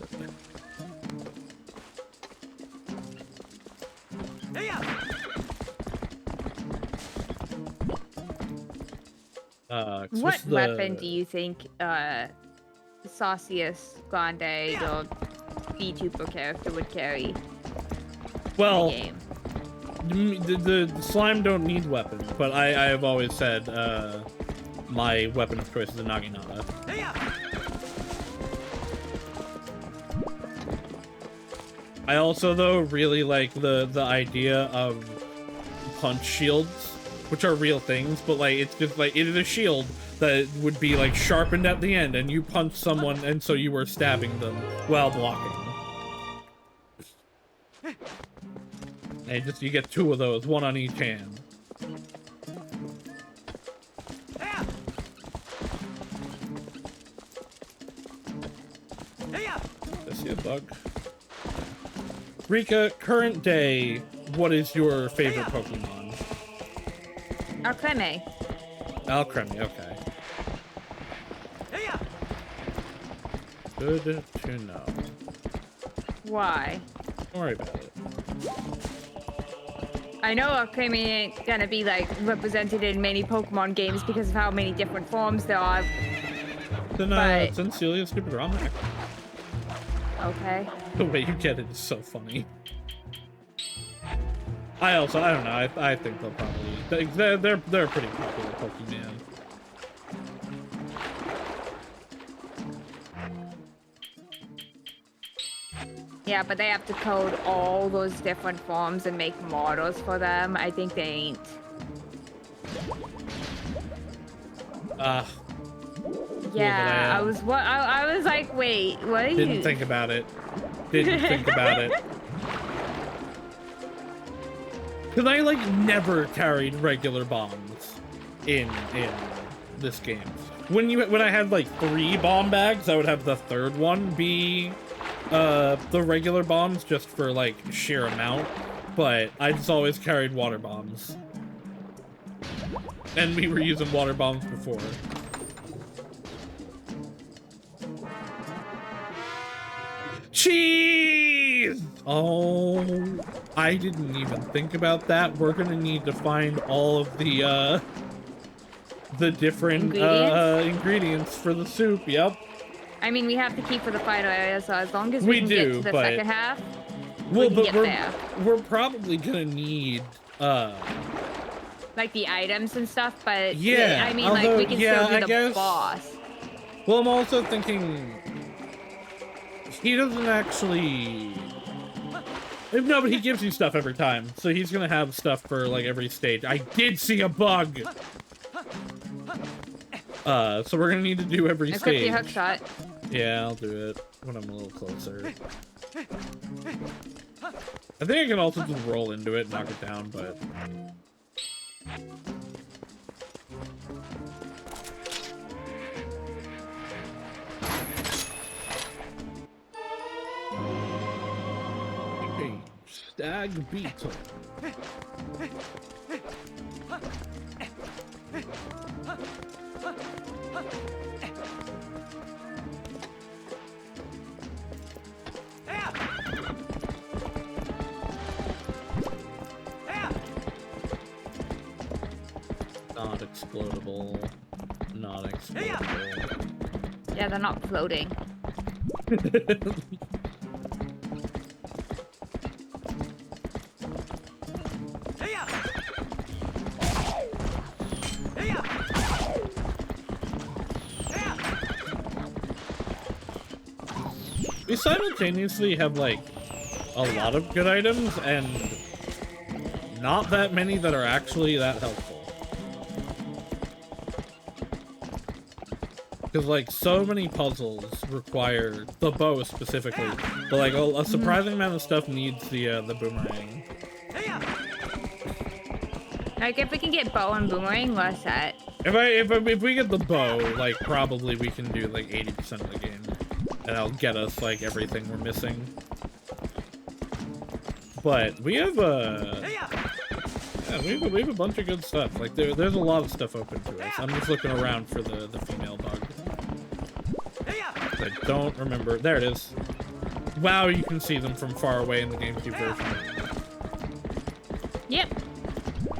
What weapon do you think Saucius Grande, the VTuber character, would carry? Well, in the game? The slime don't need weapons, but I have always said my weapon of choice is a Naginata. I also, though, really like the idea of punch shields, which are real things, but like it's just like it is a shield that would be like sharpened at the end, and you punch someone, and so you were stabbing them while blocking. And you get two of those, one on each hand. I see a bug. Rika, current day, what is your favorite Pokemon? Alcremie. Alcremie, okay. Good to know. Why? Don't worry about it. I know Akemi ain't gonna be like represented in many Pokemon games because of how many different forms there are. Then send Celia a stupid ROM hack. Okay. The way you get it is so funny. I don't know. I think they'll probably they're pretty popular Pokemon. Yeah, but they have to code all those different forms and make models for them. I think they ain't. Yeah, I was like, wait, what are you? Didn't think about it. Didn't think about it. Cause I like never carried regular bombs in this game. When I had like 3 bomb bags, I would have the third one be the regular bombs just for like sheer amount, but I just always carried water bombs. And we were using water bombs before. Cheese! Oh, I didn't even think about that. We're gonna need to find all of the different ingredients for the soup. Yep. I mean, we have to keep for the final area, so as long as we can get to the second half, we can get there. We're probably gonna need like the items and stuff, but yeah, I mean, although, like we can still be the boss. Well, I'm also thinking he doesn't actually. No, but he gives you stuff every time, so he's gonna have stuff for like every stage. I did see a bug. So we're gonna need to do every stage. Equip the hook shot. Yeah, I'll do it when I'm a little closer. I think I can also just roll into it and knock it down, but... Hey, stag beetle. Not explodable. Not explodable. Yeah, they're not floating. We simultaneously have like a lot of good items and not that many that are actually that helpful. Because like so many puzzles require the bow specifically, but like a surprising amount of stuff needs the boomerang. Like if we can get bow and boomerang, we're set. If we get the bow, like probably we can do like 80% of the game, and that'll get us like everything we're missing. But we have we have a bunch of good stuff. Like there's a lot of stuff open to us. I'm just looking around for the female bug. I don't remember. There it is. Wow, you can see them from far away in the GameCube version. Yep.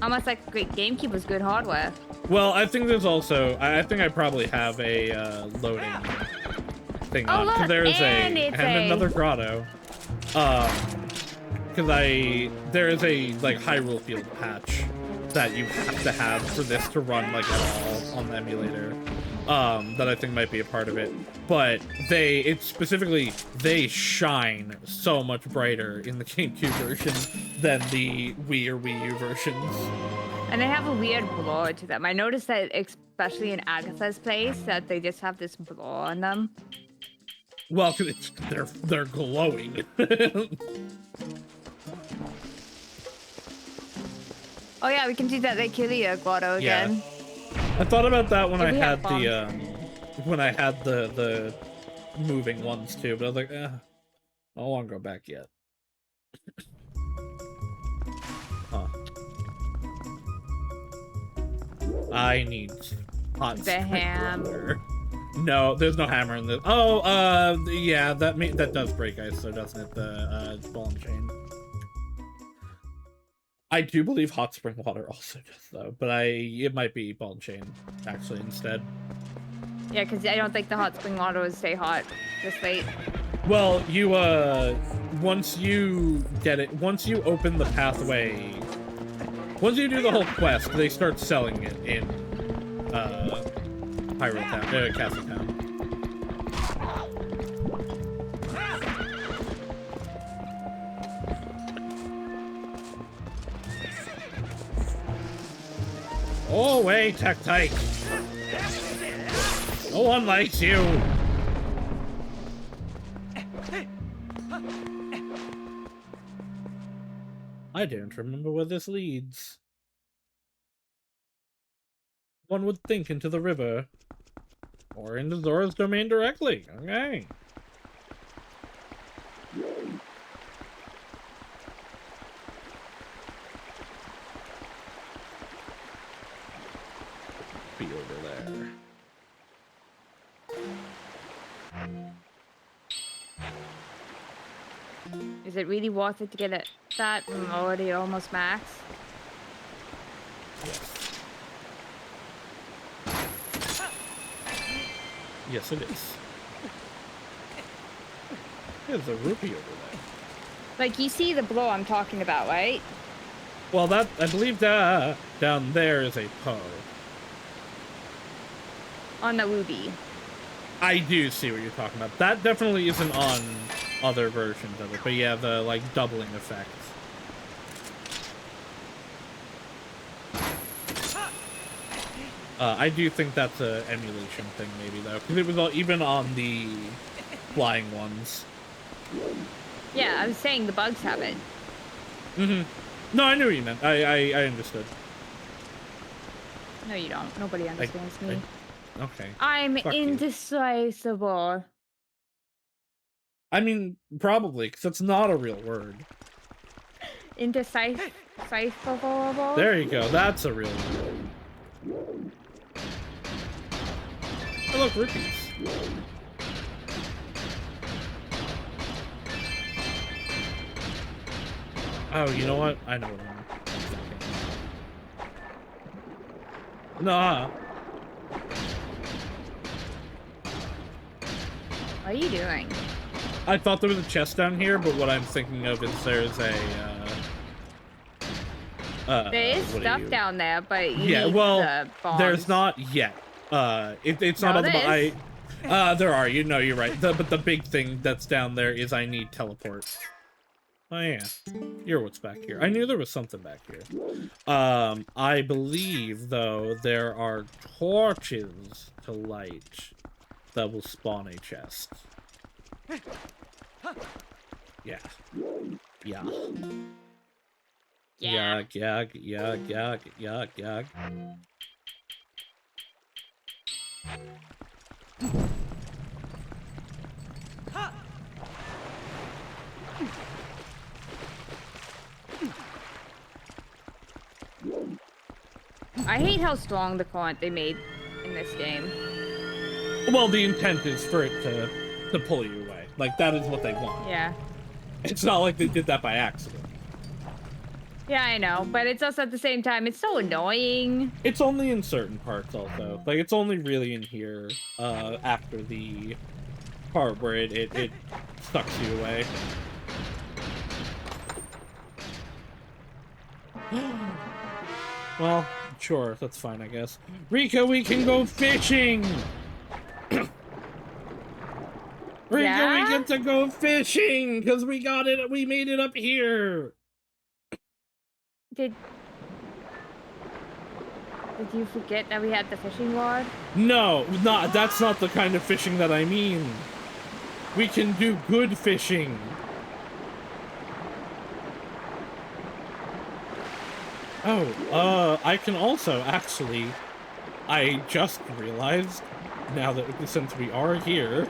Almost like GameCube was good hardware. Well, I think there's also. I think I probably have a loading thing on. Look, there's and another grotto. Because there is a like Hyrule Field patch that you have to have for this to run like at all on the emulator. That I think might be a part of it, but it's specifically they shine so much brighter in the GameCube version than the Wii or Wii U versions. And they have a weird blur to them. I noticed that especially in Agatha's place that they just have this blur on them. Well, cause they're glowing. Oh yeah, we can do that Lycia grotto again. Yeah. I thought about that when I had the moving ones too, but I was like, I don't want to go back yet. Huh. I need hot the ham. No, there's no hammer in this. Oh, yeah, that does break ice, so doesn't it? The ball and chain. I do believe hot spring water also does though, but it might be ball and chain actually instead. Yeah, because I don't think the hot spring water would stay hot this late. Well, you once you open the pathway, once you do the whole quest, they start selling it in Castle Town. Oh, wait, Tectite! No one likes you! I don't remember where this leads. One would think into the river. Or into Zora's domain directly. Okay. Be over there. Is it really worth it to get that already almost max? Yes. Yes, it is. There's a rupee over there. Like, you see the blow I'm talking about, right? Well, I believe that down there is a Poe. On the ruby. I do see what you're talking about. That definitely isn't on other versions of it, but yeah, the, like, doubling effect. I do think that's an emulation thing, maybe, though, because it was all, even on the flying ones. Yeah, I was saying the bugs have it. Mm-hmm. No, I knew what you meant. I understood. No, you don't. Nobody understands me. Okay. I'm Fuck you. indecisible. I mean, probably, because it's not a real word. Indecisible? There you go. That's a real word. Oh, look, rupees. Oh, you know what? I know what I'm thinking. Nah. What are you doing? I thought there was a chest down here, but what I'm thinking of is there's a, there is stuff down there, but you need the bombs. There's not yet. It's not on the... there are, you're right. But the big thing that's down there is I need teleport. Oh yeah, you're what's back here. I knew there was something back here. I believe, though, there are torches to light that will spawn a chest. Yeah. Yeah. Yeah. Yeah. I hate how strong the current they made in this game. Well, the intent is for it to pull you away. Like, that is what they want. Yeah. It's not like they did that by accident. Yeah, I know, but it's also at the same time, it's so annoying. It's only in certain parts, also. Like, it's only really in here, after the part where it sucks you away. Well, sure, that's fine, I guess. Rika, we can go fishing! Rika, Yeah? we get to go fishing! Because we made it up here! Did you forget that we had the fishing rod? No, that's not the kind of fishing that I mean. We can do good fishing. Oh, I can also, actually, I just realized, now that, since we are here,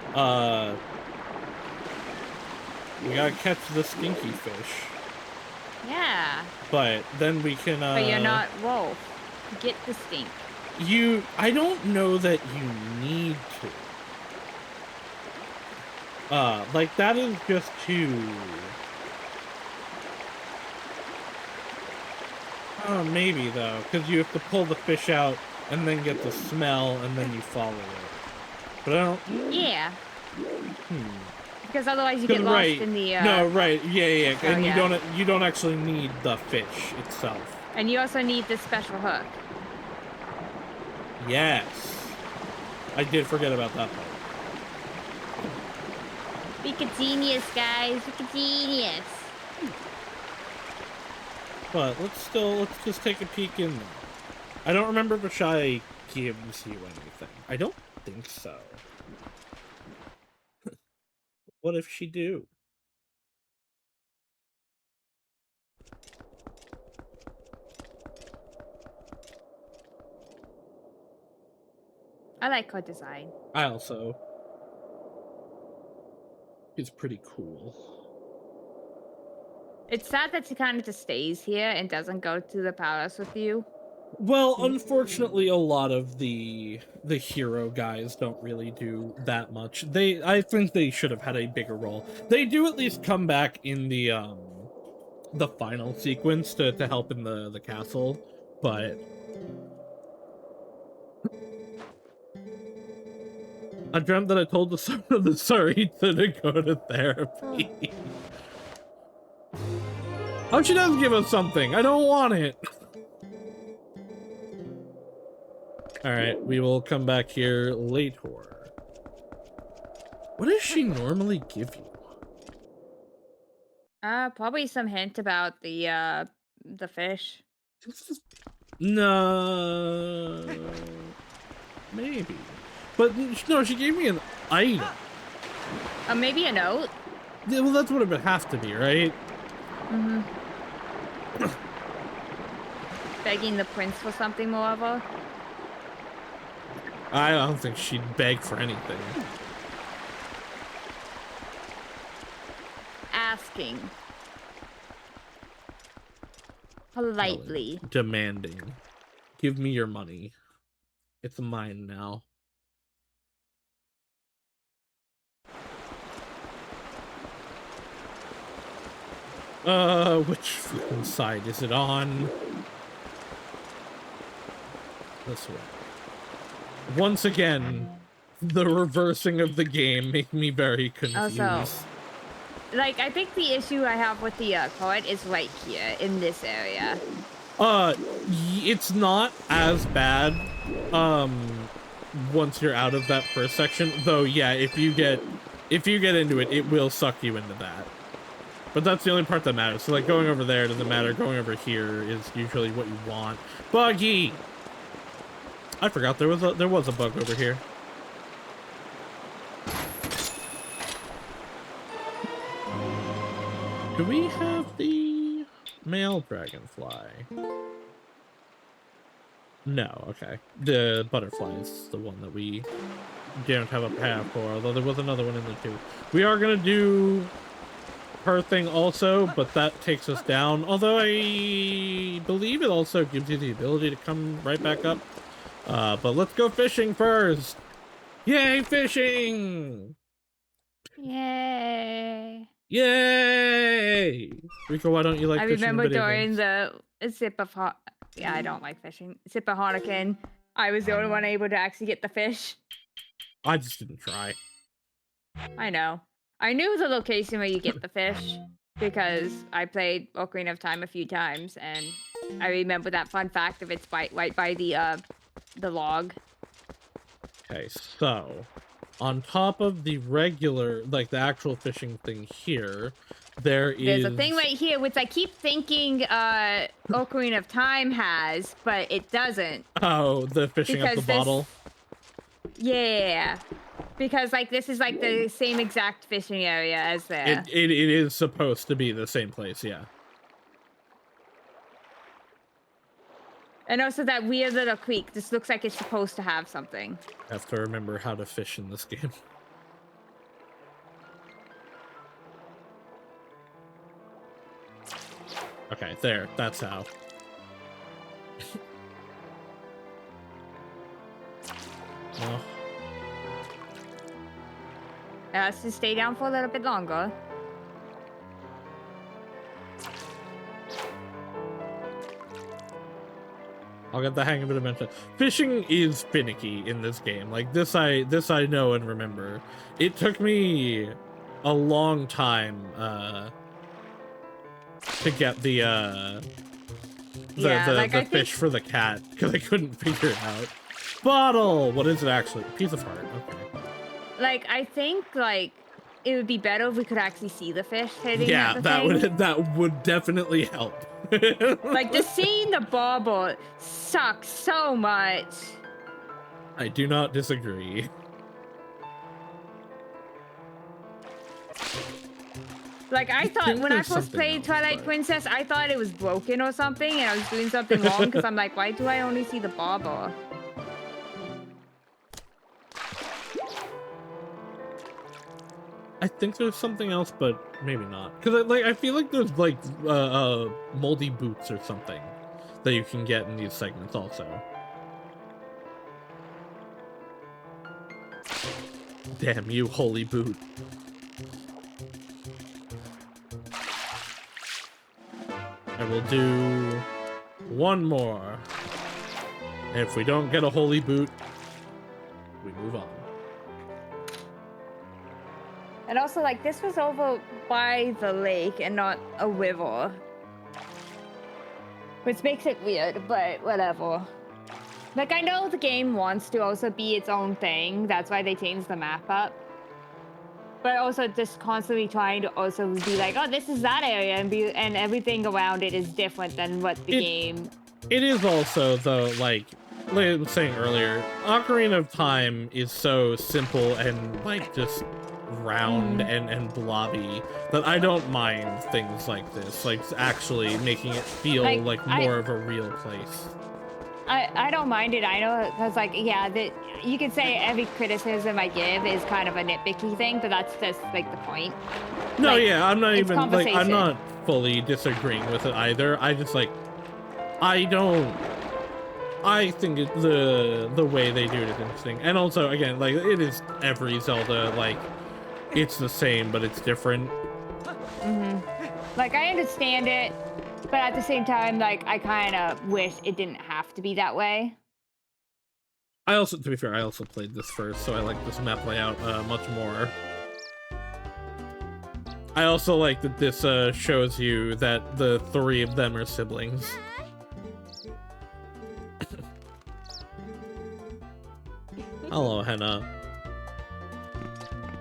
we gotta catch the stinky fish. Yeah. But then we can, But you're not Wolf. Get the stink. I don't know that you need to. Like, that is just to... Oh, maybe, though, because you have to pull the fish out and then get the smell, and then you follow it. But I don't... Yeah. Because otherwise you get lost right. in the... No, right, yeah. Oh, And yeah. you don't actually need the fish itself. And you also need this special hook. Yes. I did forget about that part. Genius, guys. Genius. But let's just take a peek in there. I don't remember if Ashai gives you anything. I don't think so. What if she do? I like her design. I also. It's pretty cool. It's sad that she kind of just stays here and doesn't go to the palace with you. Well, unfortunately, a lot of the hero guys don't really do that much. I think they should have had a bigger role. They do at least come back in the final sequence to help in the castle, but I dreamt that I told the Sarita to go to therapy. Oh, she does give us something. I don't want it. Alright, we will come back here later. What does she normally give you? Probably some hint about the fish. No. Maybe. But no, she gave me an item. Maybe a note? Yeah, well, that's what it would have to be, right? Mm-hmm. Begging the prince for something, moreover? I don't think she'd beg for anything. Asking. Politely. Demanding. Give me your money. It's mine now. Which fucking side is it on? This way. Once again, the reversing of the game make me very confused. Also, like, I think the issue I have with the card is right here in this area. It's not as bad, once you're out of that first section, though. Yeah, if you get into it, it will suck you into that. But that's the only part that matters. So, like, going over there doesn't matter. Going over here is usually what you want. Buggy! I forgot there was a bug over here. Do we have the male dragonfly? No, okay. The butterfly is the one that we don't have a path for, although there was another one in there too. We are gonna do her thing also, but that takes us down. Although I believe it also gives you the ability to come right back up. But let's go fishing first. Yay, fishing! Yay. Yay! Rico, why don't you like fishing? I remember during the sip of hot. Yeah, I don't like fishing. Sip of Harlequin. I was the only one able to actually get the fish. I just didn't try. I know. I knew the location where you get the fish because I played Ocarina of Time a few times, and I remember that fun fact of it's right by the log. Okay, so on top of the regular, like the actual fishing thing here, there's a thing right here which I keep thinking Ocarina of Time has, but it doesn't. Oh, the fishing up the bottle. Yeah. Because, like, this is, like, the same exact fishing area as there. It is supposed to be the same place, yeah. And also that weird little creek. This looks like it's supposed to have something. I have to remember how to fish in this game. Okay, there. That's how. has to stay down for a little bit longer. I'll get the hang of it eventually. Fishing is finicky in this game. Like this I know and remember. It took me a long time to get the fish for the cat because I couldn't figure it out. Bottle! What is it actually? Piece of heart. Okay. Like I think like it would be better if we could actually see the fish hitting at the that would definitely help. Like just seeing the bauble sucks so much. I do not disagree. Like I thought when I first played Twilight Princess, I thought it was broken or something, and I was doing something wrong because I'm like, why do I only see the bauble? I think there's something else, but maybe not. Because I feel like there's like moldy boots or something that you can get in these segments also. Damn you, holy boot. I will do one more. And if we don't get a holy boot, we move on. And also, like, this was over by the lake and not a river. Which makes it weird, but whatever. Like, I know the game wants to also be its own thing. That's why they changed the map up. But also just constantly trying to also be like, oh, this is that area, and everything around it is different than what the game... It is also, though, like I was saying earlier, Ocarina of Time is so simple and, like, just round and blobby that I don't mind things like this, like actually making it feel like more of a real place. I don't mind it. I know because like yeah, you could say every criticism I give is kind of a nitpicky thing, but that's just like the point. No, like, yeah, I'm not even like I'm not fully disagreeing with it either. I just like I think the way they do it is interesting, and also again like it is every Zelda like. It's the same, but it's different. Like, I understand it, but at the same time, like, I kind of wish it didn't have to be that way. I also, to be fair, I also played this first, so I like this map layout much more. I also like that this shows you that the three of them are siblings. Hello, Henna.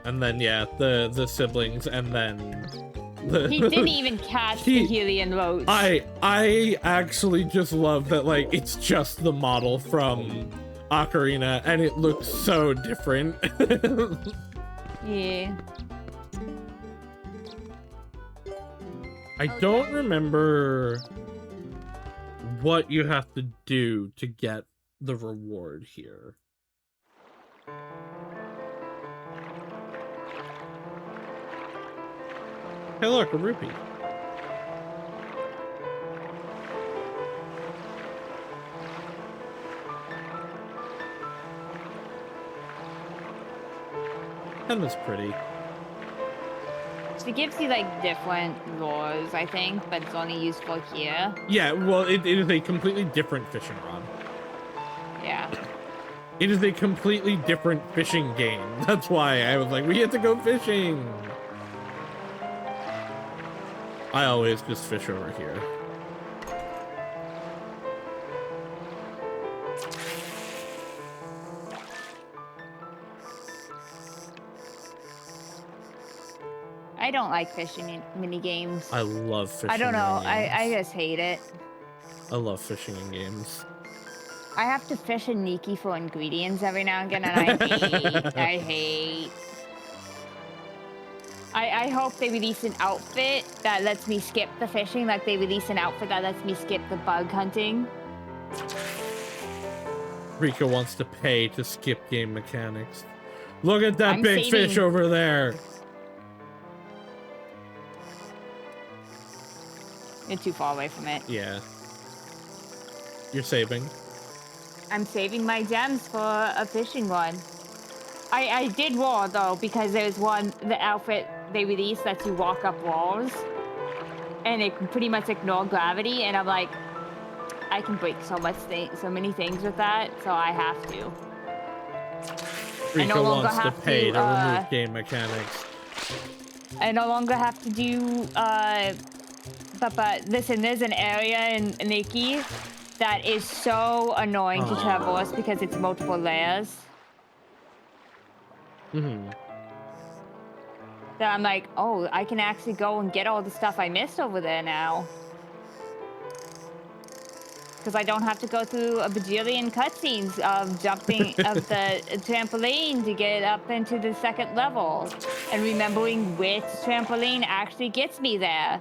And then, yeah, the siblings, and then... He didn't even catch the Hylian roach. I actually just love that, like, it's just the model from Ocarina, and it looks so different. Yeah. I don't remember what you have to do to get the reward here. Hey look, a rupee. And that's pretty. She gives you like different lures, I think, but it's only useful here. Yeah, well, it is a completely different fishing rod. Yeah. It is a completely different fishing game. That's why I was like, we have to go fishing. I always just fish over here. I don't like fishing in mini games. I love fishing. I don't know. I just hate it. I love fishing in games. I have to fish in Nikki for ingredients every now and again, and I hate. I hope they release an outfit that lets me skip the fishing, like they release an outfit that lets me skip the bug hunting. Rika wants to pay to skip game mechanics. Look at that big fish over there. You're too far away from it. Yeah. You're saving. I'm saving my gems for a fishing one. I did roll though because there's the outfit they released lets you walk up walls, and it can pretty much ignore gravity. And I'm like, I can break so many things with that, so I have to. Rika no longer wants have to pay to remove game mechanics. I no longer have to do but listen, there's an area in Nikki that is so annoying to traverse because it's multiple layers. That I'm like, oh, I can actually go and get all the stuff I missed over there now. Because I don't have to go through a bajillion cutscenes of jumping of the trampoline to get up into the second level. And remembering which trampoline actually gets me there.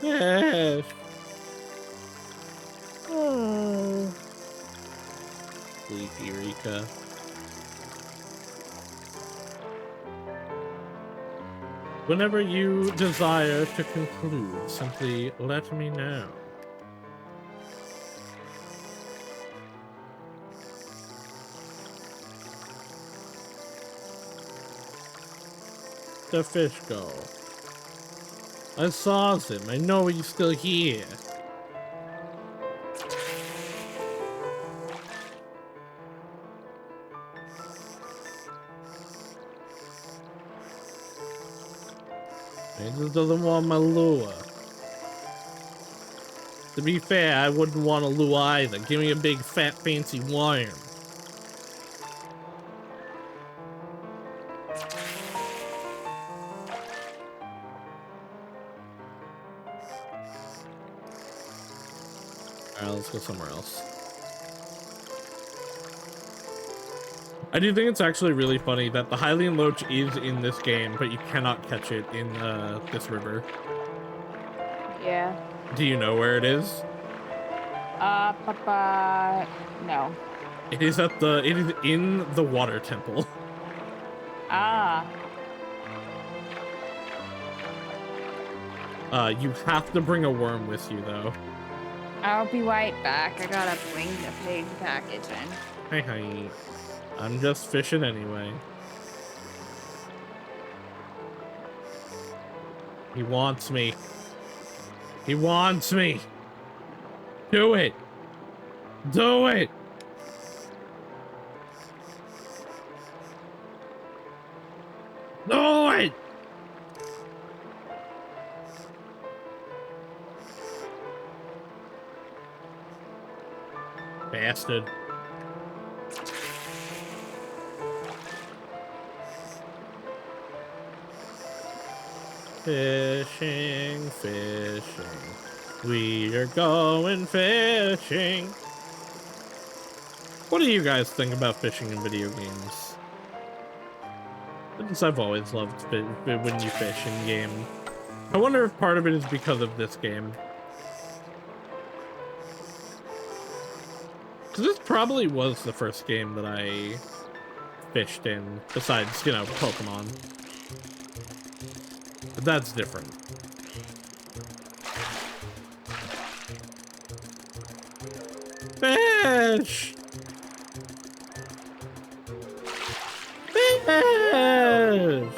Yes. Sleepy Rika. Whenever you desire to conclude, simply let me know. The fish go. I saw him. I know he's still here. He just doesn't want my lure. To be fair, I wouldn't want a lure either. Give me a big, fat, fancy worm. Alright, let's go somewhere else. I do think it's actually really funny that the Hylian Loach is in this game, but you cannot catch it in this river. Yeah. Do you know where it is? No. It is in the water temple. Ah. You have to bring a worm with you, though. I'll be right back. I gotta bring the pig package in. Hey. I'm just fishing anyway. He wants me. He wants me. Do it. Do it. Do it. Bastard. Fishing, fishing. We are going fishing. What do you guys think about fishing in video games? Since I've always loved when you fish in game. I wonder if part of it is because of this game. Because this probably was the first game that I fished in, besides, you know, Pokemon. But that's different. Fish! Fish!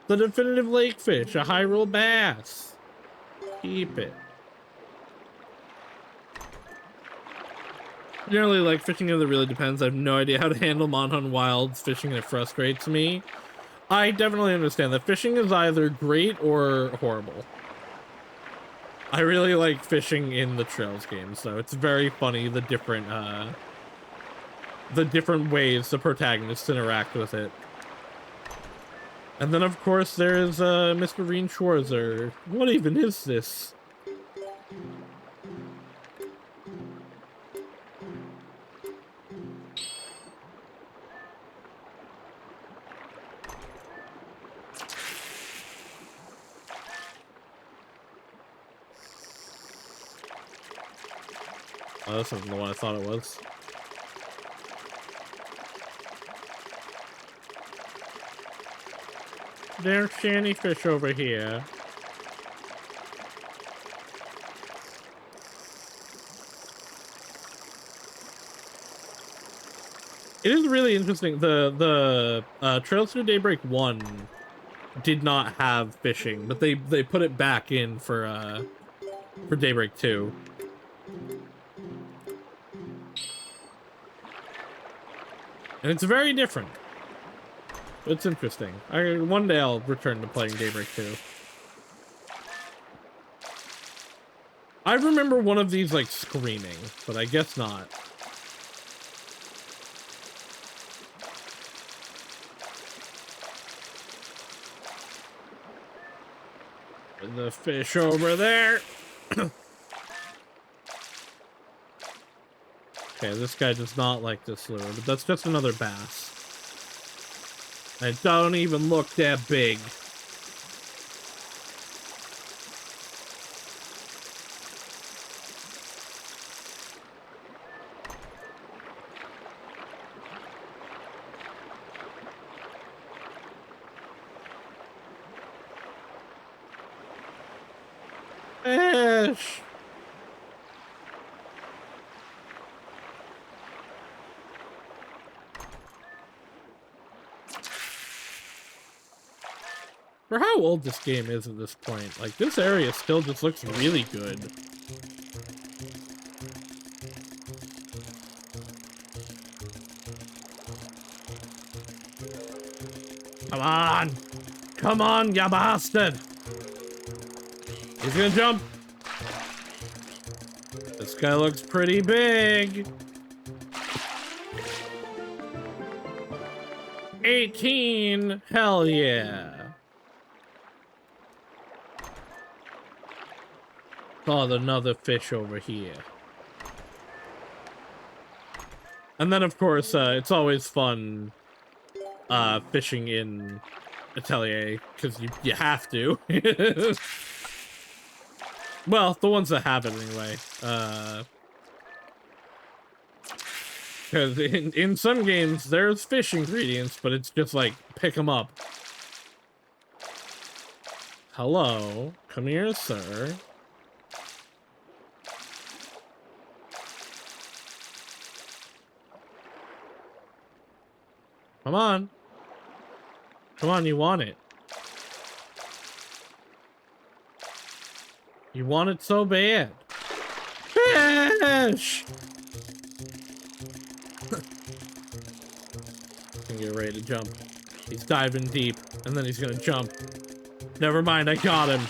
The definitive lake fish, a Hyrule bass. Keep it. Generally, like, fishing in the really depends. I have no idea how to handle Monhun Wilds fishing, and it frustrates me. I definitely understand that fishing is either great or horrible. I really like fishing in the Trails games, though. It's very funny, the different ways the protagonists interact with it. And then, of course, there's Mr. Reen Schwarzer. What even is this? Oh, this isn't the one I thought it was. There's shanty fish over here. It is really interesting. The Trails Through Daybreak 1 did not have fishing, but they put it back in for Daybreak 2. And it's very different. It's interesting. One day I'll return to playing Daybreak 2. I remember one of these, like, screaming, but I guess not. And the fish over there. Okay, this guy does not like this lure, but that's just another bass. It don't even look that big. Fish! For how old this game is at this point, like, this area still just looks really good. Come on! Come on, ya bastard! He's gonna jump! This guy looks pretty big! 18! Hell yeah! Oh, another fish over here. And then, of course, it's always fun fishing in Atelier, because you have to. Well, the ones that have it anyway. Because in some games, there's fish ingredients, but it's just like, pick them up. Hello. Come here, sir. Come on. Come on, you want it. You want it so bad. Fish! He's gonna get ready to jump. He's diving deep, and then he's gonna jump. Never mind, I got him.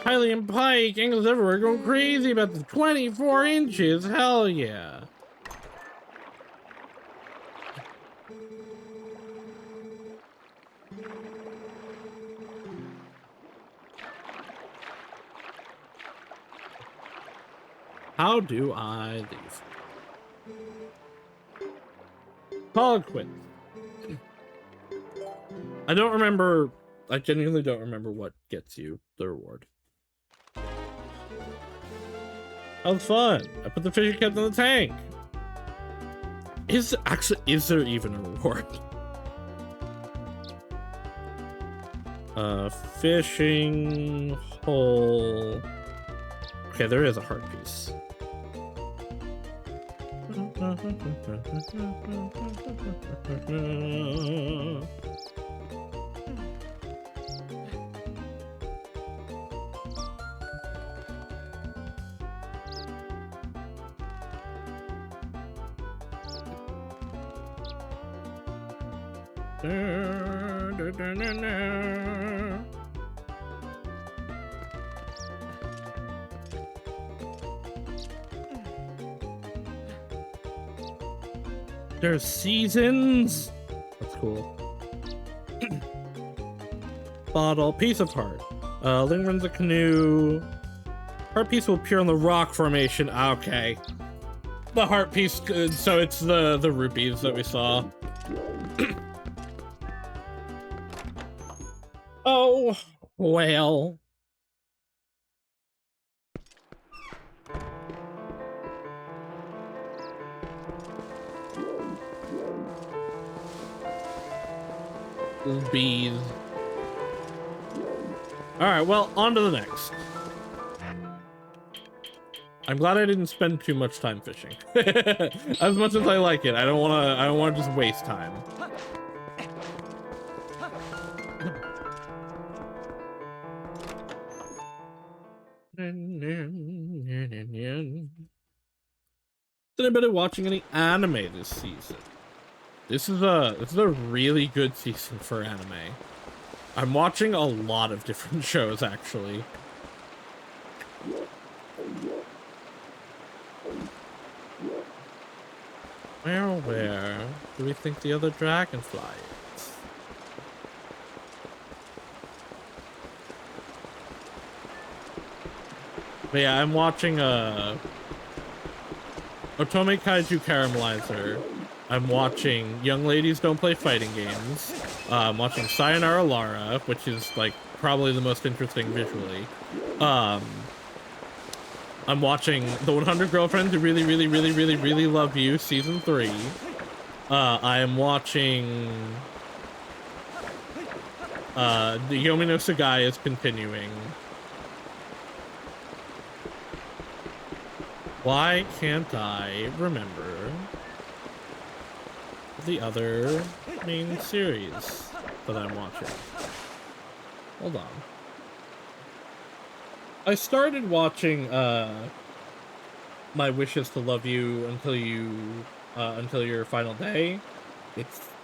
Hylian pike, anglers everywhere going crazy about the 24 inches. Hell yeah. How do I leave? Call it quits. I don't remember. I genuinely don't remember what gets you the reward. That was fun. I put the fishing kept in the tank. Is there even a reward? Fishing hole. Okay, there is a heart piece. There's seasons. That's cool. Bottle, piece of heart. Link runs a canoe. Heart piece will appear on the rock formation. Okay. The heart piece, so it's the rupees that we saw. Oh, well. Bees. Alright, well, on to the next. I'm glad I didn't spend too much time fishing. As much as I like it, I don't wanna just waste time. Is anybody watching any anime this season? This is a really good season for anime. I'm watching a lot of different shows, actually. Where do we think the other dragonfly is? But yeah, I'm watching Otome Kaiju Caramelizer. I'm watching Young Ladies Don't Play Fighting Games. I'm watching Sayonara Lara, which is like probably the most interesting visually. I'm watching The 100 Girlfriends Who Really, Really, Really, Really, Really Love You, Season 3. I am watching... the Yomi no Sugai is continuing. Why can't I remember the other main series that I'm watching? Hold on. I started watching My Wishes to Love You until your final day.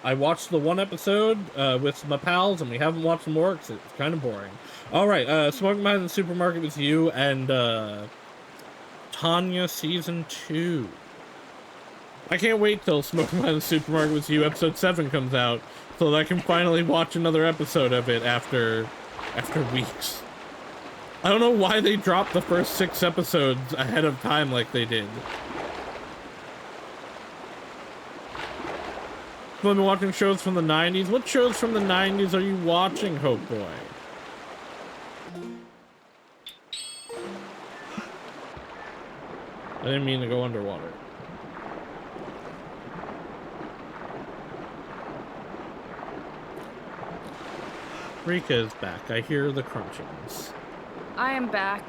I watched the one episode with my pals, and we haven't watched more because it's kind of boring. All right, Smoking Behind the Supermarket with you and Tanya season 2. I can't wait till Smoking Behind the Supermarket with you episode 7 comes out so that I can finally watch another episode of it after weeks. I don't know why they dropped the first 6 episodes ahead of time like they did. So I've been watching shows from the 90s. What shows from the 90s are you watching, Hope Boy? I didn't mean to go underwater. Rika is back. I hear the crunchings. I am back.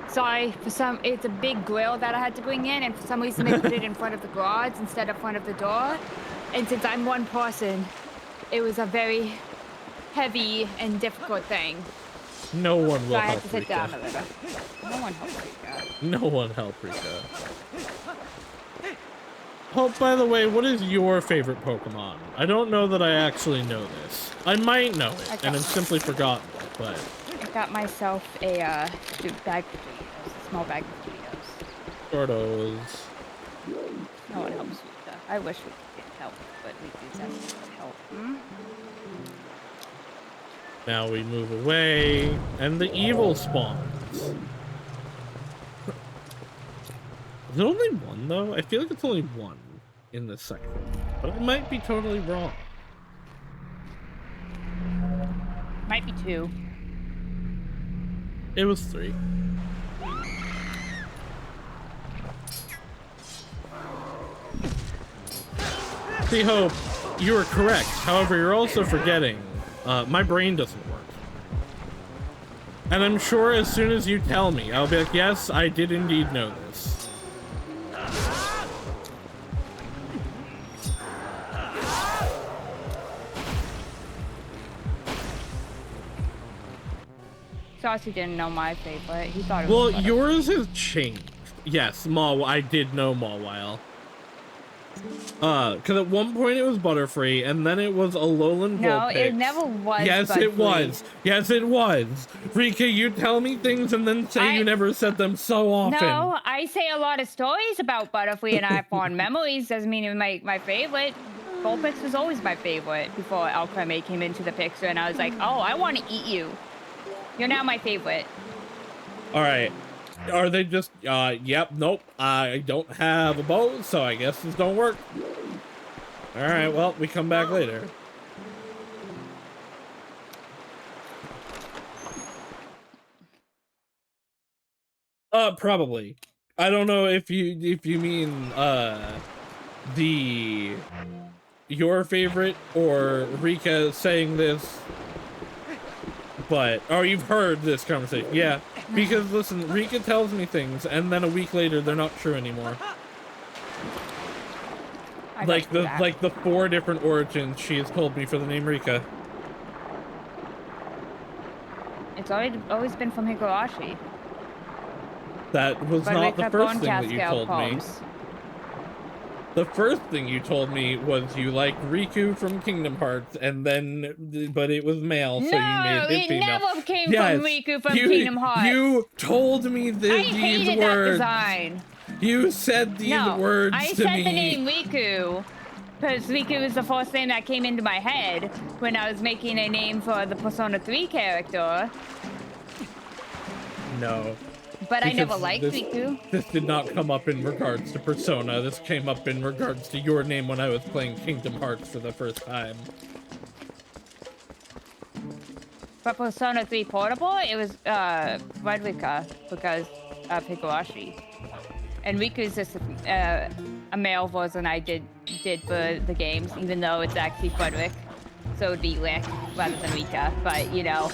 Sorry, it's a big grill that I had to bring in, and for some reason they put it in front of the garage instead of front of the door. And since I'm one person, it was a very heavy and difficult thing. No one will so I help had to sit Rika. down a little. No one helped Rika. No one help Rika. Oh, by the way, what is your favorite Pokemon? I don't know that I actually know this. I might know it, and I've simply forgotten it, but... I got myself a bag of potatoes, a small bag of potatoes. Gordos. No one helps Rika. I wish we could help, but we do definitely help. Now we move away, and the evil spawns. Is it only one, though? I feel like it's only one in this section, but I might be totally wrong. Might be 2. It was 3. See, Hope, you are correct. However, you're also forgetting my brain doesn't work. And I'm sure as soon as you tell me, I'll be like, yes, I did indeed know this. Saucy didn't know my favorite. He thought it Well, was yours has changed. Yes, I did know Mawile. Because at one point it was Butterfree, and then it was Alolan Vulpix. No, it never was. Yes, Butterfree. it was. Yes, it was. Rika, you tell me things and then say you never said them so often. No, I say a lot of stories about Butterfree, and I have fond memories. Doesn't mean it's my favorite. Vulpix was always my favorite before Alcremie came into the picture, and I was like, oh, I want to eat you. You're now my favorite. All right. Are they just, yep, nope, I don't have a bow, so I guess this don't work. All right, well, we come back later. Probably. I don't know if you mean, your favorite or Rika saying this But, oh, you've heard this conversation. Yeah, because listen, Rika tells me things, and then a week later, they're not true anymore. Like the 4 different origins she has told me for the name Rika. It's always been from Higurashi. That was not the first thing that you told me. The first thing you told me was you like Riku from Kingdom Hearts, and then, but it was male, so you made it female. No, it never came from Riku from Kingdom Hearts. You told me these words. I hated that design. You said these words to me. I said the name Riku, because Riku was the first name that came into my head when I was making a name for the Persona 3 character. No. But I never liked Riku. This did not come up in regards to Persona. This came up in regards to your name when I was playing Kingdom Hearts for the first time. For Persona 3 Portable, it was Rika because of Higurashi. And Riku's just a male version I did for the games, even though it's actually Frederick. So it would be Rick rather than Rika, but you know.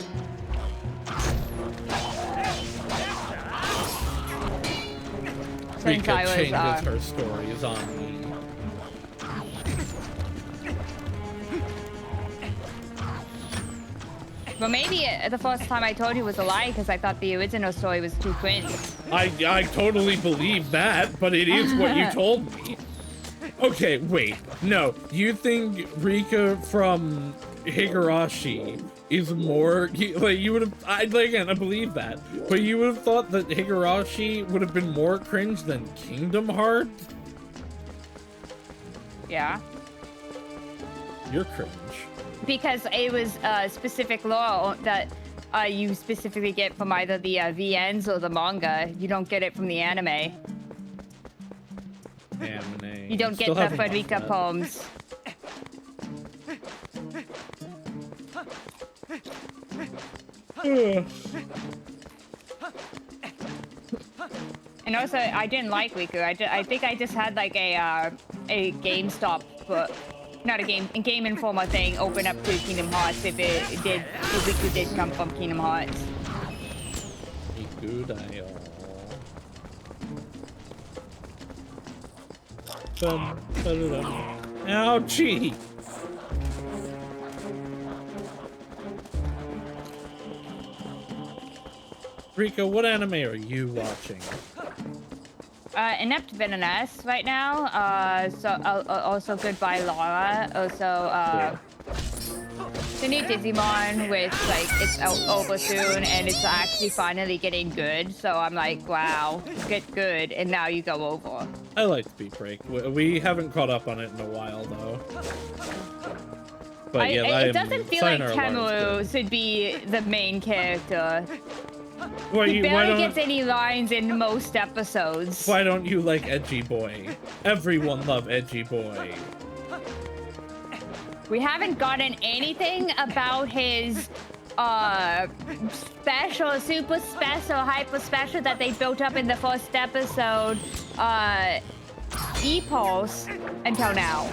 Rika changes her stories on me. Well, maybe the first time I told you was a lie because I thought the original story was too cringe. I totally believe that, but it is what you told me. Okay, wait. No, you think Rika from Higurashi is more like you would have? Again, I believe that, but you would have thought that Higurashi would have been more cringe than Kingdom Hearts. Yeah. You're cringe. Because it was specific lore that you specifically get from either the VNs or the manga. You don't get it from the anime. You don't get the Frederica poems. And also, I didn't like Riku. I think I just had like a GameStop book. Not a Game Informer thing open up to Kingdom Hearts if Riku did come from Kingdom Hearts. Ouchie! Rika, what anime are you watching? Inept Villainess right now. Also Goodbye Laura. Also, the new Digimon, which like it's over soon, and it's actually finally getting good. So I'm like, wow, get good, and now you go over. I like Beat Break. We haven't caught up on it in a while though. But yeah, it doesn't feel like Kamu should be the main character. He barely gets any lines in most episodes. Why don't you like Edgy Boy? Everyone love Edgy Boy. We haven't gotten anything about his special, super special, hyper special that they built up in the first episode, E-Pulse, until now.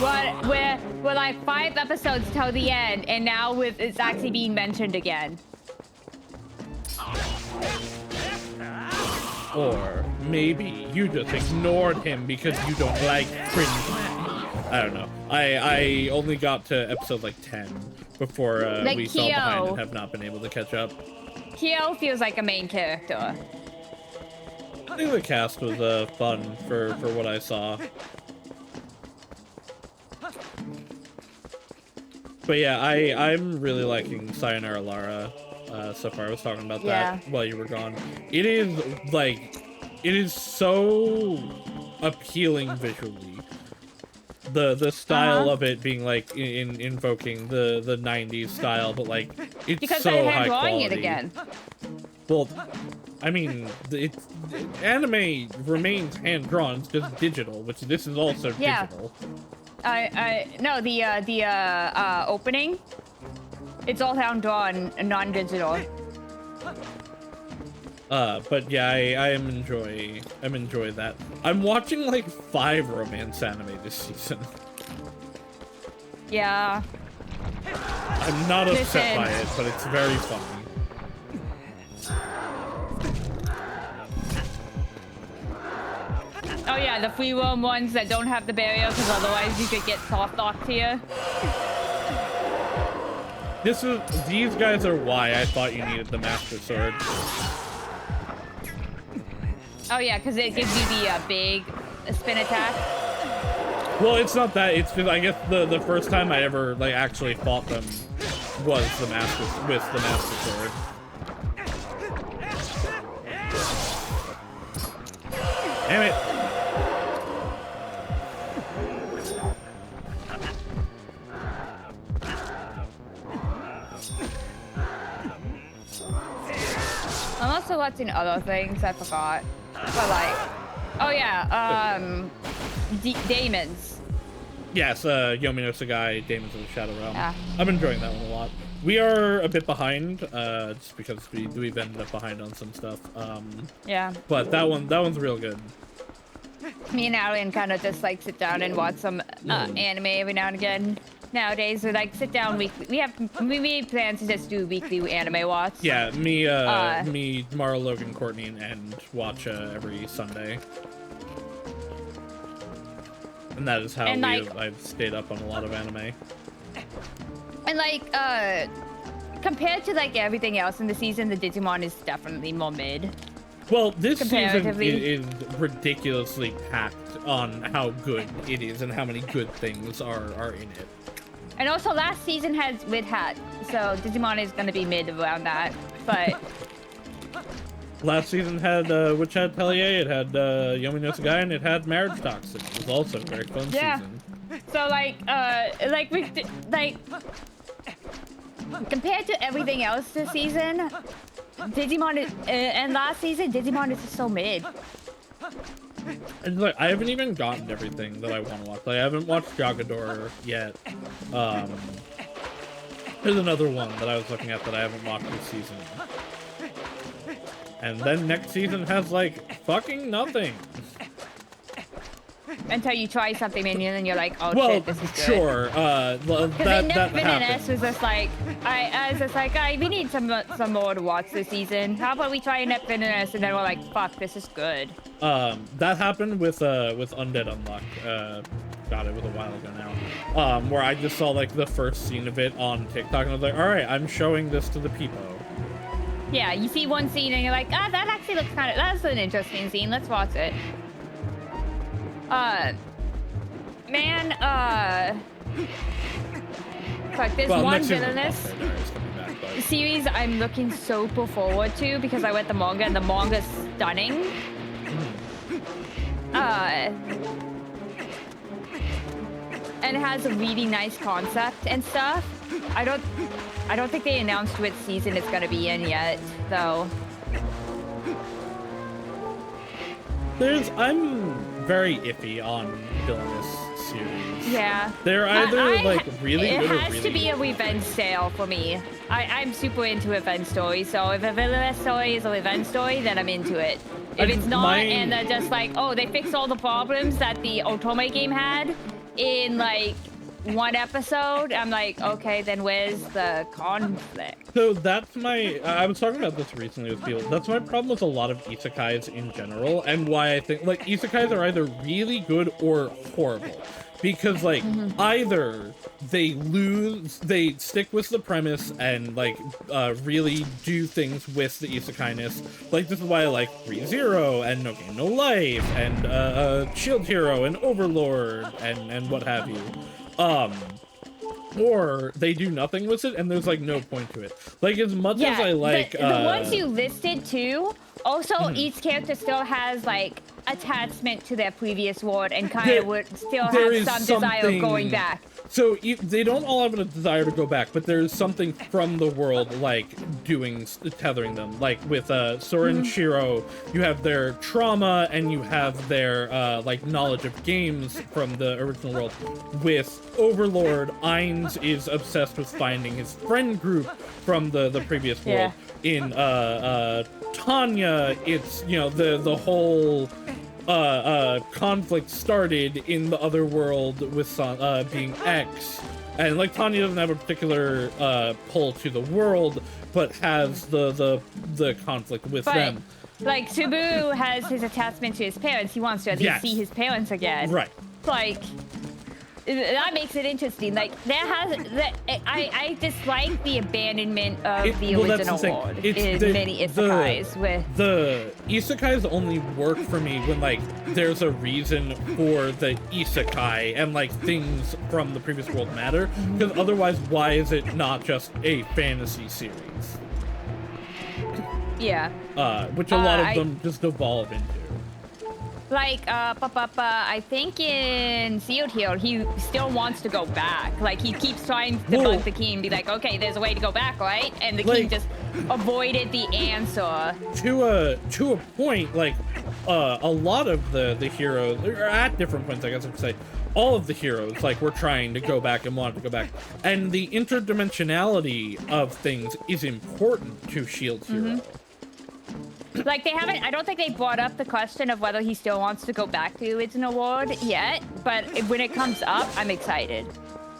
We're like 5 episodes till the end, and now it's actually being mentioned again. Or maybe you just ignored him because you don't like cringe men. I don't know. I only got to episode like 10 before we saw behind and have not been able to catch up. Kyo feels like a main character. I think the cast was fun for what I saw. But yeah, I'm really liking Sayonara Lara. So far, I was talking about that while you were gone. It is so appealing visually. The style of it being like invoking the 90s style, but like it's because so high quality. Drawing it again. Well, I mean, anime remains hand drawn. It's just digital, which this is also digital. No, the opening. It's all hand drawn, non-digital. But yeah, I'm enjoy that. I'm watching like 5 romance anime this season. Yeah. I'm not upset by it, but it's very funny. Oh yeah, the free roam ones that don't have the barrier, because otherwise you could get soft locked here. These guys are why I thought you needed the Master Sword. Oh yeah, because it gives you the big spin attack. Well, it's not that. It's because I guess the first time I ever like actually fought them was with the Master Sword. Damn it! I'm also watching other things I forgot. But like, oh yeah, Daemons. Yes, Yomi no Sagai, Daemons of the Shadow Realm. Yeah. I'm enjoying that one a lot. We are a bit behind, just because we've ended up behind on some stuff. Yeah. But that one's real good. Me and Alan kind of just like sit down and watch some anime every now and again. Nowadays, we like sit down weekly. We made plans to just do weekly anime watch. Yeah, me, Mara, Logan, Courtney, and watch every Sunday. And that is how I've stayed up on a lot of anime. And like, compared to like everything else in the season, the Digimon is definitely more mid. Well, this season is ridiculously packed on how good it is and how many good things are in it. And also, last season had Mid Hat, so Digimon is going to be mid around that. But last season had Witch Hat Pellier, it had Yomi no Sagai, and it had Marriage Toxic. It was also a very fun season. So like compared to everything else this season, Digimon is, and last season, Digimon is just so mid. And like, I haven't even gotten everything that I want to watch. Like, I haven't watched Jagador yet. There's another one that I was looking at that I haven't watched this season. And then next season has like fucking nothing. Until you try something and then you're like, oh well, shit, this is good. Sure. Because that happens. Was just like, I was just like, we need some more to watch this season. How about we try Neptunus and then we're like, fuck, this is good. That happened with Undead Unluck. God, it was a while ago now. Where I just saw like the first scene of it on TikTok and I was like, all right, I'm showing this to the people. Yeah, you see one scene and you're like, that actually looks that's an interesting scene. Let's watch it. Like this one villainous series I'm looking super forward to because I read the manga and the manga's stunning. And it has a really nice concept and stuff. I don't think they announced which season it's gonna be in yet, though. I'm very iffy on villainous series. Yeah. They're either like really good or really It has to be a revenge tale for me. I'm super into revenge stories, so if a villainous story is a revenge story, then I'm into it. If it's not, and they're just like, oh, they fixed all the problems that the Otome game had in like one episode, I'm like, okay, then where's the conflict? So that's I was talking about this recently with people. That's my problem with a lot of isekais in general, and why I think like isekais are either really good or horrible. Because like either they stick with the premise and like really do things with the isekai-ness. Like this is why I like Re:Zero and No Game No Life and Shield Hero and Overlord and what have you. Or they do nothing with it and there's like no point to it. Like as much as I like the ones you listed too, also each character still has like attachment to their previous world and kind of would still have some desire of going back. So they don't all have a desire to go back, but there's something from the world like tethering them. Like with Sora and Shiro, you have their trauma and you have their like knowledge of games from the original world. With Overlord, Ainz is obsessed with finding his friend group from the previous world. In Tanya, it's the whole conflict started in the other world with being X. And like Tanya doesn't have a particular pull to the world, but has the conflict with them. Like Subaru has his attachment to his parents. He wants to at least see his parents again. Right. Like that makes it interesting. Like I dislike the abandonment of the original world in many isekais. The isekais only work for me when like there's a reason for the isekai and like things from the previous world matter. Because otherwise, why is it not just a fantasy series? Yeah. Which a lot of them just evolve into. Like, I think in Sealed Hill, he still wants to go back. Like, he keeps trying to bug the king, be like, okay, there's a way to go back, right? And the king just avoided the answer. To a point, like, a lot of the heroes, or at different points, I guess I would say, all of the heroes, like, were trying to go back and wanted to go back. And the interdimensionality of things is important to Shield Hero. Like, they haven't, I don't think they brought up the question of whether he still wants to go back to the original world yet, but when it comes up, I'm excited.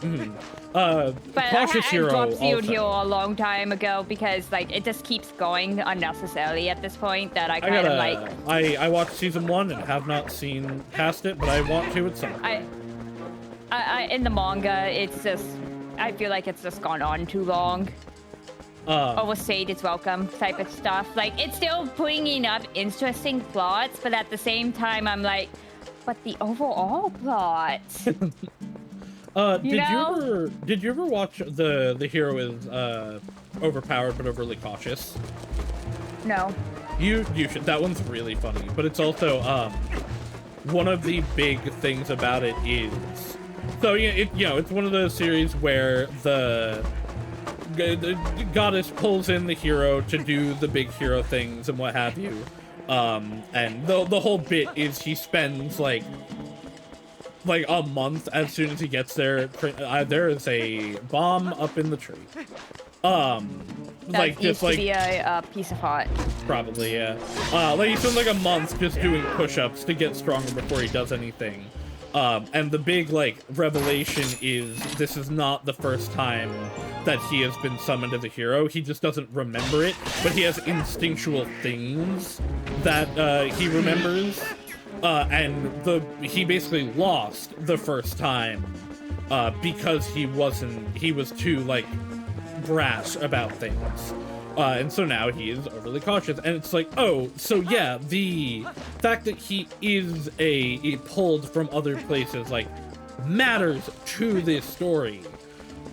But Cautious I Hero dropped Sealed also. Hero a long time ago because, like, it just keeps going unnecessarily at this point that I kind of like... I watched season 1 and have not seen past it, but I want to at some point. In the manga, it's just, I feel like it's just gone on too long. Overstayed its welcome type of stuff. Like, it's still bringing up interesting plots, but at the same time, I'm like, but the overall plot. Did you ever watch the hero is overpowered but overly cautious? No. You should. That one's really funny, but it's also one of the big things about it is so it's one of those series where the goddess pulls in the hero to do the big hero things and what have you, and the whole bit is he spends like a month as soon as he gets there. There is a bomb up in the tree. That used to be a piece of hot. Probably, yeah. Like he spends like a month just doing push-ups to get stronger before he does anything. And the big, like, revelation is this is not the first time that he has been summoned as a hero. He just doesn't remember it, but he has instinctual things that he remembers. And he basically lost the first time because he was too, like, brash about things. And so now he is overly cautious, and it's like, oh, so yeah, the fact that he is a pulled from other places, like, matters to this story.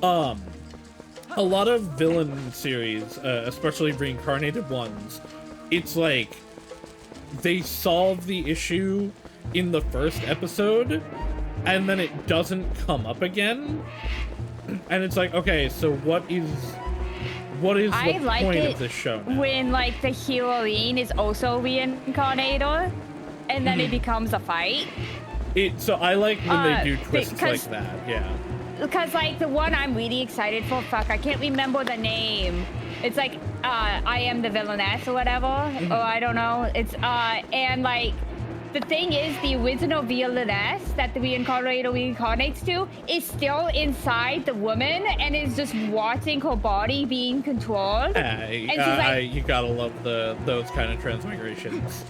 A lot of villain series, especially reincarnated ones, it's like, they solve the issue in the first episode, and then it doesn't come up again, and it's like, okay, so what is the point of this show now? When, like, the heroine is also reincarnated, and then it becomes a fight. So I like when they do twists like that, yeah. Because, like, the one I'm really excited for, I can't remember the name. It's like, I am the villainess or whatever, or I don't know. It's, and, like, the thing is, the original villainess that the reincarnates to is still inside the woman and is just watching her body being controlled. And she's like, you gotta love those kind of transmigrations.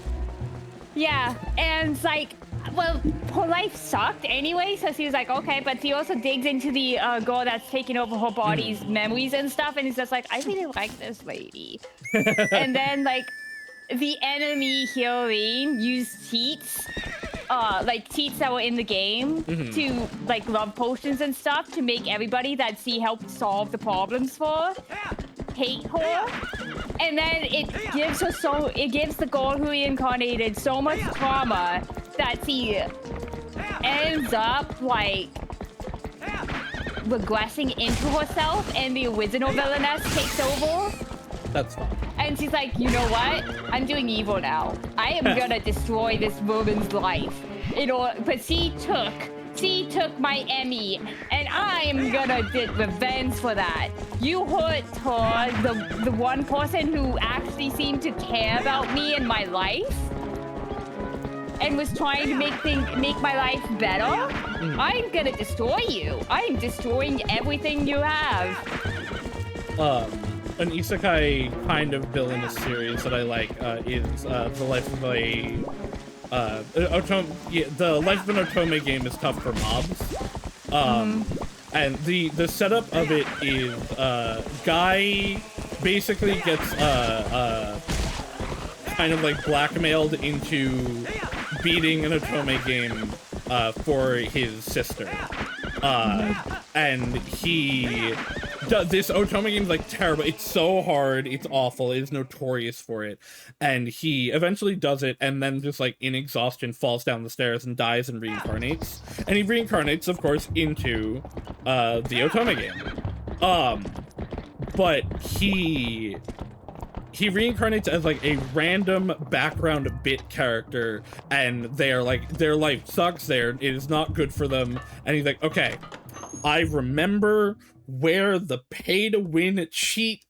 Yeah, and it's like, well, her life sucked anyway, so she was like, okay, but she also digs into the girl that's taking over her body's memories and stuff, and it's just like, I really like this lady. And then, like, the enemy heroine used cheats, like cheats that were in the game to, like, love potions and stuff to make everybody that she helped solve the problems for hate her. And then it gives the girl who reincarnated so much trauma that she ends up, like, regressing into herself, and the original villainess takes over. That's fine. And she's like, you know what? I'm doing evil now. I am gonna destroy this woman's life. But she took my Emmy, and I am gonna get revenge for that. You hurt her, the one person who actually seemed to care about me and my life. and was trying to make my life better, I'm gonna destroy you. I'm destroying everything you have. An isekai kind of villainous series that I like is the life of a the life of an otome game is tough for mobs. And the setup of it is guy basically gets kind of like blackmailed into beating an otome game for his sister. And he does this otome game is like terrible. It's so hard, it's awful, it is notorious for it. And he eventually does it and then just like in exhaustion falls down the stairs and dies and reincarnates. And he reincarnates, of course, into the otome game. But he reincarnates as like a random background bit character, and they're like, their life sucks, it is not good for them, and he's like, okay, I remember where the pay to win cheat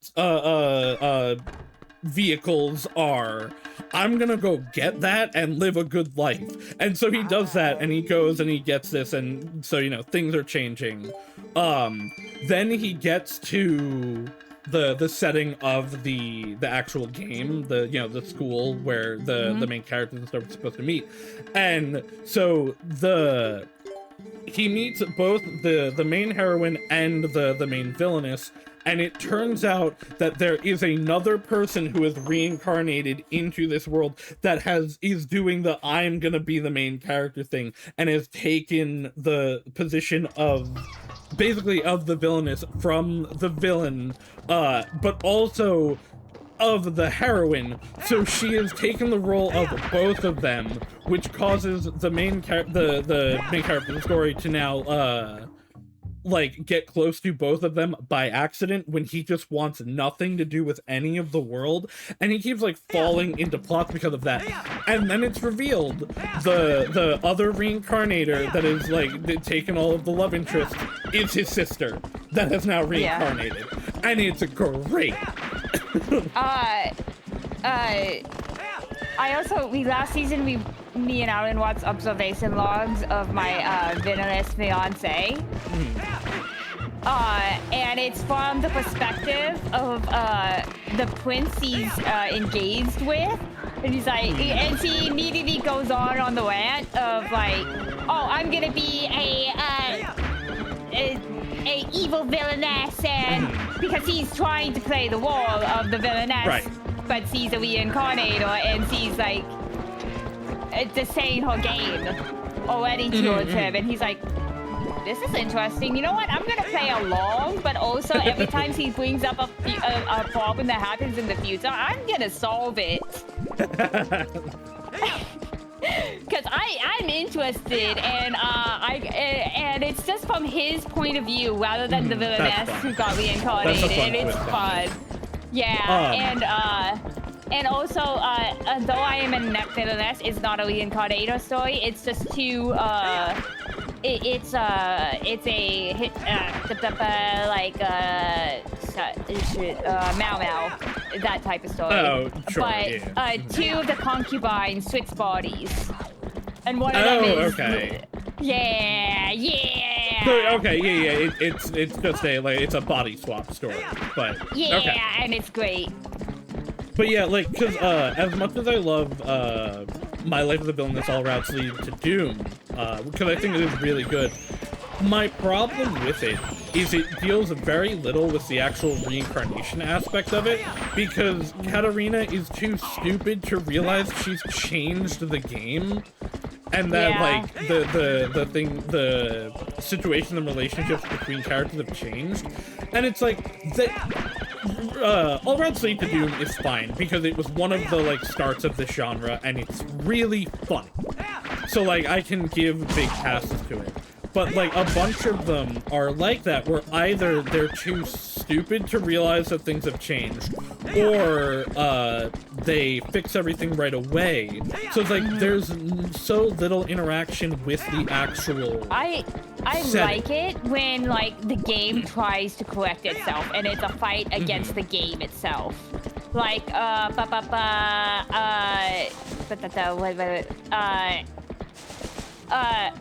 vehicles are. I'm gonna go get that and live a good life. And so he does that, and he goes and he gets this, and so, you know, things are changing. Then he gets to the setting of the actual game, the school where the main characters and stuff are supposed to meet. And so he meets both the main heroine and the main villainess, and it turns out that there is another person who is reincarnated into this world that is doing the I'm gonna be the main character thing, and has taken the position of basically of the villainess from the villain, but also of the heroine. So she has taken the role of both of them, which causes the main character of the story to now like get close to both of them by accident, when he just wants nothing to do with any of the world, and he keeps like falling into plots because of that. And then it's revealed the other reincarnator that is like taken all of the love interest is his sister that has now reincarnated. And it's great. Last season me and Alan watched observation logs of my villainous fiance. And it's from the perspective of the prince he's engaged with. And he's like, and he immediately goes on the rant of like, oh, I'm gonna be a evil villainess, and because he's trying to play the role of the villainess, but she's a reincarnator, and she's like just saying her game already towards him, and he's like, this is interesting. You know what? I'm gonna play along, but also every time he brings up a problem that happens in the future, I'm gonna solve it. Because I'm interested, and it's just from his point of view rather than the villainess who got reincarnated, and it's fun. Yeah, and also, though I am a net villainess, it's not a reincarnator story. It's just two. It's a Mau Mau, that type of story. Oh, sure, but two of the concubines switch bodies, and one of them is yeah. So, it's just it's a body swap story, but and it's great. But yeah, like, because as much as I love My Life as a Villainess All Routes Lead to Doom, because I think it is really good, my problem with it is it deals very little with the actual reincarnation aspect of it, because Katarina is too stupid to realize she's changed the game, and that like the situation and relationships between characters have changed, and it's like that. All Routes Lead to Doom is fine because it was one of the like starts of the genre, and it's really fun. So like I can give big passes to it. But like a bunch of them are like that, where either they're too stupid to realize that things have changed, or they fix everything right away. So it's like there's so little interaction with the actual I setting. like it when like the game tries to correct itself and it's a fight against the game itself. Like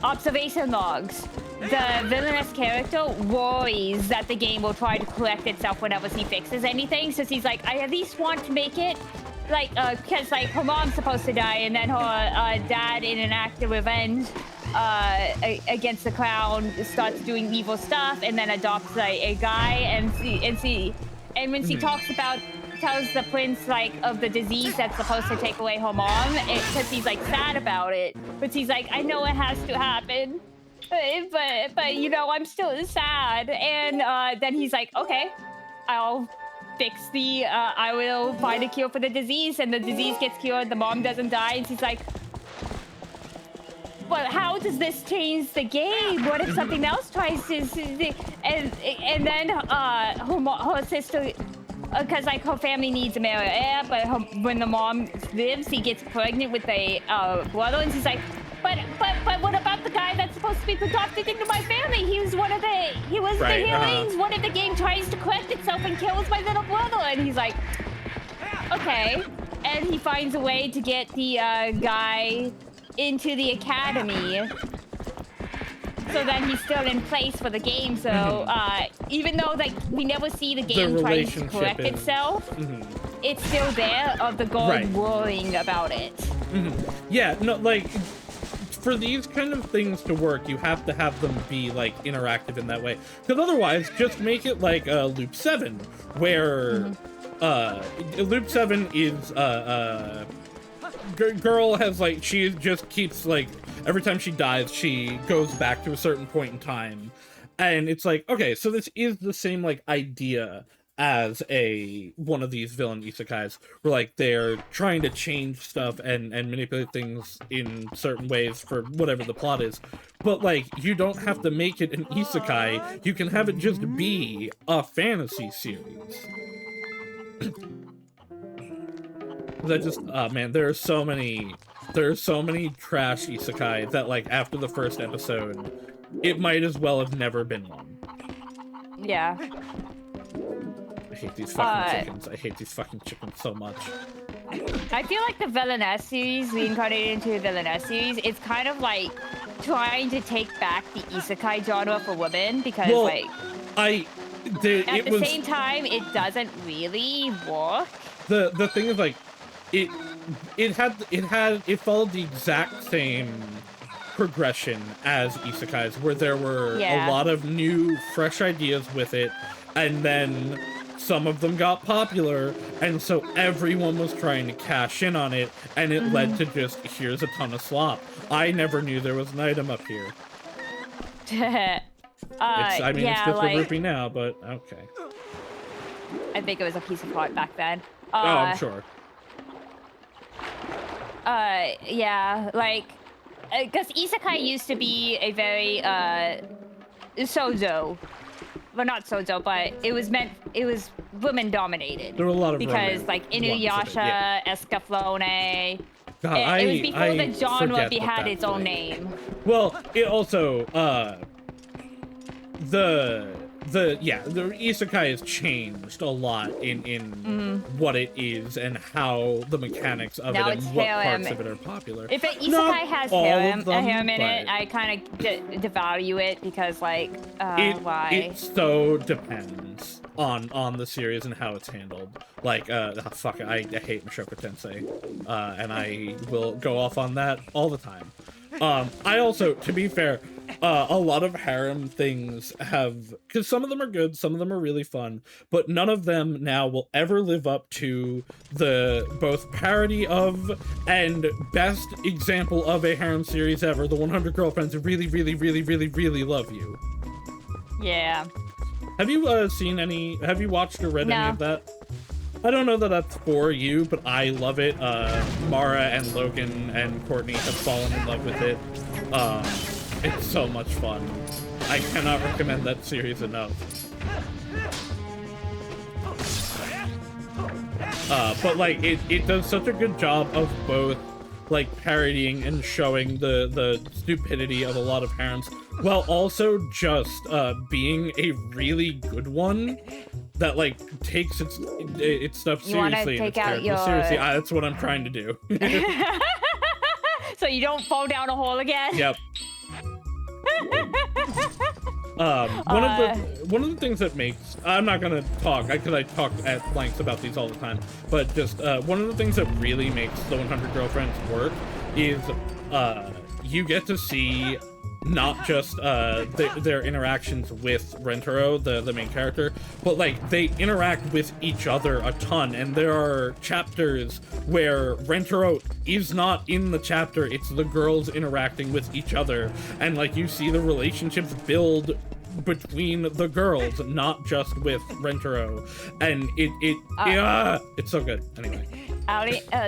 observation logs. The villainous character worries that the game will try to correct itself whenever he fixes anything. So he's like, I at least want to make it like, because like her mom's supposed to die, and then her dad, in an act of revenge against the crown, starts doing evil stuff, and then adopts a guy, and when she talks about, tells the prince like of the disease that's supposed to take away her mom, because he's like sad about it, but he's like, I know it has to happen, but you know, I'm still sad, and then he's like, okay, I'll fix the I will find a cure for the disease, and the disease gets cured, the mom doesn't die, and she's like, but how does this change the game? What if something else tries to, and then her sister, because like her family needs a male heir, but when the mom lives, he gets pregnant with a brother, and she's like, but what about the guy that's supposed to be adopted into my family? He was one of the the healings. What if the game tries to correct itself and kills my little brother? And he's like, okay, and he finds a way to get the guy into the academy, so then he's still in place for the game. So even though like we never see the game trying to correct itself, it's still there of the god worrying about it. Yeah, no, like for these kind of things to work, you have to have them be like interactive in that way, because otherwise just make it like Loop 7, where Loop 7 is girl has like, she just keeps like, every time she dies she goes back to a certain point in time, and it's like, okay, so this is the same like idea as one of these villain isekais, where like they're trying to change stuff and manipulate things in certain ways for whatever the plot is, but like you don't have to make it an isekai, you can have it just be a fantasy series. That just, man, there are so many trash isekai that like after the first episode it might as well have never been one. Yeah. I hate these fucking chickens. I hate these fucking chickens so much. I feel like the Villainess series, reincarnated into a Villainess series, it's kind of like trying to take back the isekai genre for women, because like at the same time it doesn't really work. The thing is like it followed the exact same progression as isekais, where there were a lot of new fresh ideas with it, and then some of them got popular, and so everyone was trying to cash in on it, and it led to just, here's a ton of slop. I never knew there was an item up here. I mean, it's just a rupee now, but okay. I think it was a piece of art back then. Oh, I'm sure. Yeah, like, because isekai used to be a very, shoujo. Well, not shoujo, but it was women dominated. There were a lot of because like Inuyasha, Escaflone. God, it was before the genre had its own name. Well, it also the isekai has changed a lot in what it is and how the mechanics of it and what parts of it are popular. If an isekai has harem in it, I kind of devalue it, because like why? It so depends on the series and how it's handled. Like fuck, I hate Mushoku Tensei, and I will go off on that all the time. I also, to be fair, a lot of harem things have, because some of them are good, some of them are really fun, but none of them now will ever live up to the both parody of and best example of a harem series ever, the 100 Girlfriends Who Really, Really, Really, Really, Really Love You. Yeah. Have you have you watched or read any of that? I don't know that that's for you, but I love it. Mara and Logan and Courtney have fallen in love with it. It's so much fun. I cannot recommend that series enough. But like, it does such a good job of both like parodying and showing the stupidity of a lot of parents, while also just being a really good one that like takes its stuff seriously. Seriously, that's what I'm trying to do. So you don't fall down a hole again? Yep. One of the things that makes, I'm not gonna talk because I talk at length about these all the time, but just one of the things that really makes the 100 Girlfriends work is you get to see not just their interactions with Rentaro, the main character, but like they interact with each other a ton, and there are chapters where Rentaro is not in the chapter, it's the girls interacting with each other, and like you see the relationships build between the girls, not just with Rentaro, and it's so good. Anyway.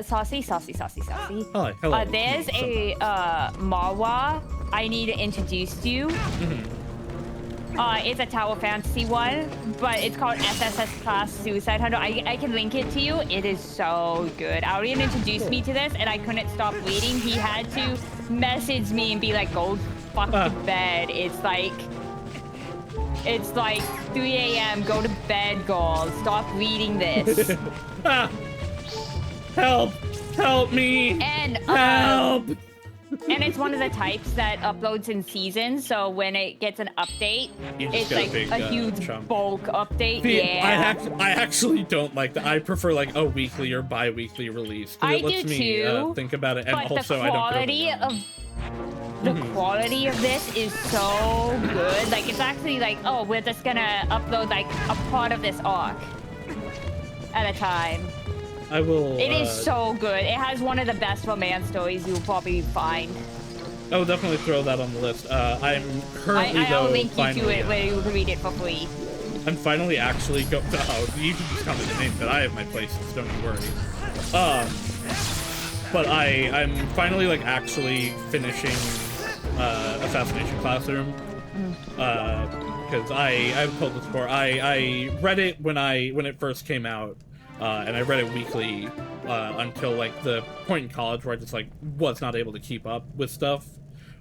Saucy. Hi, hello. There's a Marwa I need to introduce you. It's a Tower Fantasy one, but it's called SSS Class Suicide Hunter. I can link it to you. It is so good. Alien introduced me to this, and I couldn't stop reading. He had to message me and be like, go fuck to bed. It's like 3 a.m. Go to bed, girl. Stop reading this. Help me! And help! And it's one of the types that uploads in seasons, so when it gets an update, it's like a huge chunk. Bulk update. Yeah. I actually don't like that. I prefer like a weekly or bi-weekly release. It lets me think about it, and also I don't feel the quality of this is so good. Like, it's actually like, oh, we're just gonna upload like a part of this arc at a time. I will. It is so good. It has one of the best romance stories you'll probably find. I will definitely throw that on the list. I'm currently I'll link you to it where you can read it for free. I'm finally actually you can just come to the name, but I have my places, don't you worry. But I'm finally like actually finishing Assassination Classroom. Because I've told this before. I read it when it first came out. And I read it weekly until like the point in college where I just like was not able to keep up with stuff,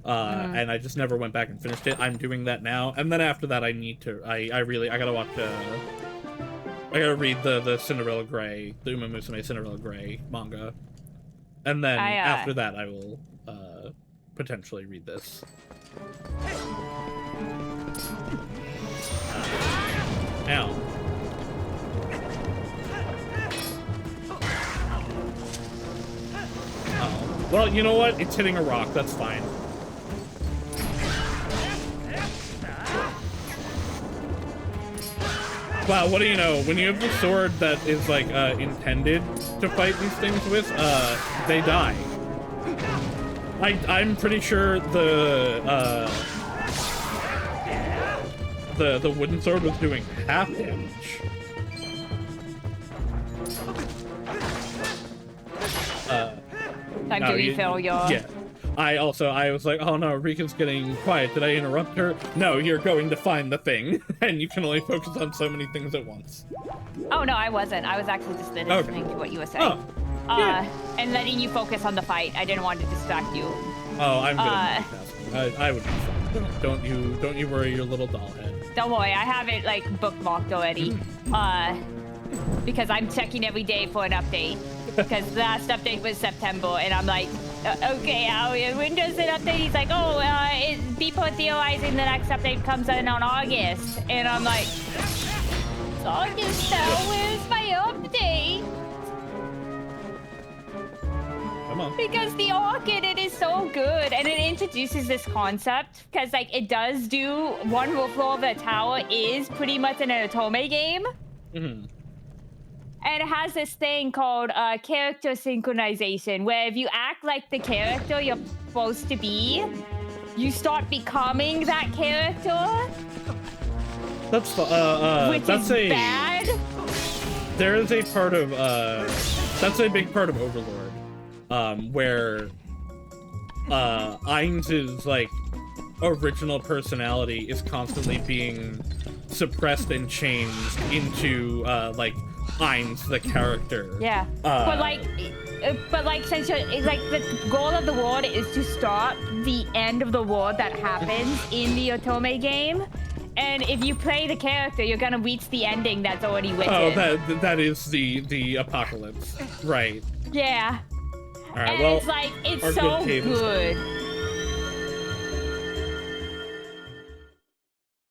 and I just never went back and finished it. I'm doing that now, and then after that I need to. I gotta watch. I gotta read the Cinderella Grey, the Uma Musume Cinderella Grey manga, and then after that I will potentially read this. Ow. Well, you know what? It's hitting a rock. That's fine. Wow, what do you know? When you have the sword that is, like, intended to fight these things with, they die. I'm pretty sure the wooden sword was doing half damage. Time to refill your... Yeah. I was like, oh no, Rika's getting quiet. Did I interrupt her? No, you're going to find the thing. And you can only focus on so many things at once. Oh no, I wasn't. I was actually just listening to what you were saying. Yeah. And letting you focus on the fight. I didn't want to distract you. Oh, I'm good at multitasking. I would be fine. Don't you worry your little doll head. Don't worry, I have it like bookmarked already. Because I'm checking every day for an update. Because the last update was September, and I'm like, okay, when does it update? He's like, oh, people are theorizing the next update comes in on August. And I'm like, it's August now, where's my update? Come on. Because the arc in it is so good, and it introduces this concept, because like it does do, one floor of the tower is pretty much an Otome game. Mm-hmm. And it has this thing called character synchronization, where if you act like the character you're supposed to be, you start becoming that character. That's which is bad. There is a part of that's a big part of Overlord, where Ainz's like original personality is constantly being suppressed and changed into like Ainz the character. Yeah, but like but like since it's like the goal of the world is to stop the end of the world that happens in the Otome game, and if you play the character, you're gonna reach the ending that's already written. Oh, that is the apocalypse, right? Yeah. All right. And Well, it's like it's so good.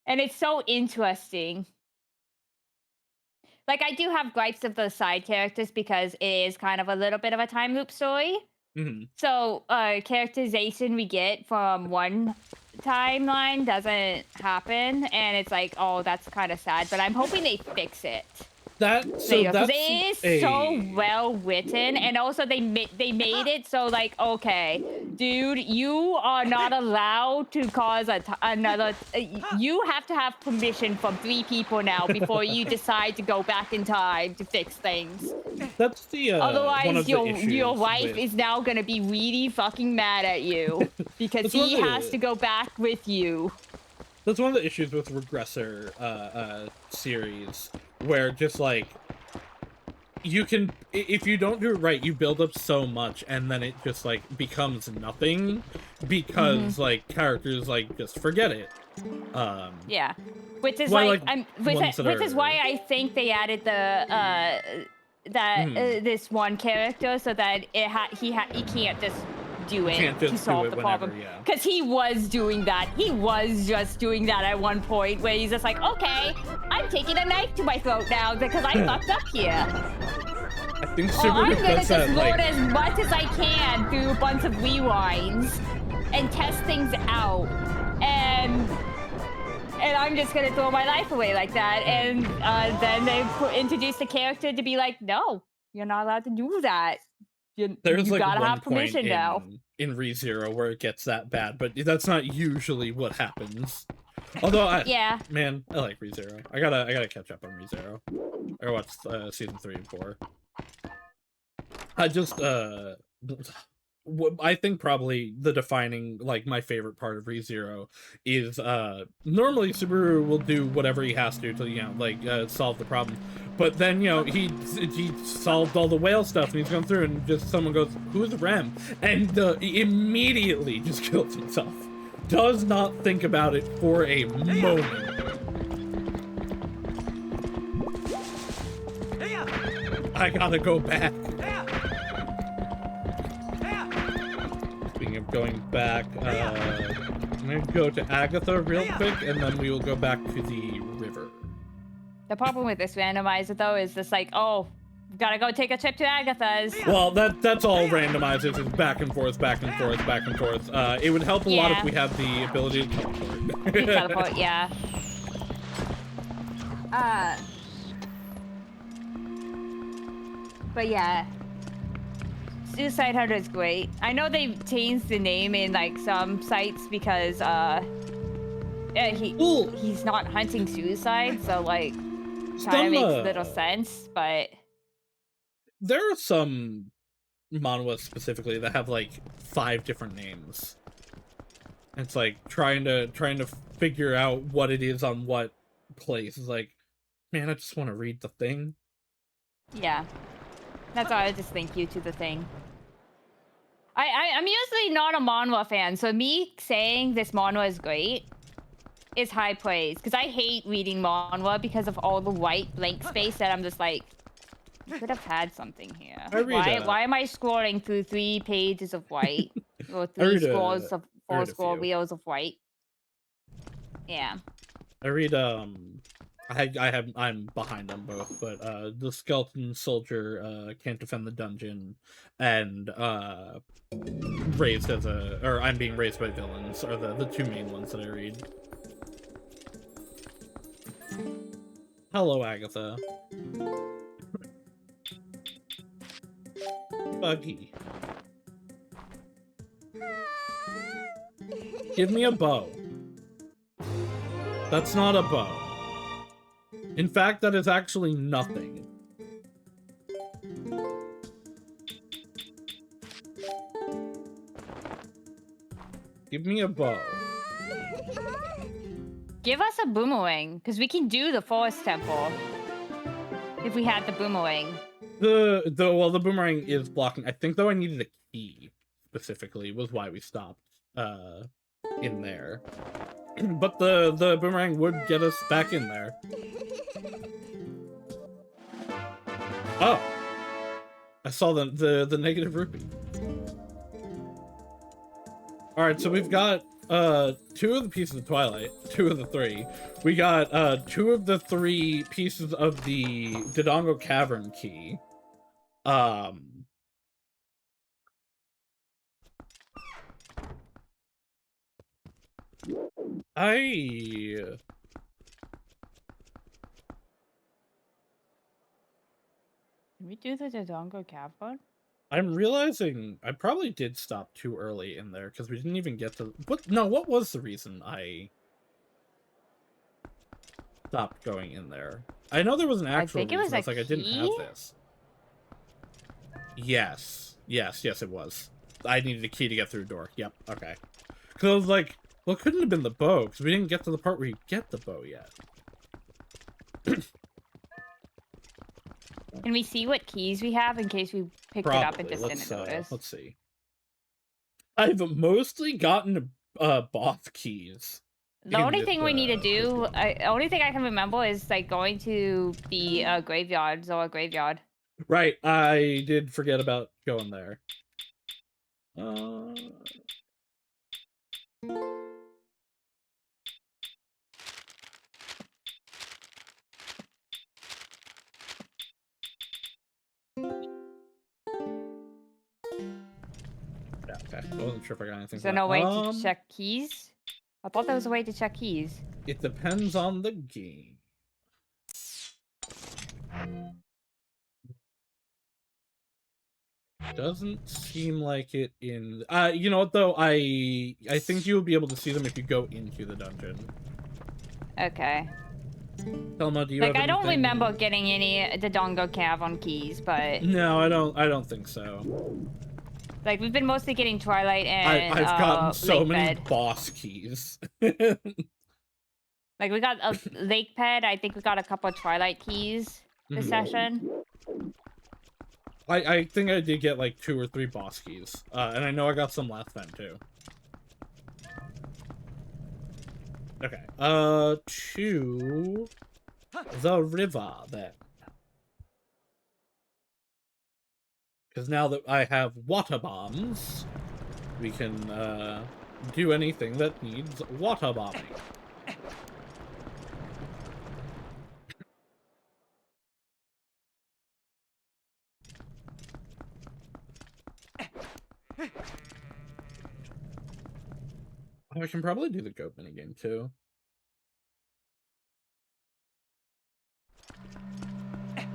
And it's so interesting. Like, I do have gripes of the side characters because it is kind of a little bit of a time loop story. Mm-hmm. So, characterization we get from one timeline doesn't happen, and it's like, oh, that's kind of sad. But I'm hoping they fix it. That's it is so well written, and also they made it so like, okay, dude, you are not allowed to cause another. You have to have permission from 3 people now before you decide to go back in time to fix things. That's the otherwise your wife is now gonna be really fucking mad at you because he has to go back with you. That's one of the issues with Regressor series, where just like you can, if you don't do it right, you build up so much and then it just like becomes nothing because like characters like just forget it. Yeah, which is why I think they added the this one character so that he can't just do it to solve the problem, because he was doing that. He was just doing that at one point where he's just like, okay, I'm taking a knife to my throat now because I fucked up here. I think I'm gonna just load as much as I can through a bunch of rewinds and test things out, and I'm just gonna throw my life away like that. And then they introduced the character to be like, no, you're not allowed to do that. There's like gotta one have permission point now. in ReZero where it gets that bad, but that's not usually what happens. Although man, I like ReZero. I gotta catch up on ReZero. I watched season 3 and 4. I just I think probably the defining, like, my favorite part of ReZero is normally Subaru will do whatever he has to like solve the problem, but then he solved all the whale stuff and he's going through and just someone goes, who's Rem? And he immediately just kills himself. Does not think about it for a moment. I gotta go back. Speaking of going back, I'm gonna go to Agatha real quick, and then we will go back to the river. The problem with this randomizer, though, is just like, oh, gotta go take a trip to Agatha's. Well, that's all randomizers is back and forth, back and forth, back and forth. It would help a lot if we had the ability to teleport. Teleport, yeah. But yeah, Suicide Hunter is great. I know they've changed the name in like some sites because he's not hunting suicide, so like kind of makes little sense. But there are some manhwas specifically that have like 5 different names. It's like trying to figure out what it is on what place. It's like, man, I just want to read the thing. Yeah. That's why I just thank you to the thing. I'm usually not a manhwa fan, so me saying this manhwa is great is high praise, because I hate reading manhwa because of all the white blank space that I'm just like, I could have had something here. Why am I scrolling through 3 pages of white? Or 4 scroll wheels of white? Yeah. I read, I'm behind on both, but the Skeleton Soldier can't defend the dungeon, and raised as I'm being raised by villains are the 2 main ones that I read. Hello, Agatha. Buggy. Give me a bow. That's not a bow. In fact, that is actually nothing. Give me a bow. Give us a boomerang, because we can do the forest temple if we had the boomerang. The boomerang is blocking. I think though I needed a key specifically was why we stopped in there. But the boomerang would get us back in there. Oh, I saw the negative rupee. All right, so we've got 2 of the pieces of Twilight, 2 of the 3. We got 2 of the 3 pieces of the Dodongo Cavern key. Can we do the Dodongo Cavern? I'm realizing I probably did stop too early in there because we didn't even get to. What was the reason I stopped going in there? I know there was an actual reason. I was like, I didn't have this. Yes, it was. I needed a key to get through a door. Yep. Okay. Because I was like, well, it couldn't have been the bow because we didn't get to the part where you get the bow yet. Can we see what keys we have in case we picked it up and just didn't notice? Let's see. I've mostly gotten boss keys. The only thing we need to do, only thing I can remember is like going to the graveyard, Zoa graveyard. Right, I did forget about going there. Yeah, okay. I wasn't sure if I got anything. Is there no way to check keys? I thought there was a way to check keys. It depends on the game. Doesn't seem like it in. You know what though? I think you'll be able to see them if you go into the dungeon. Okay. Thelma, do you like have I don't anything? remember getting any Dodongo Cavern keys, but no, I don't think so. Like we've been mostly getting Twilight and I've gotten so Lake many Bed. boss keys. Like we got a Lake Ped. I think we got a couple of Twilight keys this session. I think I did get like 2 or 3 boss keys, and I know I got some last time too. Okay, to the river then, because now that I have water bombs, we can do anything that needs water bombing. I can probably do the goat minigame too.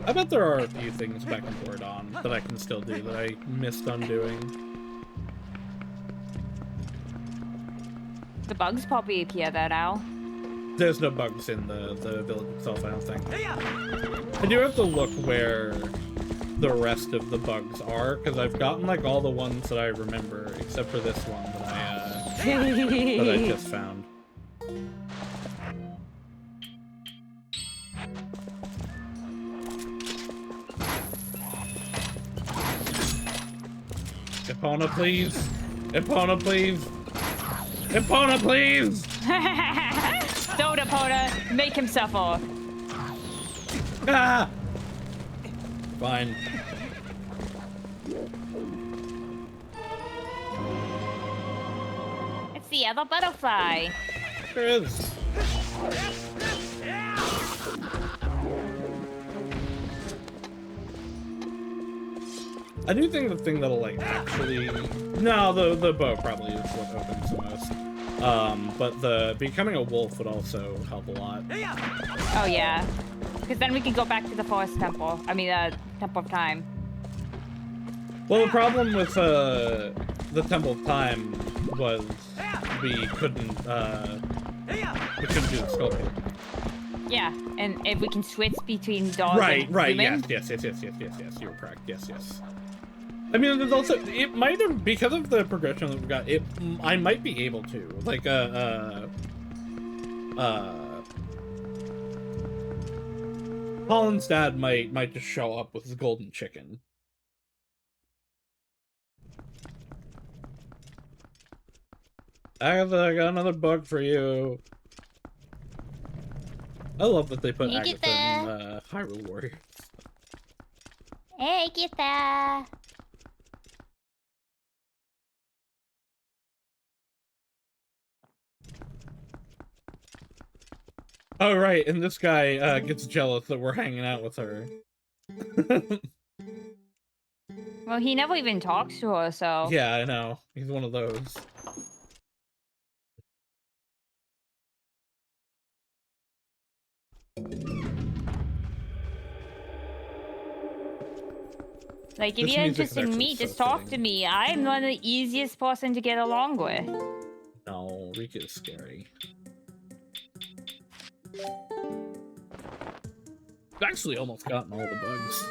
I bet there are a few things back and forth on that I can still do that I missed on doing. The bugs probably appear there now. There's no bugs in the village itself, I don't think. I do have to look where the rest of the bugs are, because I've gotten like all the ones that I remember, except for this one that I just found. Epona, please! Epona, please! Epona, please! Don't Epona! Make him suffer! Ah! Fine. It's the other butterfly! There is. I do think the thing that'll like actually no, the bow probably is what opens the most. But the becoming a wolf would also help a lot. Oh yeah, because then we can go back to the forest temple. I mean, Temple of Time. Well, the problem with the Temple of Time was we couldn't do the sculpting. Yeah, and if we can switch between dog Right, and right, human. yes, you were correct, yes. I mean, there's also, it might have, because of the progression that we've got, I might be able to, like, Colin's dad might just show up with his golden chicken. Agatha, I got another bug for you. I love that they put Agatha in Hyrule Warriors. Hey, get that. Oh, right, and this guy gets jealous that we're hanging out with her. Well, he never even talks to her, so... Yeah, I know. He's one of those. Like, if you're interested in me, just talk to me. I'm one of the easiest person to get along with. No, Rika is scary. I've actually almost gotten all the bugs.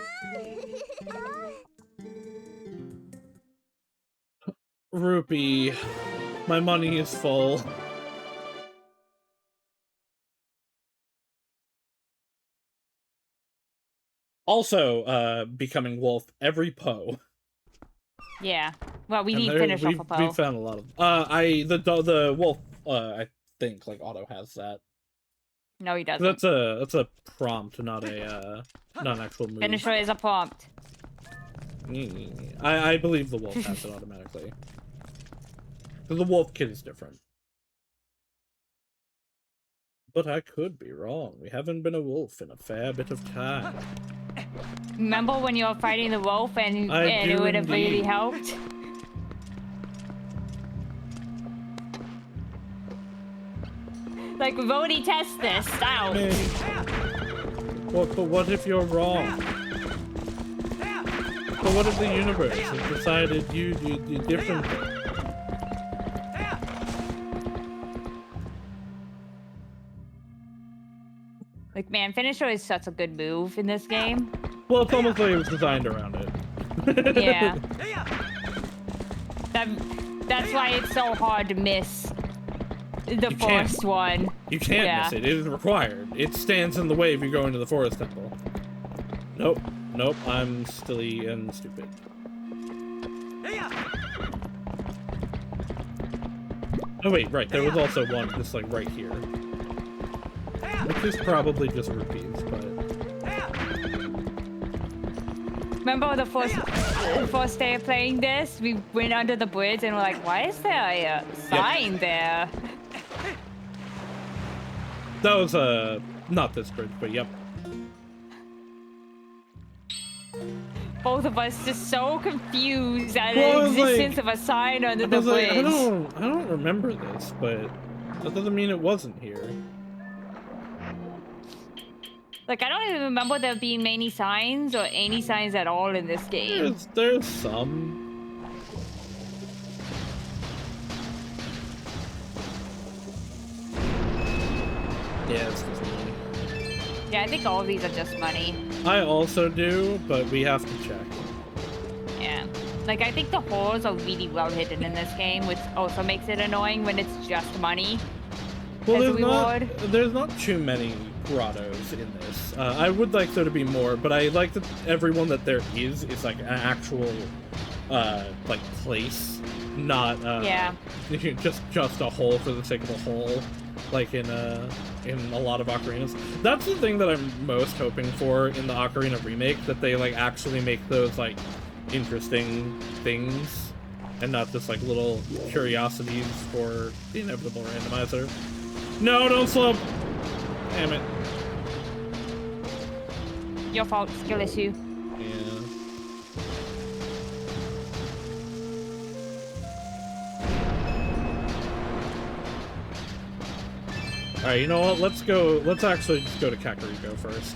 Rupee, my money is full. Also, becoming wolf every Poe. Yeah. Well, we need to finish off a Poe. We found a lot of. The wolf. I think like Otto has that. No, he doesn't. That's a prompt, not an actual move. Finisher is a prompt. I believe the wolf has it automatically. The wolf kid is different. But I could be wrong. We haven't been a wolf in a fair bit of time. Remember when you were fighting the wolf and it would have really helped? Like, Rhodey, test this out. But what if you're wrong? But what if the universe has decided you differently? Like, man, Finisher is such a good move in this game. Well, it's almost like it was designed around it. Yeah. That's why it's so hard to miss the first one. You can't miss it. It is required. It stands in the way if you go into the forest temple. Nope. Nope. I'm silly and stupid. Oh wait, right. There was also one just like right here. Which is probably just rupees, but... Remember the first day of playing this? We went under the bridge and we're like, why is there a sign there? That was, not this bridge, but yep. Both of us just so confused at the existence of a sign under the bridge. I don't remember this, but that doesn't mean it wasn't here. Like, I don't even remember there being many signs or any signs at all in this game. There's some. Yeah, it's just money. Yeah, I think all of these are just money. I also do, but we have to check. Yeah. Like, I think the holes are really well hidden in this game, which also makes it annoying when it's just money. Well, there's not too many grottos in this. I would like there to be more, but I like that everyone that there is like an actual, like place, not just a hole for the sake of a hole, like in a lot of ocarinas. That's the thing that I'm most hoping for in the Ocarina remake, that they like actually make those like interesting things, and not just like little curiosities for the inevitable randomizer. No, don't slope! Damn it. Your fault, skill issue. Yeah. Alright, you know what? Let's actually just go to Kakariko first.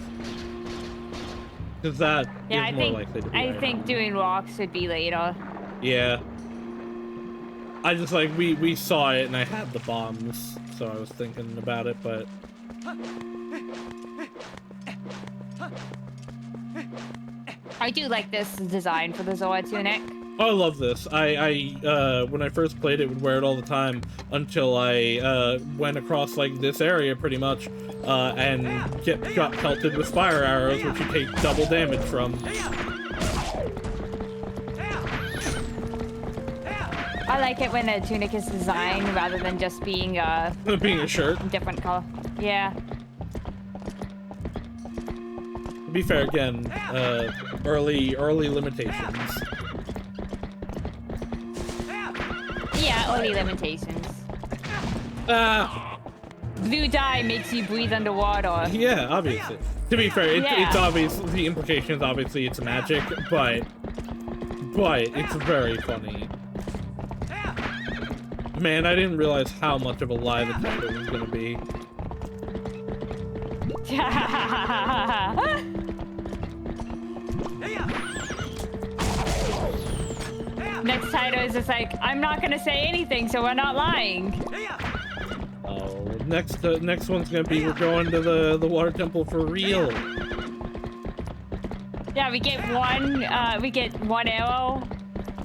Because that is more likely to be I think doing rocks would be later. Yeah. I just like, we saw it and I had the bombs, so I was thinking about it, but... I do like this design for the Zoa tunic. I love this. When I first played it, would wear it all the time until I went across like this area pretty much, and got pelted with fire arrows, which you take double damage from. I like it when a tunic is designed rather than just being a shirt. Different color. Yeah. To be fair, again, early limitations. Yeah, early limitations. Blue dye makes you breathe underwater. Yeah, obviously. To be fair, it's obvious, the implication is obviously it's magic, but it's very funny. Man, I didn't realize how much of a lie the title was gonna be. Next title is just like, I'm not gonna say anything, so we're not lying. Oh, next one's gonna be we're going to the water temple for real. Yeah, we get one arrow.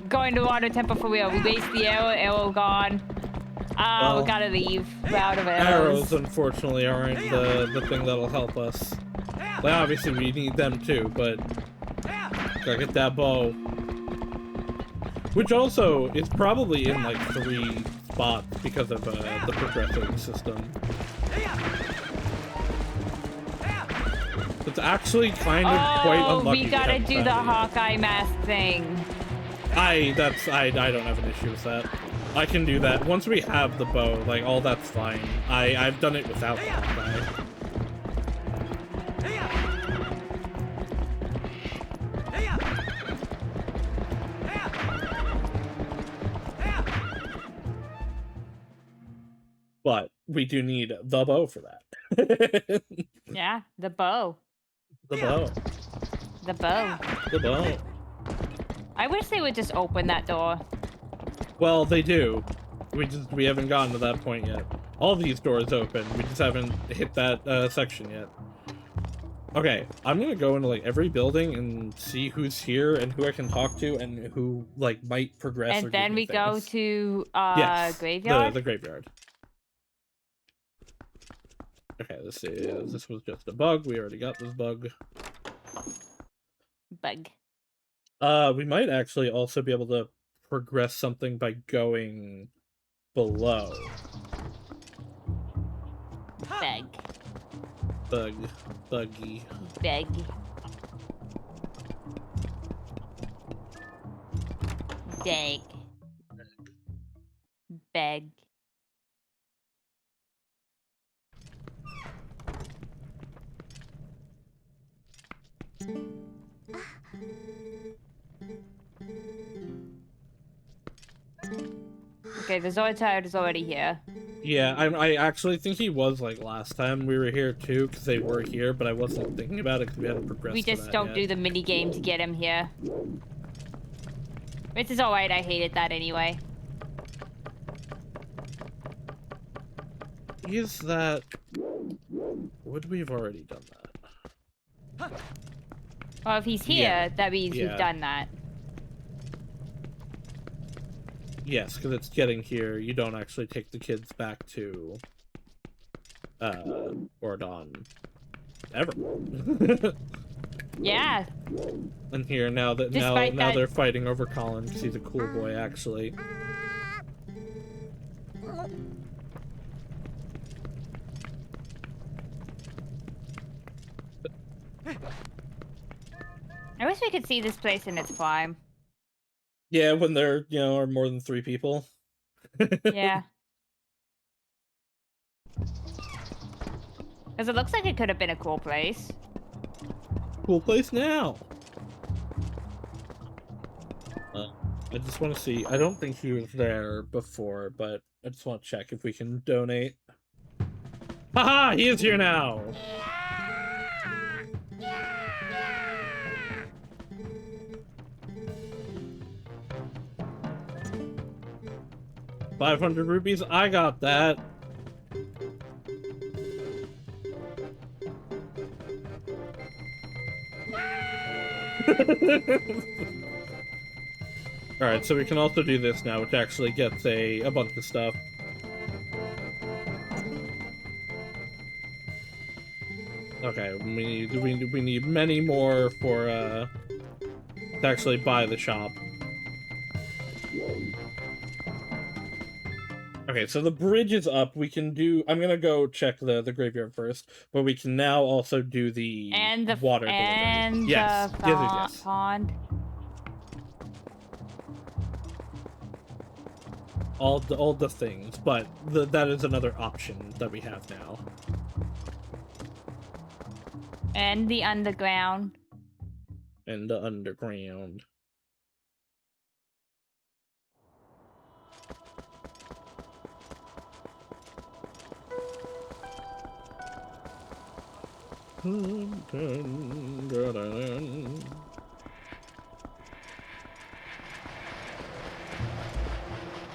Going to water temple for real. We waste the arrow gone. Well, we gotta leave. We're out of arrows, unfortunately, aren't the thing that'll help us. Like, obviously, we need them too, but gotta get that bow. Which also is probably in like 3 spots because of the progressive system. It's actually kind of quite unlucky. We gotta do the Hawkeye mask thing. I don't have an issue with that. I can do that. Once we have the bow, like, all that's fine. I've done it without the Hawkeye. But we do need the bow for that. Yeah, the bow. The bow. The bow. The bow. I wish they would just open that door. Well, they do. We haven't gotten to that point yet. All these doors open. We just haven't hit that section yet. Okay, I'm gonna go into like every building and see who's here and who I can talk to and who like might progress. And or then we go to yes, graveyard. The graveyard. Okay, this was just a bug. We already got this bug. Bug. We might actually also be able to progress something by going below. Buggy. Beg. Beg. Beg. Okay, the Zoetide is already here. Yeah, I actually think he was, like, last time we were here, too, because they were here, but I wasn't thinking about it because we hadn't progressed. We just don't do the mini game to get him here. Which is alright, I hated that anyway. Is that... Would we have already done that? Well, if he's here, that means we've done that. Yes, because it's getting here. You don't actually take the kids back to Ordon ever. Yeah. And here now that now they're fighting over Colin because he's a cool boy actually. I wish we could see this place in its prime. Yeah, when there, are more than 3 people. Yeah. Because it looks like it could have been a cool place. Cool place now. I just want to see. I don't think he was there before, but I just want to check if we can donate. Haha! He is here now! $500 rupees, I got that. Alright, so we can also do this now, which actually gets a bunch of stuff. Okay, we need many more for, to actually buy the shop. Okay, so the bridge is up. We can do... I'm gonna go check the graveyard first, but we can now also do the water delivery. And yes. the yes. pond. All the things, but that is another option that we have now. And the underground. And the underground.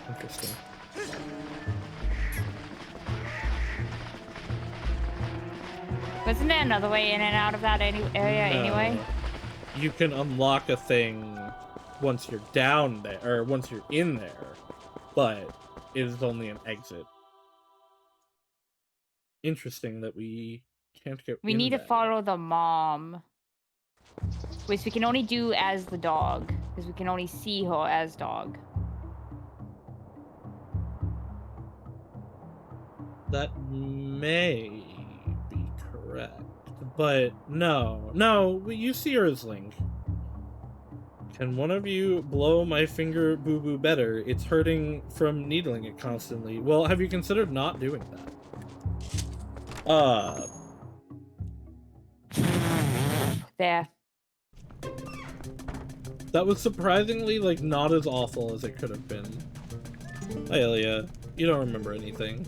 Interesting. Wasn't there another way in and out of that area anyway? You can unlock a thing once you're down there, or once you're in there, but it is only an exit. Interesting that we can't get. We need to follow the mom, which we can only do as the dog, because we can only see her as dog. That may be correct, but no, you see her as Link. Can one of you blow my finger boo-boo better? It's hurting from needling it constantly. Well, have you considered not doing that? There. That was surprisingly, like, not as awful as it could have been. Hi, Elia. You don't remember anything.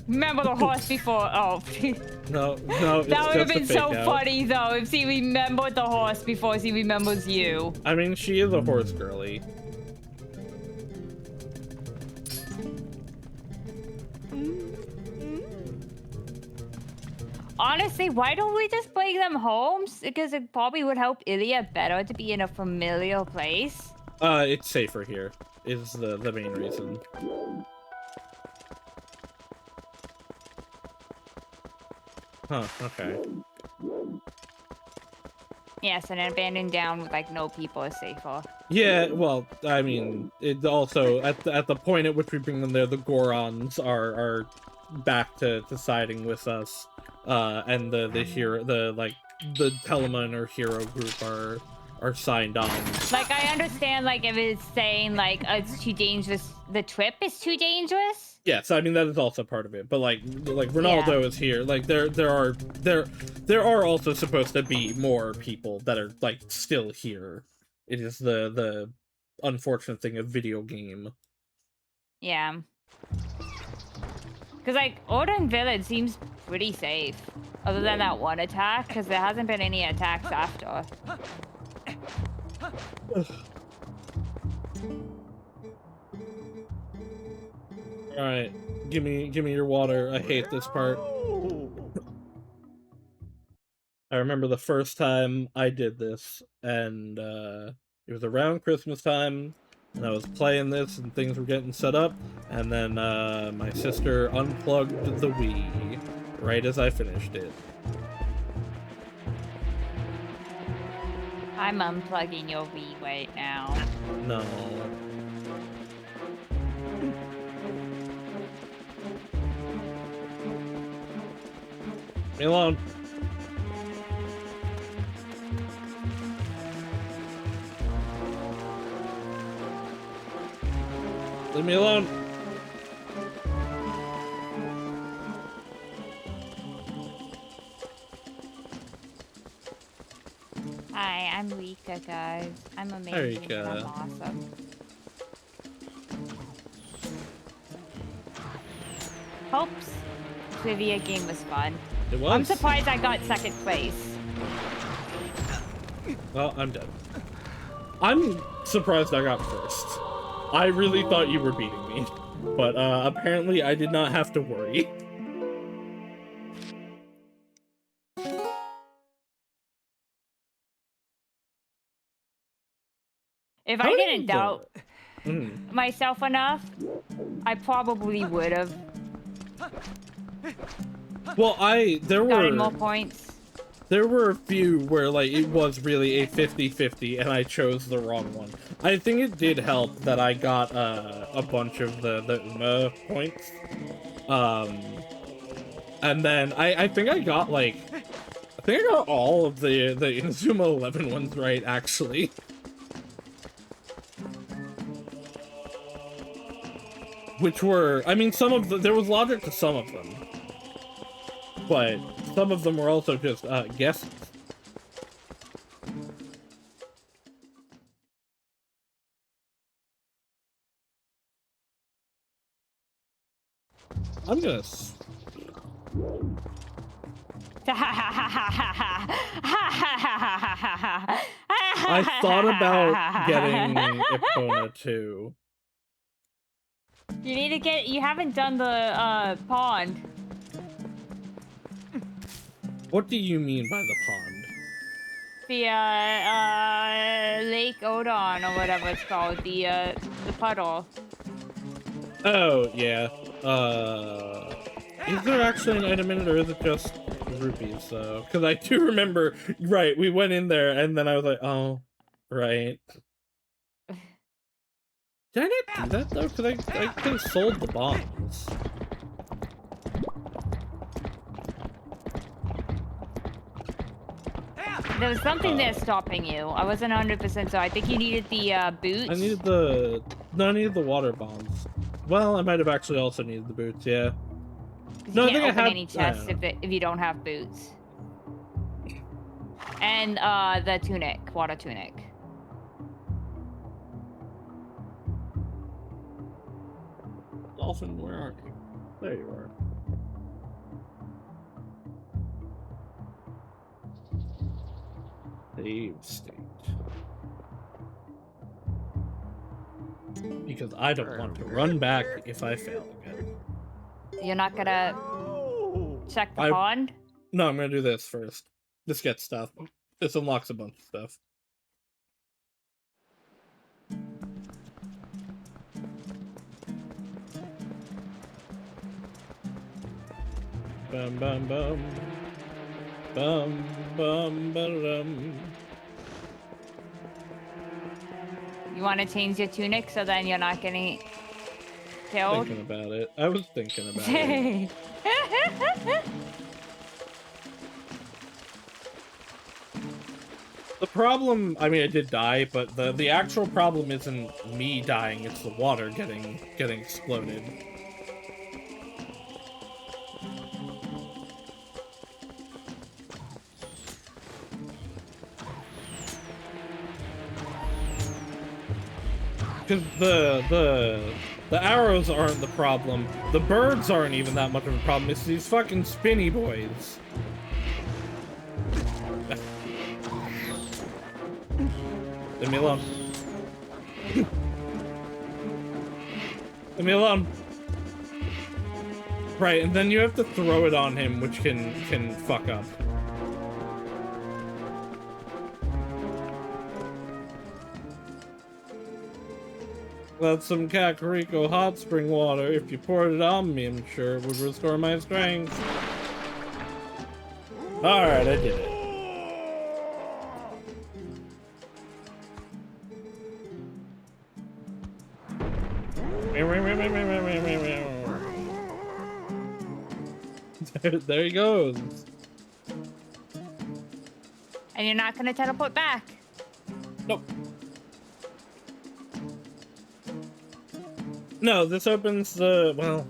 Remember the horse before? Oh. No, that would have been so funny, though, if she remembered the horse before she remembers you. I mean, she is a horse girly. Honestly, why don't we just bring them home? Because it probably would help Ilya better to be in a familiar place. It's safer here, is the main reason. Huh, okay. Yes, and an abandoned town with, like, no people is safer. Yeah, well, I mean, it also, at the point at which we bring them there, the Gorons are back to siding with us. And the Telemann or hero group are signed on. Like, I understand, like, if it's saying, like, it's too dangerous, the trip is too dangerous. Yes, I mean, that is also part of it, but like Ronaldo is here. Like, there are also supposed to be more people that are, like, still here. It is the unfortunate thing of video game. Yeah. Because, like, Odin Village seems pretty safe. Other than that one attack, because there hasn't been any attacks after. Alright, give me your water. I hate this part. I remember the first time I did this, and it was around Christmas time, and I was playing this, and things were getting set up, and then my sister unplugged the Wii right as I finished it. I'm unplugging your Wii right now. No. Leave me alone. Leave me alone. Hi, I'm Rika, guys. I'm amazing. Rika. I'm awesome. Hopes trivia game was fun. It was. I'm surprised I got second place. Well, I'm dead. I'm surprised I got first. I really thought you were beating me, but apparently I did not have to worry. If I didn't doubt myself enough, I probably would have. Well, there gotten more points. There were a few where, like, it was really a 50-50, and I chose the wrong one. I think it did help that I got a bunch of the UMA points. And then I think I got, like, I think I got all of the Inazuma 11 ones right, actually. Which were, I mean, some of there was logic to some of them. But some of them were also just, guesses. I'm gonna... I thought about getting Epona too. You need to get... You haven't done the, pond. What do you mean by the pond? The, Lake Odon, or whatever it's called. The puddle. Oh, yeah. Is there actually an item in it, or is it just rupees, though? Because I do remember, right, we went in there, and then I was like, oh, right. Did I not do that, though? Because I could have sold the bombs. There was something there stopping you. I wasn't 100%, so I think you needed the, boots. I needed the... No, I needed the water bombs. Well, I might have actually also needed the boots, yeah. No, you can't open any chests if you don't have boots. And, the tunic. Water tunic. Dolphin, where are you? There you are. Save state. Because I don't want to run back if I fail again. You're not gonna check the pond? No, I'm gonna do this first. This gets stuff. This unlocks a bunch of stuff. Bum bum bum. Bum bum bum. You want to change your tunic so then you're not getting killed? Thinking about it. I was thinking about it. The problem, I mean, I did die, but the actual problem isn't me dying, it's the water getting exploded. Because the arrows aren't the problem. The birds aren't even that much of a problem. It's these fucking spinny boys. Leave me alone. Leave me alone. Right, and then you have to throw it on him, which can fuck up. That's some Kakariko hot spring water. If you poured it on me, I'm sure it would restore my strength. Alright, I did it. There he goes. And you're not gonna teleport back? Nope. No, this opens the, well,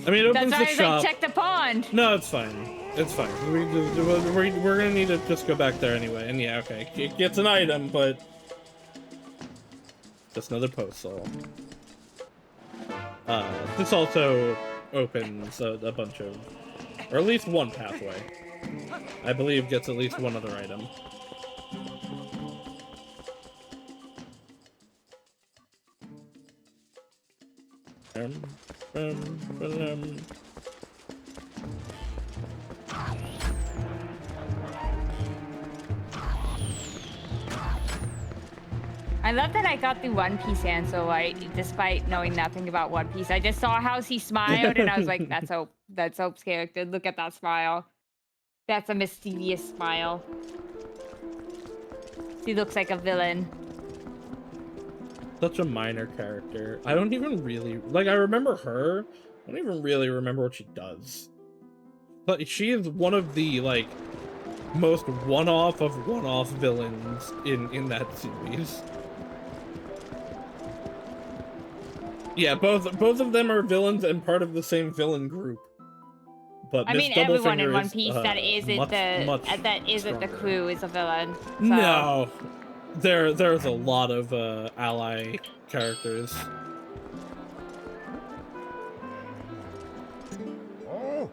I mean, it opens the shop. Check the pond. No, it's fine. It's fine. We're gonna need to just go back there anyway. And yeah, okay, it gets an item, but just another postal. This also opens a bunch of, or at least one pathway. I believe gets at least one other item. I love that I got the One Piece answer right, despite knowing nothing about One Piece. I just saw how he smiled, and I was like, that's Hope. That's Hope's character. Look at that smile. That's a mischievous smile. She looks like a villain. Such a minor character. I don't even really... Like, I remember her. I don't even really remember what she does. But she is one of the, like, most one-off of one-off villains in that series. Yeah, both of them are villains and part of the same villain group. But I mean, everyone in One Piece that isn't the crew is a villain. So. No, there's a lot of ally characters. Oh.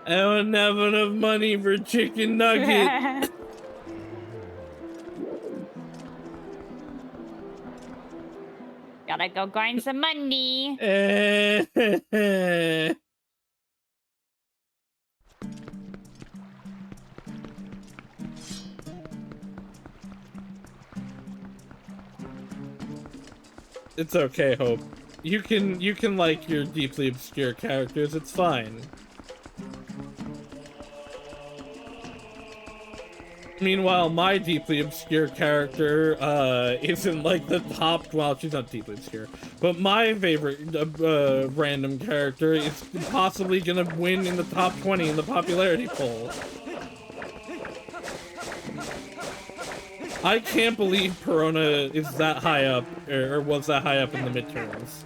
I don't have enough money for chicken nugget. Gotta go grind some money. It's okay, Hope. You can like your deeply obscure characters. It's fine. Meanwhile, my deeply obscure character isn't like the top. Well, she's not deeply obscure, but my favorite random character is possibly gonna win in the top 20 in the popularity poll. I can't believe Perona is that high up, or was that high up in the midterms.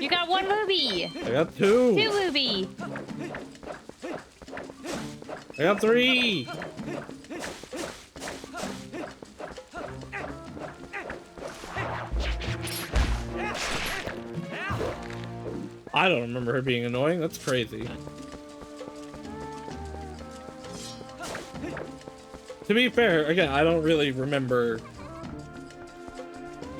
You got 1 ruby. I got 2. 2 ruby. I got 3. I don't remember her being annoying. That's crazy. To be fair, again, I don't really remember...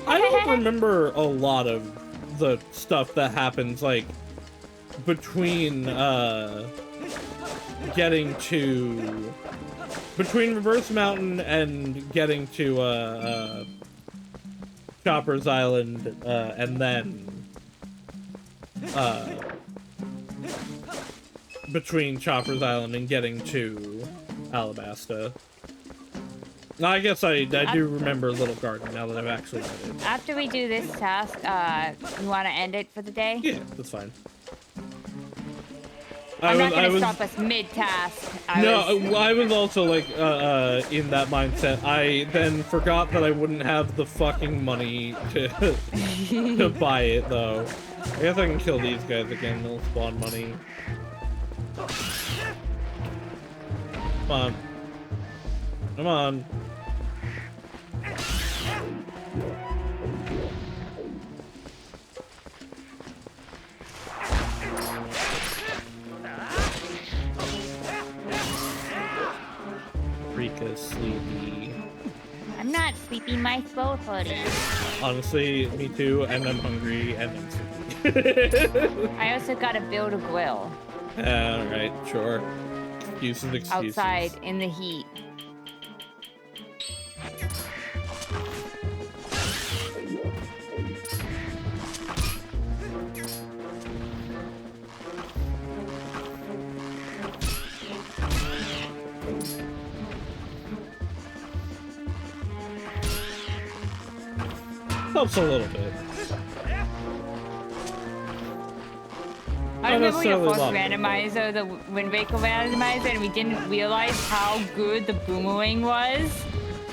I don't remember a lot of the stuff that happens, like, between, getting to... Between Reverse Mountain and getting to, Chopper's Island, and then... between Chopper's Island and getting to Alabasta. I guess I do remember Little Garden now that I've actually read it. After we do this task, you want to end it for the day? Yeah, that's fine. I'm not going to stop us mid-task. I was also, like, in that mindset. I then forgot that I wouldn't have the fucking money to, to buy it, though. I guess I can kill these guys again, they'll spawn money. Come on. Come on. Rika's sleepy. I'm not sleepy, my throat hurting. Honestly, me too, and I'm hungry, and I'm sleepy. I also gotta build a grill. Alright, sure. Excuses. Outside, in the heat. Helps a little bit. I remember your first randomizer, the Wind Waker randomizer, and we didn't realize how good the boomerang was.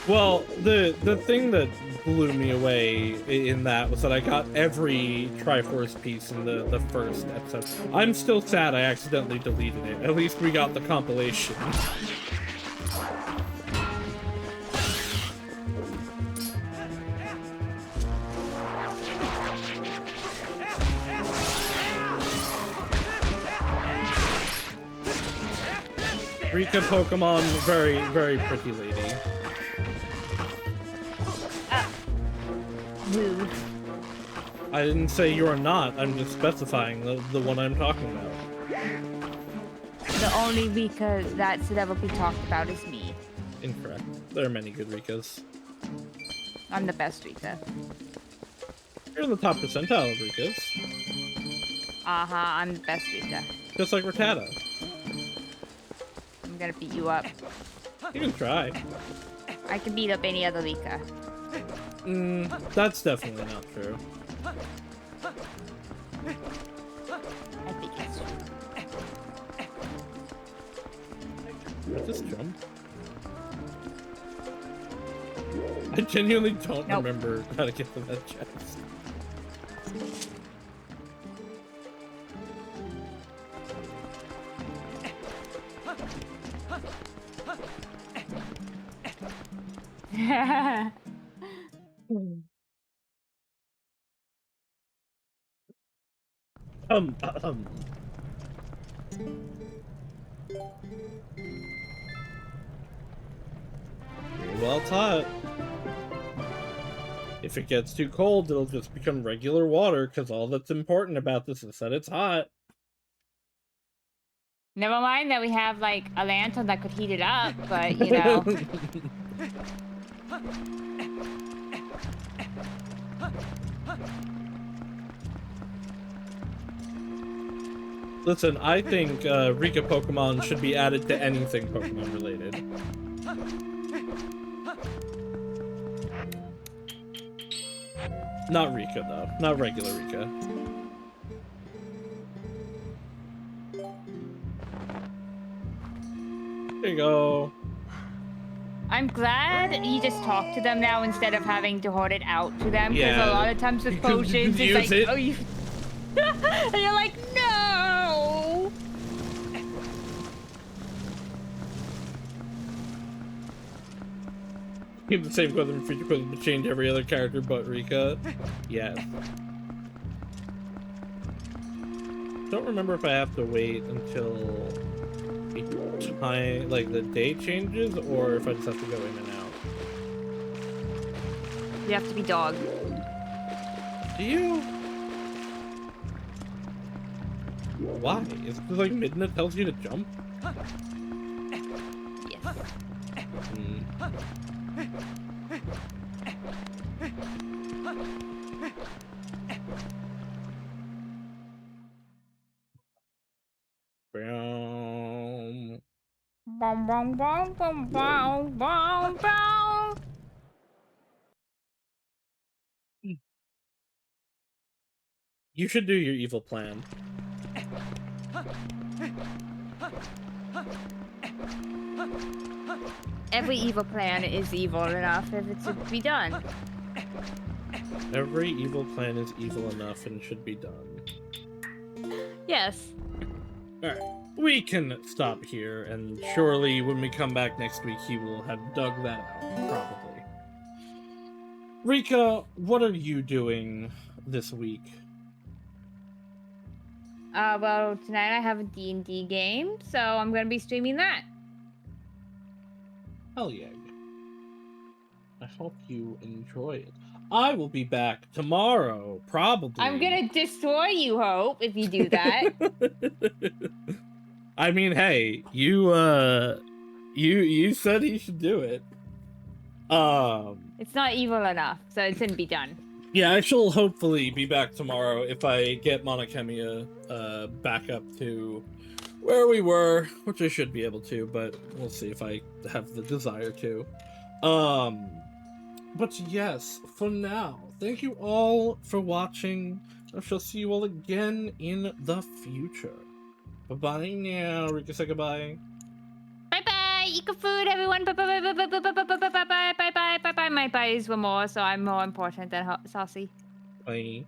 Well, the thing that blew me away in that was that I got every Triforce piece in the first episode. I'm still sad I accidentally deleted it. At least we got the compilation. Rika Pokemon, very, very pretty lady. Rude. I didn't say you're not. I'm just specifying the one I'm talking about. The only Rika that should ever be talked about is me. Incorrect. There are many good Rikas. I'm the best Rika. You're in the top percentile of Rikas. I'm the best Rika. Just like Rattata. I'm gonna beat you up. You can try. I can beat up any other Rika. That's definitely not true. I think it's true. What just jump? I genuinely don't remember how to get to that chest. Well, it's hot. If it gets too cold, it'll just become regular water, because all that's important about this is that it's hot. Never mind that we have, like, a lantern that could heat it up, but, you know. Listen, I think Rika Pokemon should be added to anything Pokemon related. Not Rika, though. Not regular Rika. There you go. I'm glad you just talk to them now instead of having to hold it out to them. Because a lot of times with potions, it's like, oh, you... and you're like, no! Keep the same question for feature question, but change every other character but Rika. Yes. Don't remember if I have to wait until the time, like the day changes, or if I just have to go in and out. You have to be dog. Do you? Why? Is it like Midna tells you to jump? Yes. Bum, bum, bum, bum, bum, bum, bum. You should do your evil plan. Every evil plan is evil enough if it's to be done. Every evil plan is evil enough and should be done. Yes. Alright, we can stop here, and surely when we come back next week, he will have dug that out, probably. Rika, what are you doing this week? Well, tonight I have a D&D game, so I'm gonna be streaming that. Hell yeah. I hope you enjoy it. I will be back tomorrow, probably. I'm gonna destroy you, Hope, if you do that. I mean, hey, you said he should do it. It's not evil enough, so it shouldn't be done. Yeah, I shall hopefully be back tomorrow if I get Monokemia back up to where we were, which I should be able to, but we'll see if I have the desire to. But yes, for now, thank you all for watching. I shall see you all again in the future. Bye-bye now. Rika, say goodbye. Bye-bye! Eat good food, everyone! Bye-bye! My bye is more, so I'm more important than Saucy. Bye.